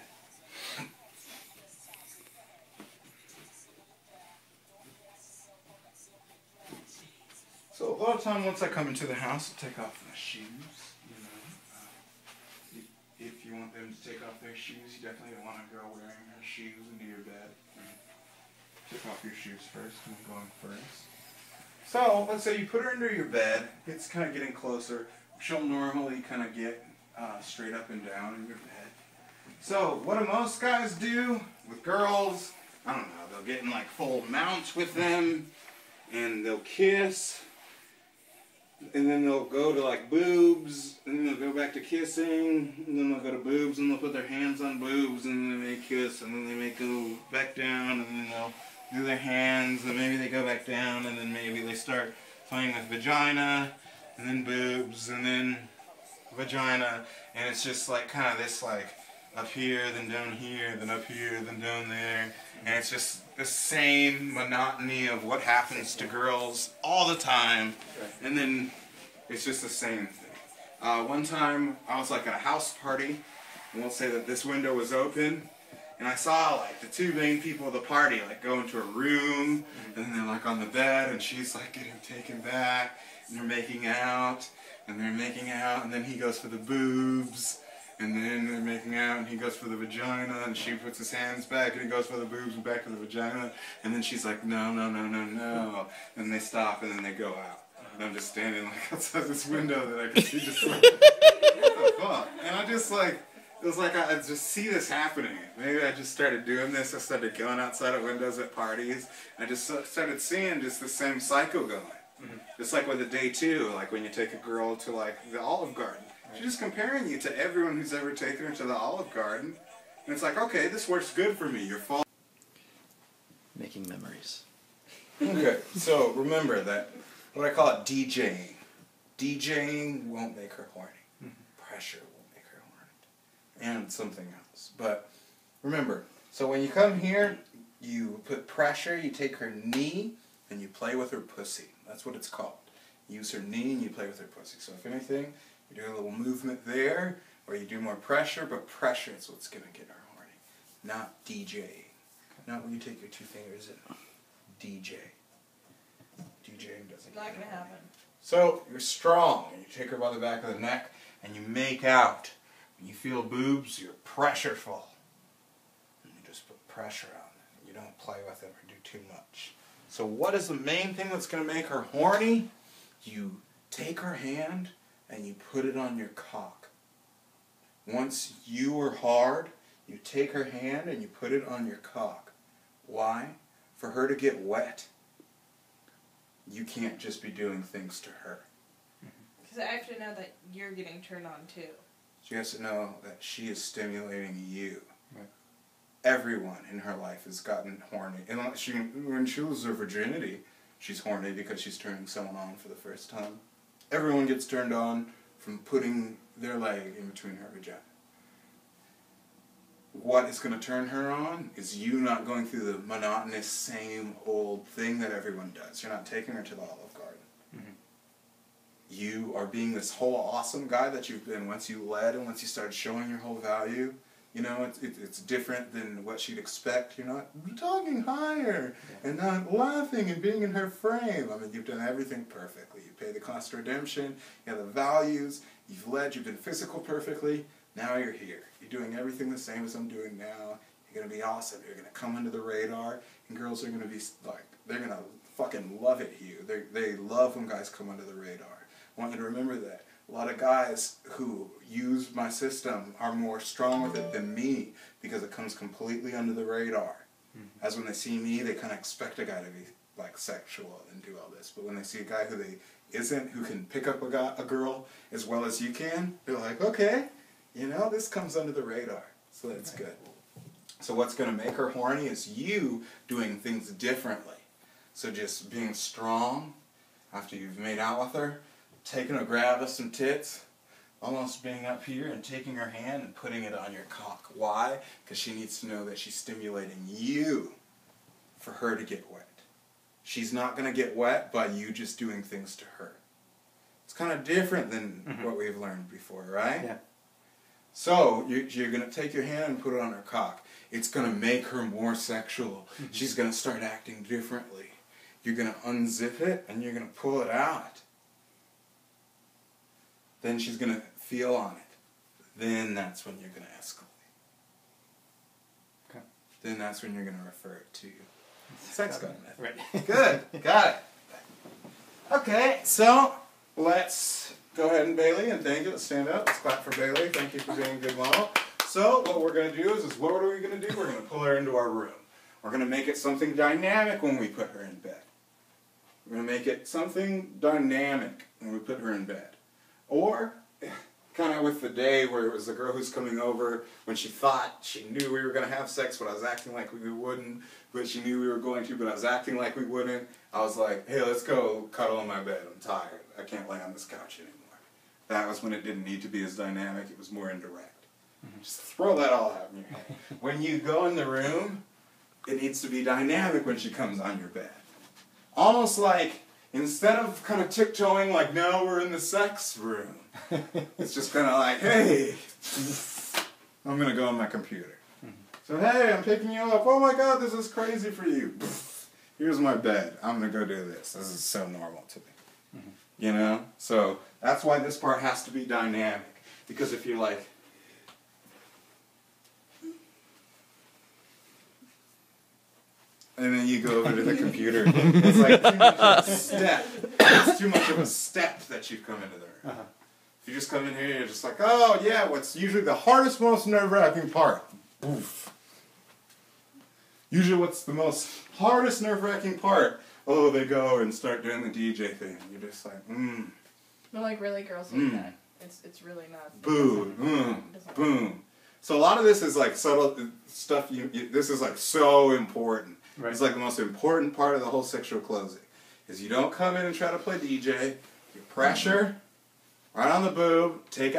So a lot of time once I come into the house, I take off my shoes. You know, if you want them to take off their shoes, you definitely don't want to go wearing your shoes into your bed. Take off your shoes first. I'm going first. So, let's say you put her under your bed. It's kind of getting closer. She'll normally kind of get straight up and down in your bed. So, what do most guys do with girls? I don't know. They'll get in like full mounts with them, and they'll kiss, and then they'll go to like boobs, and then they'll go back to kissing, and then they'll go to boobs, and they'll put their hands on boobs, and then they may kiss, and then they may go back down, and then they'll do their hands, and maybe they go back down, and then maybe they start playing with vagina, and then boobs, and then vagina, and it's just like kind of this like up here, then down here, then up here, then down there, and it's just the same monotony of what happens to girls all the time, and then it's just the same thing. One time I was like at a house party, and we'll say that this window was open, and I saw like the two main people of the party like go into a room, and then they're like on the bed, and she's like getting taken back, and they're making out, and then he goes for the boobs, and then they're making out, and he goes for the vagina, and she puts his hands back, and he goes for the boobs and back to the vagina, and then she's like, no, no, no, no, no, and they stop, and then they go out. And I'm just standing like outside this window that I can see just like, what the fuck? And I just like, it was like I just see this happening. Maybe I just started doing this. I started going outside of windows at parties. I just started seeing just the same cycle going. Just like with the day two, like when you take a girl to like the Olive Garden. She's just comparing you to everyone who's ever taken her to the Olive Garden. And it's like, okay, this works good for me. You're falling. Making memories. Okay, so remember that, what I call it DJing. DJing won't make her horny. Pressure will make her horny. And something else. But remember, so when you come here, you put pressure, you take her knee, and you play with her pussy. That's what it's called. You use her knee and you play with her pussy. So if anything, you do a little movement there, or you do more pressure, but pressure is what's going to get her horny. Not DJing. Not when you take your two fingers and DJ. DJing doesn't Not get her gonna horny. happen. So you're strong, and you take her by the back of the neck, and you make out. When you feel boobs, you're pressureful. And you just put pressure on them. You don't play with them or do too much. So what is the main thing that's going to make her horny? You take her hand and you put it on your cock. Once you are hard, you take her hand and you put it on your cock. Why? For her to get wet. You can't just be doing things to her. Because I have to know that you're getting turned on too. She has to know that she is stimulating you. Right. Everyone in her life has gotten horny. And when she loses her virginity, she's horny because she's turning someone on for the first time. Everyone gets turned on from putting their leg in between her vagina. What is going to turn her on is you not going through the monotonous same old thing that everyone does. You're not taking her to the Olive Garden. You are being this whole awesome guy that you've been once you led and once you started showing your whole value. You know, it's different than what she'd expect. You're not talking higher and not laughing and being in her frame. I mean, you've done everything perfectly. You pay the cost of redemption. You have the values. You've led. You've been physical perfectly. Now you're here. You're doing everything the same as I'm doing now. You're going to be awesome. You're going to come under the radar. And girls are going to be like, they're going to fucking love it you. They love when guys come under the radar. I want you to remember that. A lot of guys who use my system are more strong with it than me because it comes completely under the radar. As when they see me, they kind of expect a guy to be like sexual and do all this. But when they see a guy who who can pick up a girl as well as you can, they're like, okay, you know, this comes under the radar. So that's good. So what's going to make her horny is you doing things differently. So just being strong after you've made out with her, taking a grab of some tits, almost being up here and taking her hand and putting it on your cock. Why? Because she needs to know that she's stimulating you for her to get wet. She's not going to get wet by you just doing things to her. It's kind of different than what we've learned before, right? Yeah. So you're going to take your hand and put it on her cock. It's going to make her more sexual. She's going to start acting differently. You're going to unzip it and you're going to pull it out. Then she's going to feel on it. Then that's when you're going to escalate. Okay. Then that's when you're going to refer it to you. Sex gun method. Right. Good. Got it. Okay, so let's go ahead and Bailey, and thank you. Let's stand up. Let's clap for Bailey. Thank you for being a good model. So what we're going to do is what are we going to do? We're going to pull her into our room. We're going to make it something dynamic when we put her in bed. We're going to make it something dynamic when we put her in bed. Or, kind of with the day where it was the girl who's coming over, when she thought she knew we were going to have sex, but I was acting like we wouldn't, but she knew we were going to, but I was acting like we wouldn't. I was like, hey, let's go cuddle in my bed. I'm tired. I can't lay on this couch anymore. That was when it didn't need to be as dynamic. It was more indirect. Just throw that all out in your head. When you go in the room, it needs to be dynamic when she comes on your bed. Almost like, instead of kind of tiptoeing like, no, we're in the sex room. It's just kind of like, hey, I'm going to go on my computer. So, hey, I'm picking you up. Oh my God, this is crazy for you. Here's my bed. I'm going to go do this. This is so normal to me. You know? So, that's why this part has to be dynamic. Because if you're like, and then you go over to the computer, it's like too much of a step. It's too much of a step that you've come into the room. If you just come in here, you're just like, oh yeah, what's usually the hardest, most nerve-wracking part? Oof. Usually what's the most hardest, nerve-wracking part? Oh, they go and start doing the DJ thing. You're just like, No, like really, girls like that. It's really not. boom, boom. So a lot of this is like subtle stuff. This is like so important. Right. It's like the most important part of the whole sexual closing. Is you don't come in and try to play DJ. You pressure right on the boob. Take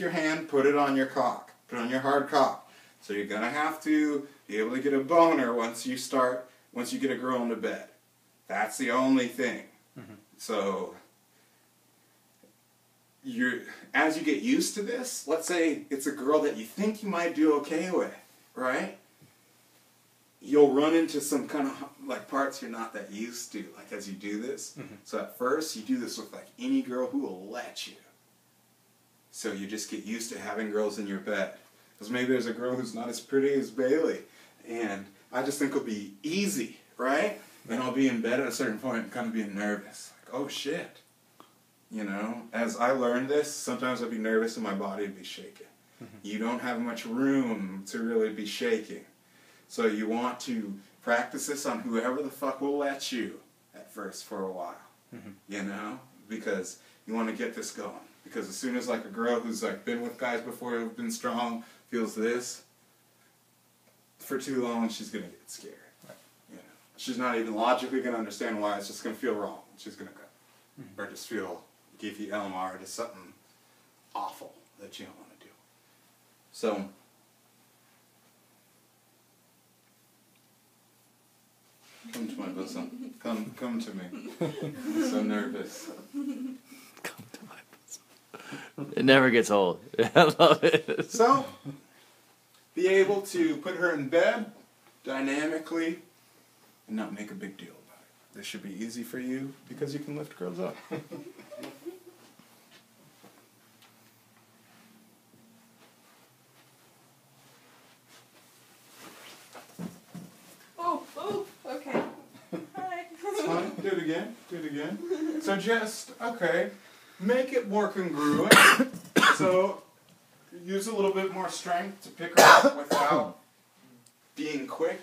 your hand, put it on your cock. Put it on your hard cock. So you're gonna have to be able to get a boner once you get a girl into bed. That's the only thing. So as you get used to this, let's say it's a girl that you think you might do okay with, right? You'll run into some kind of like parts you're not that used to, like as you do this. So at first, you do this with like any girl who will let you. So you just get used to having girls in your bed. Because maybe there's a girl who's not as pretty as Bailey, and I just think it'll be easy, right? And I'll be in bed at a certain point and kind of being nervous. Like, oh shit. You know, as I learned this, sometimes I'd be nervous and my body would be shaking. You don't have much room to really be shaking. So you want to practice this on whoever the fuck will let you at first for a while. You know? Because you want to get this going. Because as soon as like a girl who's like been with guys before who've been strong feels this, for too long she's going to get scared. You know? She's not even logically going to understand why. It's just going to feel wrong. She's going to go. Or just feel give you LMR, just something awful that you don't want to do. So, come to my bosom. Come to me. I'm so nervous. Come to my bosom. It never gets old. I love it. So, be able to put her in bed dynamically and not make a big deal about it. This should be easy for you because you can lift girls up. Okay. Hi. It's fine. Do it again. Do it again. So just, okay, make it more congruent. So use a little bit more strength to pick her up without being quick.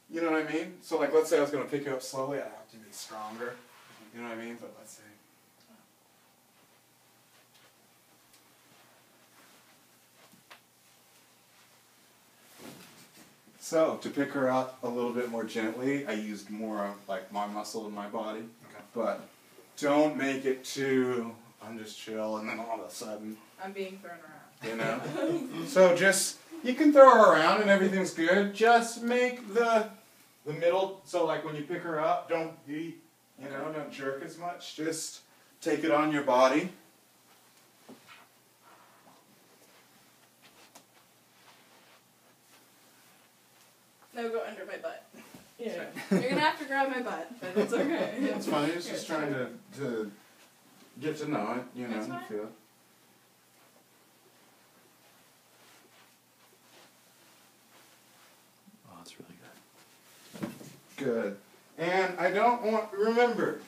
You know what I mean? So like, let's say I was going to pick you up slowly, I'd have to be stronger. You know what I mean? But let's say. So, to pick her up a little bit more gently, I used more of like my muscle in my body. Okay. But don't make it too, I'm just chill, and then all of a sudden. I'm being thrown around. You know? So just, you can throw her around and everything's good. Just make the middle, so like when you pick her up, don't don't jerk as much. Just take it on your body. No, go under my butt. Yeah. You're gonna have to grab my butt, but it's okay. It's fine. It's just trying to get to know it, you know, That's fine. feel it. Oh, that's really good. Good. And I don't want, remember,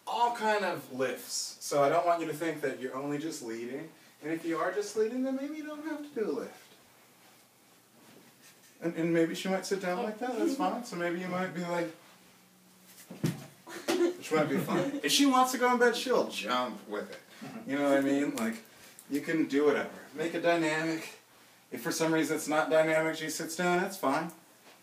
all kind of lifts. So I don't want you to think that you're only just leading. And if you are just leading, then maybe you don't have to do a lift. And maybe she might sit down like that, that's fine. So maybe you might be like, which might be fun. If she wants to go in bed, she'll jump with it. You know what I mean? Like, you can do whatever. Make it dynamic. If for some reason it's not dynamic, she sits down, that's fine.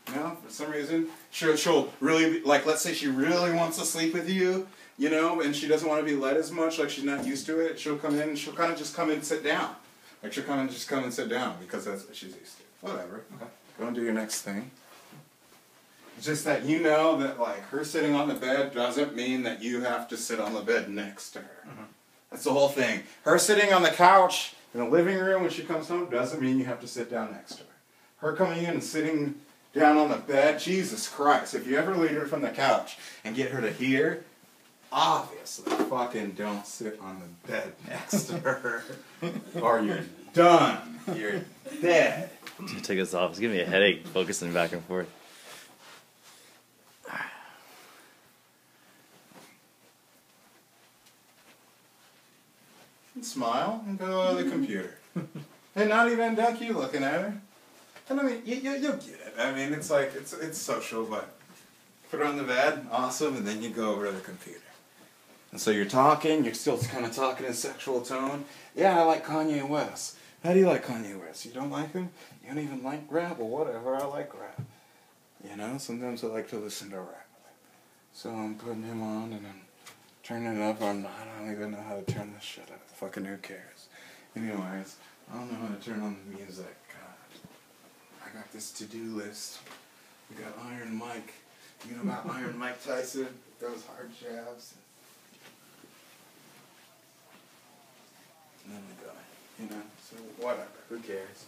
You know, for some reason, she'll really, like, let's say she really wants to sleep with you, you know, and she doesn't want to be led as much, like she's not used to it, she'll come in and she'll kind of just come in and sit down. Like, she'll come and sit down because that's what she's used to. Whatever. Okay. Go and do your next thing. It's just that you know that, like, her sitting on the bed doesn't mean that you have to sit on the bed next to her. That's the whole thing. Her sitting on the couch in the living room when she comes home doesn't mean you have to sit down next to her. Her coming in and sitting down on the bed, Jesus Christ, if you ever lead her from the couch and get her to here, obviously fucking don't sit on the bed next to her or you're done. You're dead. Take this off. It's giving me a headache focusing back and forth. And smile and go to the computer. And not even duck you looking at her. And I mean, you'll get it. I mean, it's like, it's social, but put her on the bed, awesome, and then you go over to the computer. And so you're talking, you're still kind of talking in sexual tone. Yeah, I like Kanye West. How do you like Kanye West? You don't like him? You don't even like rap or whatever. I like rap. You know, sometimes I like to listen to rap. So I'm putting him on and I'm turning it up. I don't even know how to turn this shit up. Fucking who cares? Anyways, I don't know how to turn on the music. God. I got this to-do list. We got Iron Mike. You know about Iron Mike Tyson? Those hard jabs. And then we go. You know, so whatever, who cares?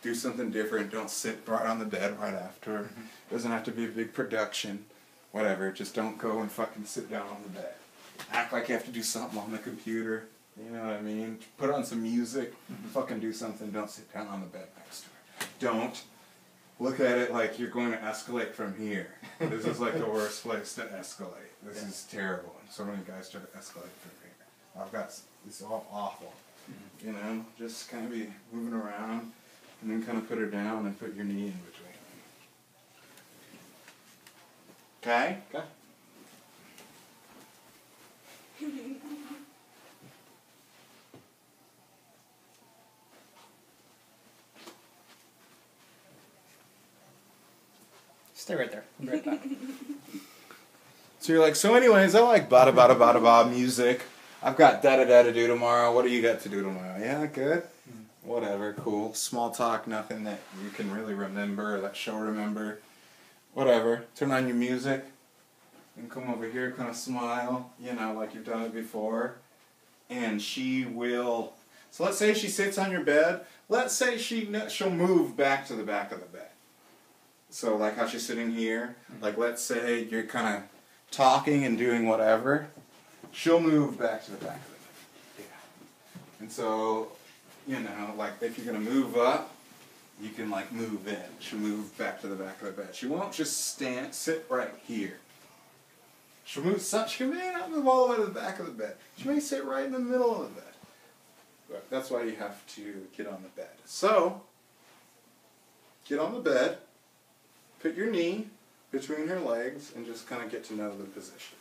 Do something different, don't sit right on the bed right after. Doesn't have to be a big production, whatever, just don't go and fucking sit down on the bed. Act like you have to do something on the computer, you know what I mean? Put on some music, fucking do something, don't sit down on the bed next to her. Don't look at it like you're going to escalate from here. This is like the worst place to escalate. This is terrible, and so many guys try to escalate from here. I've got, it's all awful. You know, just kind of be moving around and then kind of put her down and put your knee in between. Okay? Okay. Stay right there. I'll be right back. So you're like, so anyways, I like bada bada bada bada music. I've got da-da-da to do tomorrow. What do you got to do tomorrow? Yeah, good. Whatever, cool. Small talk, nothing that you can really remember, or that she'll remember. Whatever. Turn on your music. And come over here, kind of smile, you know, like you've done it before. And she will... So let's say she sits on your bed. Let's say she'll move back to the back of the bed. So like how she's sitting here. Like let's say you're kind of talking and doing whatever. She'll move back to the back of the bed. Yeah. And so, you know, like if you're going to move up, you can like move in. She'll move back to the back of the bed. She won't just sit right here. She may not move all the way to the back of the bed. She may sit right in the middle of the bed. But that's why you have to get on the bed. So, get on the bed, put your knee between her legs, and just kind of get to know the position.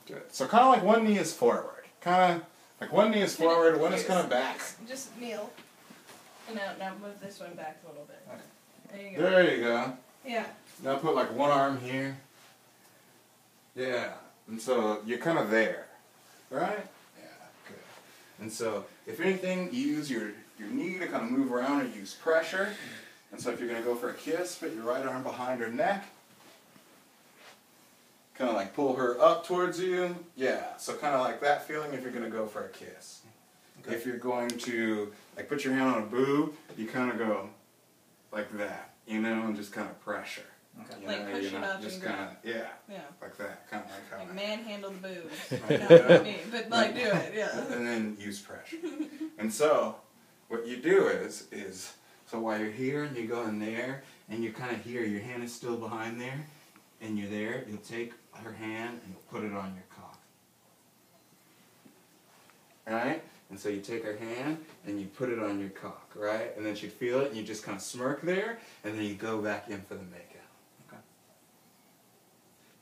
Good. So kind of like one knee is forward. Kind of like one knee is forward, one is kind of back. Just kneel. And now move this one back a little bit. Okay. There you go. There you go. Yeah. Now put like one arm here. Yeah. And so you're kind of there. Right? Yeah, good. And so if anything, use your knee to kind of move around or use pressure. And so if you're going to go for a kiss, put your right arm behind her neck. Kind of like pull her up towards you. Yeah, so kind of like that feeling if you're going to go for a kiss. Okay. If you're going to like put your hand on a boob, you kind of go like that, you know, and just kind of pressure. Okay. You Like know, push you're it not up just and kind grab. of, yeah, Yeah. like that, kind of like how Like I- manhandle the boobs. Right. Not what I mean, but like do it, yeah. And then use pressure. And so, what you do is so while you're here and you go in there and you're kind of here, your hand is still behind there, and you're there, you'll take her hand and you'll put it on your cock. Right? And so you take her hand and you put it on your cock, right? And then she'd feel it and you just kind of smirk there, and then you go back in for the makeout. Okay?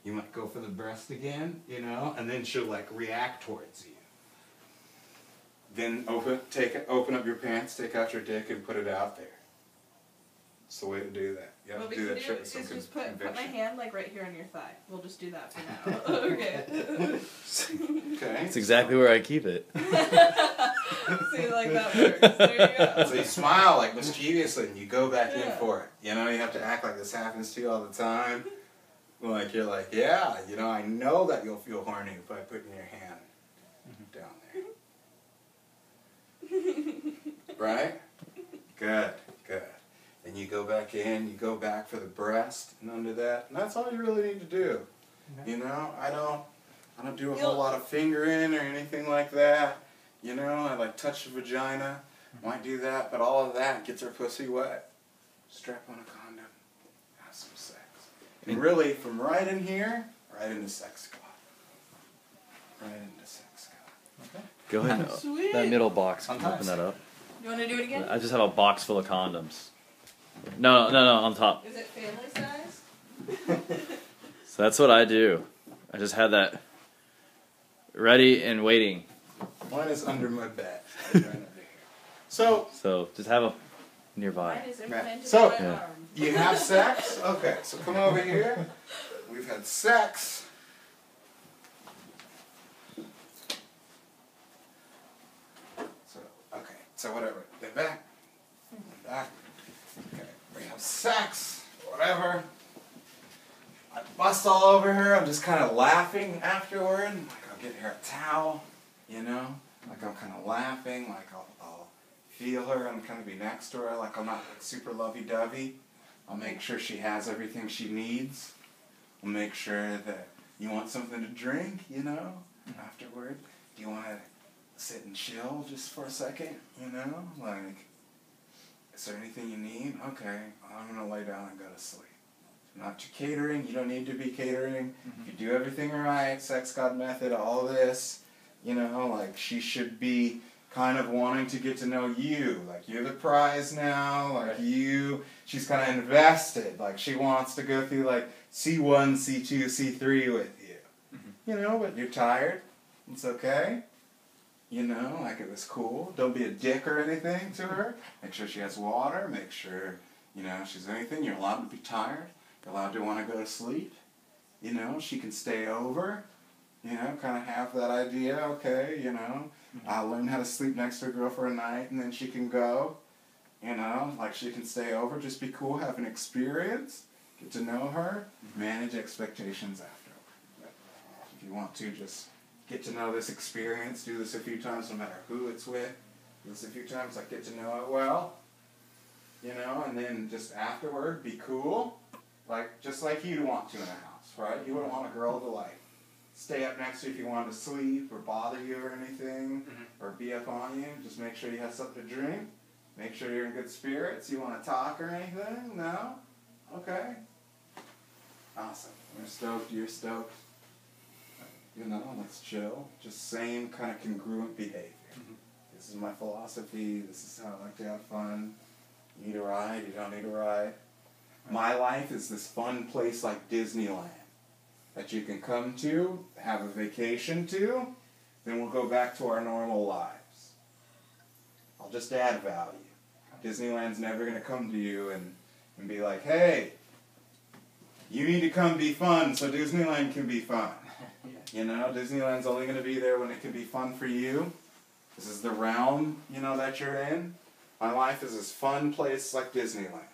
You might go for the breast again, you know, and then she'll like react towards you. Then open up your pants, take out your dick, and put it out there. It's the way to do that. You have What to we do can that do shit with is some just put my conviction. hand like right here on your thigh. We'll just do that for now. Okay. Okay. That's exactly where I keep it. See, like that works. There you go. So you smile like mischievously and you go back in Yeah. for it. You know, you have to act like this happens to you all the time. Like you're like, yeah, you know, I know that you'll feel horny by putting your hand down there. Right? Good, good. And you go back in, you go back for the breast and under that. And that's all you really need to do. Okay. You know, I don't do a whole lot of fingering or anything like that. You know, I like touch the vagina, might do that, but all of that gets her pussy wet. Strap on a condom, have some sex. And really, from right in here, right into sex club. Right into sex club. Okay. Go ahead. Sweet. That middle box. Can you Sometimes. open that up? You want to do it again? I just have a box full of condoms. No, on top. Is it family size? So that's what I do. I just have that ready and waiting. Mine is under my bed. Right under here. So, So just have a nearby. Mine is implanted So- in my Yeah. arm. you have sex? Okay, so come over here. We've had sex. So whatever. Get back. Back. Okay. We have sex. Whatever. I bust all over her. I'm just kind of laughing afterward. Like I'll get her a towel, you know? Like I'm kind of laughing. Like I'll feel her and kind of be next to her. Like I'm not like super lovey-dovey. I'll make sure she has everything she needs. I'll make sure that you want something to drink, you know, afterward. Do you want to sit and chill just for a second, you know? Like, is there anything you need? Okay, I'm going to lay down and go to sleep. Not catering, you don't need to be catering. If you do everything right, sex god method, all this, you know, like she should be kind of wanting to get to know you. Like you're the prize now, like she's kind of invested. Like she wants to go through like C1, C2, C3 with you. You know, but you're tired. It's okay. You know, like it was cool. Don't be a dick or anything to her. Make sure she has water. Make sure, you know, if she's anything. You're allowed to be tired. You're allowed to want to go to sleep. You know, she can stay over. You know, kind of have that idea, okay, you know. I'll learn how to sleep next to a girl for a night and then she can go. You know, like she can stay over, just be cool, have an experience, get to know her, manage expectations afterward. If you want to, just get to know this experience, do this a few times no matter who it's with. Do this a few times, like get to know it well. You know, and then just afterward, be cool. Like, just like you'd want to in a house, right? You wouldn't want a girl to like stay up next to you if you wanted to sleep or bother you or anything, or be up on you. Just make sure you have something to drink. Make sure you're in good spirits. You want to talk or anything? No? Okay. Awesome. We're stoked. You're stoked. You know, let's chill. Just same kind of congruent behavior. This is my philosophy. This is how I like to have fun. You need a ride. You don't need a ride. My life is this fun place like Disneyland that you can come to, have a vacation to, then we'll go back to our normal lives. I'll just add value. Disneyland's never going to come to you and be like, hey, you need to come be fun so Disneyland can be fun. You know, Disneyland's only going to be there when it can be fun for you. This is the realm, you know, that you're in. My life is this fun place like Disneyland.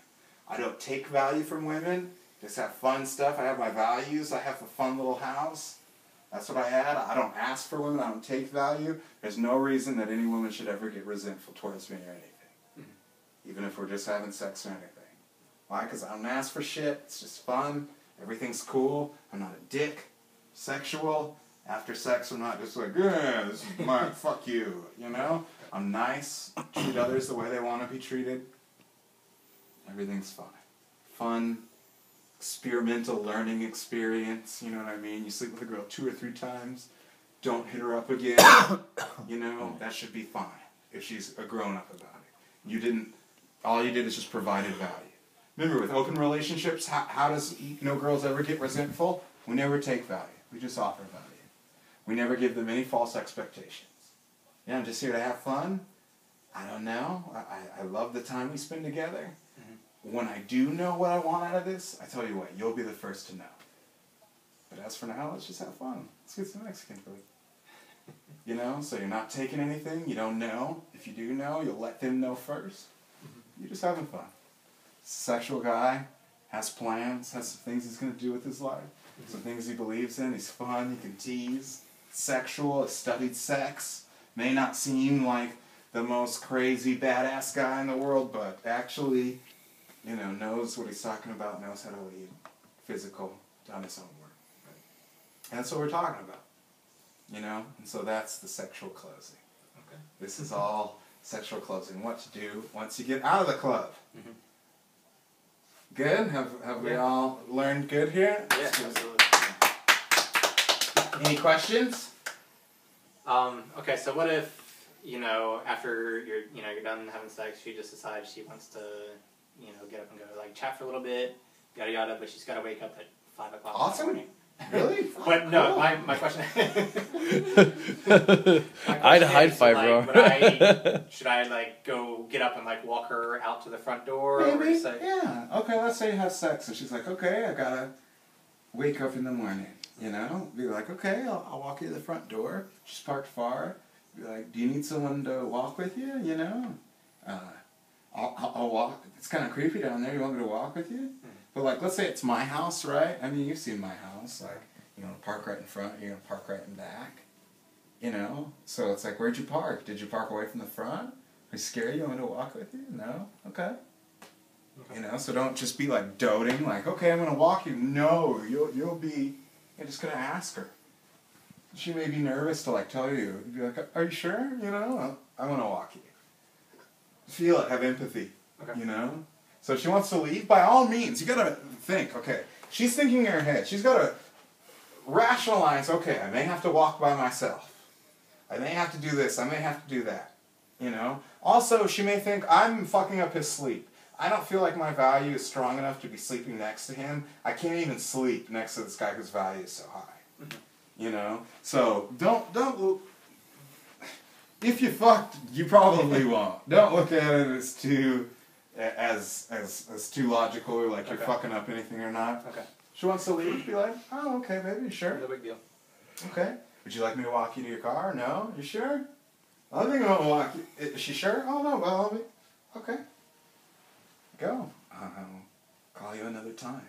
I don't take value from women. Just have fun stuff. I have my values. I have a fun little house. That's what I had. I don't ask for women. I don't take value. There's no reason that any woman should ever get resentful towards me or anything. Even if we're just having sex or anything. Why? Because I don't ask for shit. It's just fun. Everything's cool. I'm not a dick. Sexual. After sex, I'm not just like, yeah, this is mine. Fuck you. You know? I'm nice, treat others the way they want to be treated, everything's fine. Fun, experimental learning experience, you know what I mean? You sleep with a girl 2 or 3 times, don't hit her up again, you know, that should be fine if she's a grown-up about it. You didn't, all you did is just provided value. Remember, with open relationships, how does no girls ever get resentful? We never take value, we just offer value. We never give them any false expectations. Yeah, I'm just here to have fun. I don't know, I love the time we spend together. When I do know what I want out of this, I tell you what, you'll be the first to know. But as for now, let's just have fun. Let's get some Mexican food. You know, so you're not taking anything, you don't know. If you do know, you'll let them know first. You're just having fun. Sexual guy, has plans, has some things he's going to do with his life, some things he believes in, he's fun, he can tease. Sexual, has studied sex, may not seem like the most crazy badass guy in the world, but actually, you know, knows what he's talking about, knows how to lead, physical, done his own work. And that's what we're talking about, you know? And so that's the sexual closing. Okay. This is all sexual closing. What to do once you get out of the club. Good? Have we all learned good here? Yeah, absolutely. Any questions? Okay, so what if, you know, after you're done having sex, she just decides she wants to, you know, get up and go, like, chat for a little bit, yada yada, but she's got to wake up at 5 o'clock Awesome. in the morning. Really? But no, Cool. my question. I'd high five, bro. Should I like go get up and like walk her out to the front door? Or Maybe, say, yeah. Okay, let's say you have sex, and she's like, okay, I gotta wake up in the morning, you know? Be like, okay, I'll walk you to the front door. She's parked far. Be like, do you need someone to walk with you, you know? I'll walk. It's kind of creepy down there. You want me to walk with you? But like, let's say it's my house, right? I mean, you've seen my house. Like, you know, park right in front, you're gonna park right in back. You know? So it's like, where'd you park? Did you park away from the front? Are you scared? You want me to walk with you? No? Okay. You know, so don't just be like doting, like, okay, I'm gonna walk you. No, you'll be, you're just gonna ask her. She may be nervous to like tell you. You'd be like, are you sure? You know, I'm gonna walk you. Feel it, have empathy. Okay. You know? So if she wants to leave, by all means, you gotta think, okay, she's thinking in her head, she's gotta rationalize, okay, I may have to walk by myself. I may have to do this, I may have to do that. You know? Also, she may think, I'm fucking up his sleep. I don't feel like my value is strong enough to be sleeping next to him. I can't even sleep next to this guy whose value is so high. You know? So, don't, if you fucked, you probably won't. Don't look at it as too, as too logical or like you're fucking up anything or not. Okay. She wants to leave, be like, oh, okay, baby, sure. No big deal. Okay. Would you like me to walk you to your car? No? You sure? I think I'm gonna walk you. Is she sure? Oh, no, well, okay. Go. I'll call you another time.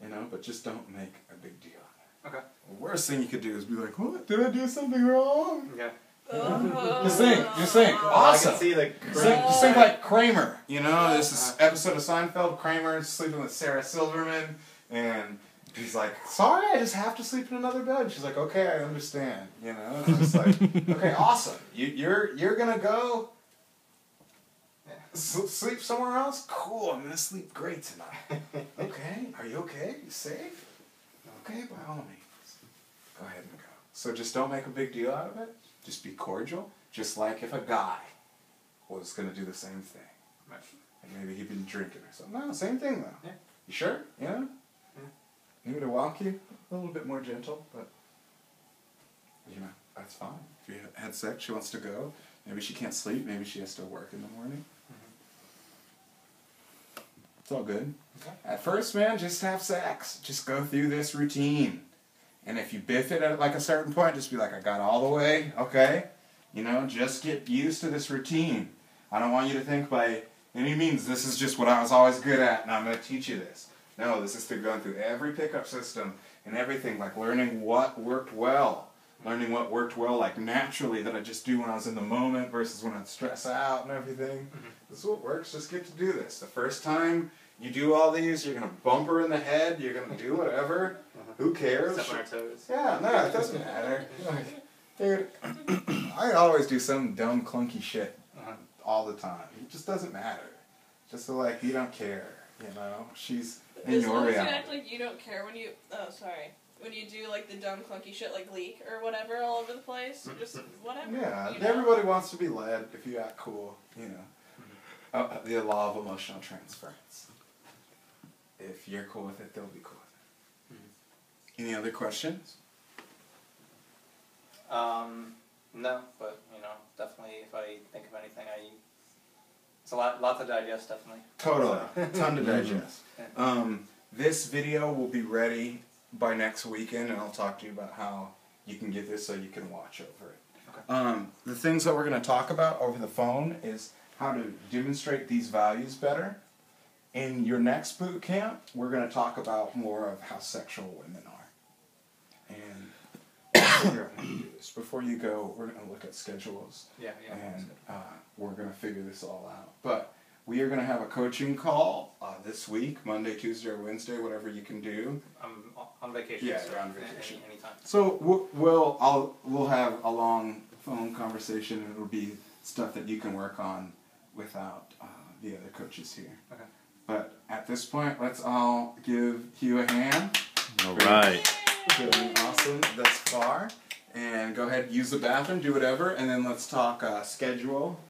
You know, but just don't make a big deal out of it. Okay. The worst thing you could do is be like, what? Did I do something wrong? Yeah. Just think. Awesome. I can see the Just think like Kramer. You know, this is episode of Seinfeld. Kramer sleeping with Sarah Silverman, and he's like, sorry, I just have to sleep in another bed. She's like, okay, I understand. You know, and it's like, okay, awesome. You're gonna go sleep somewhere else? Cool, I'm gonna sleep great tonight. Okay, are you okay? You safe? Okay, by all means. Go ahead and go. So just don't make a big deal out of it. Just be cordial. Just like if a guy was gonna do the same thing. Right. And maybe he'd been drinking or something. No, same thing though. Yeah. You sure? Yeah? Need me to walk you? A little bit more gentle, but you know, that's fine. If you had sex, she wants to go. Maybe she can't sleep. Maybe she has to work in the morning. It's all good. Okay. At first, man, just have sex. Just go through this routine. And if you biff it at like a certain point, just be like, I got all the way, okay? You know, just get used to this routine. I don't want you to think by any means this is just what I was always good at and I'm going to teach you this. No, this is through going through every pickup system and everything, like learning what worked well. Learning what worked well, like naturally, that I just do when I was in the moment versus when I'd stress out and everything. This is what works. Just get to do this. The first time you do all these, you're going to bump her in the head. You're going to do whatever. Who cares? Step on our toes. Yeah, no, it doesn't matter. Like, dude, I always do some dumb, clunky shit Uh-huh. all the time. It just doesn't matter. Just so, like, you don't care, you know? She's in As your long as you reality. act like you don't care when you, when you do like the dumb clunky shit like leak or whatever all over the place, just whatever. Yeah, you know? everybody wants to be led if you act cool, you know. The law of emotional transference. If you're cool with it, they'll be cool with it. Any other questions? No, but you know, definitely if I think of anything, it's a lot to digest, definitely. Totally. Ton to Mhm. digest. This video will be ready by next weekend, and I'll talk to you about how you can get this so you can watch over it. Okay. The things that we're going to talk about over the phone is how to demonstrate these values better. In your next boot camp, we're going to talk about more of how sexual women are. And figure out how to do this. Before you go, we're going to look at schedules. Yeah. And we're going to figure this all out. But we are going to have a coaching call this week, Monday, Tuesday, or Wednesday, whatever you can do. I'm on vacation. Yeah, so you're on vacation. Anytime. So we'll have a long phone conversation, and it'll be stuff that you can work on without the other coaches here. Okay. But at this point, let's all give Hugh a hand. All right. Doing awesome thus far. And go ahead, use the bathroom, do whatever, and then let's talk schedule.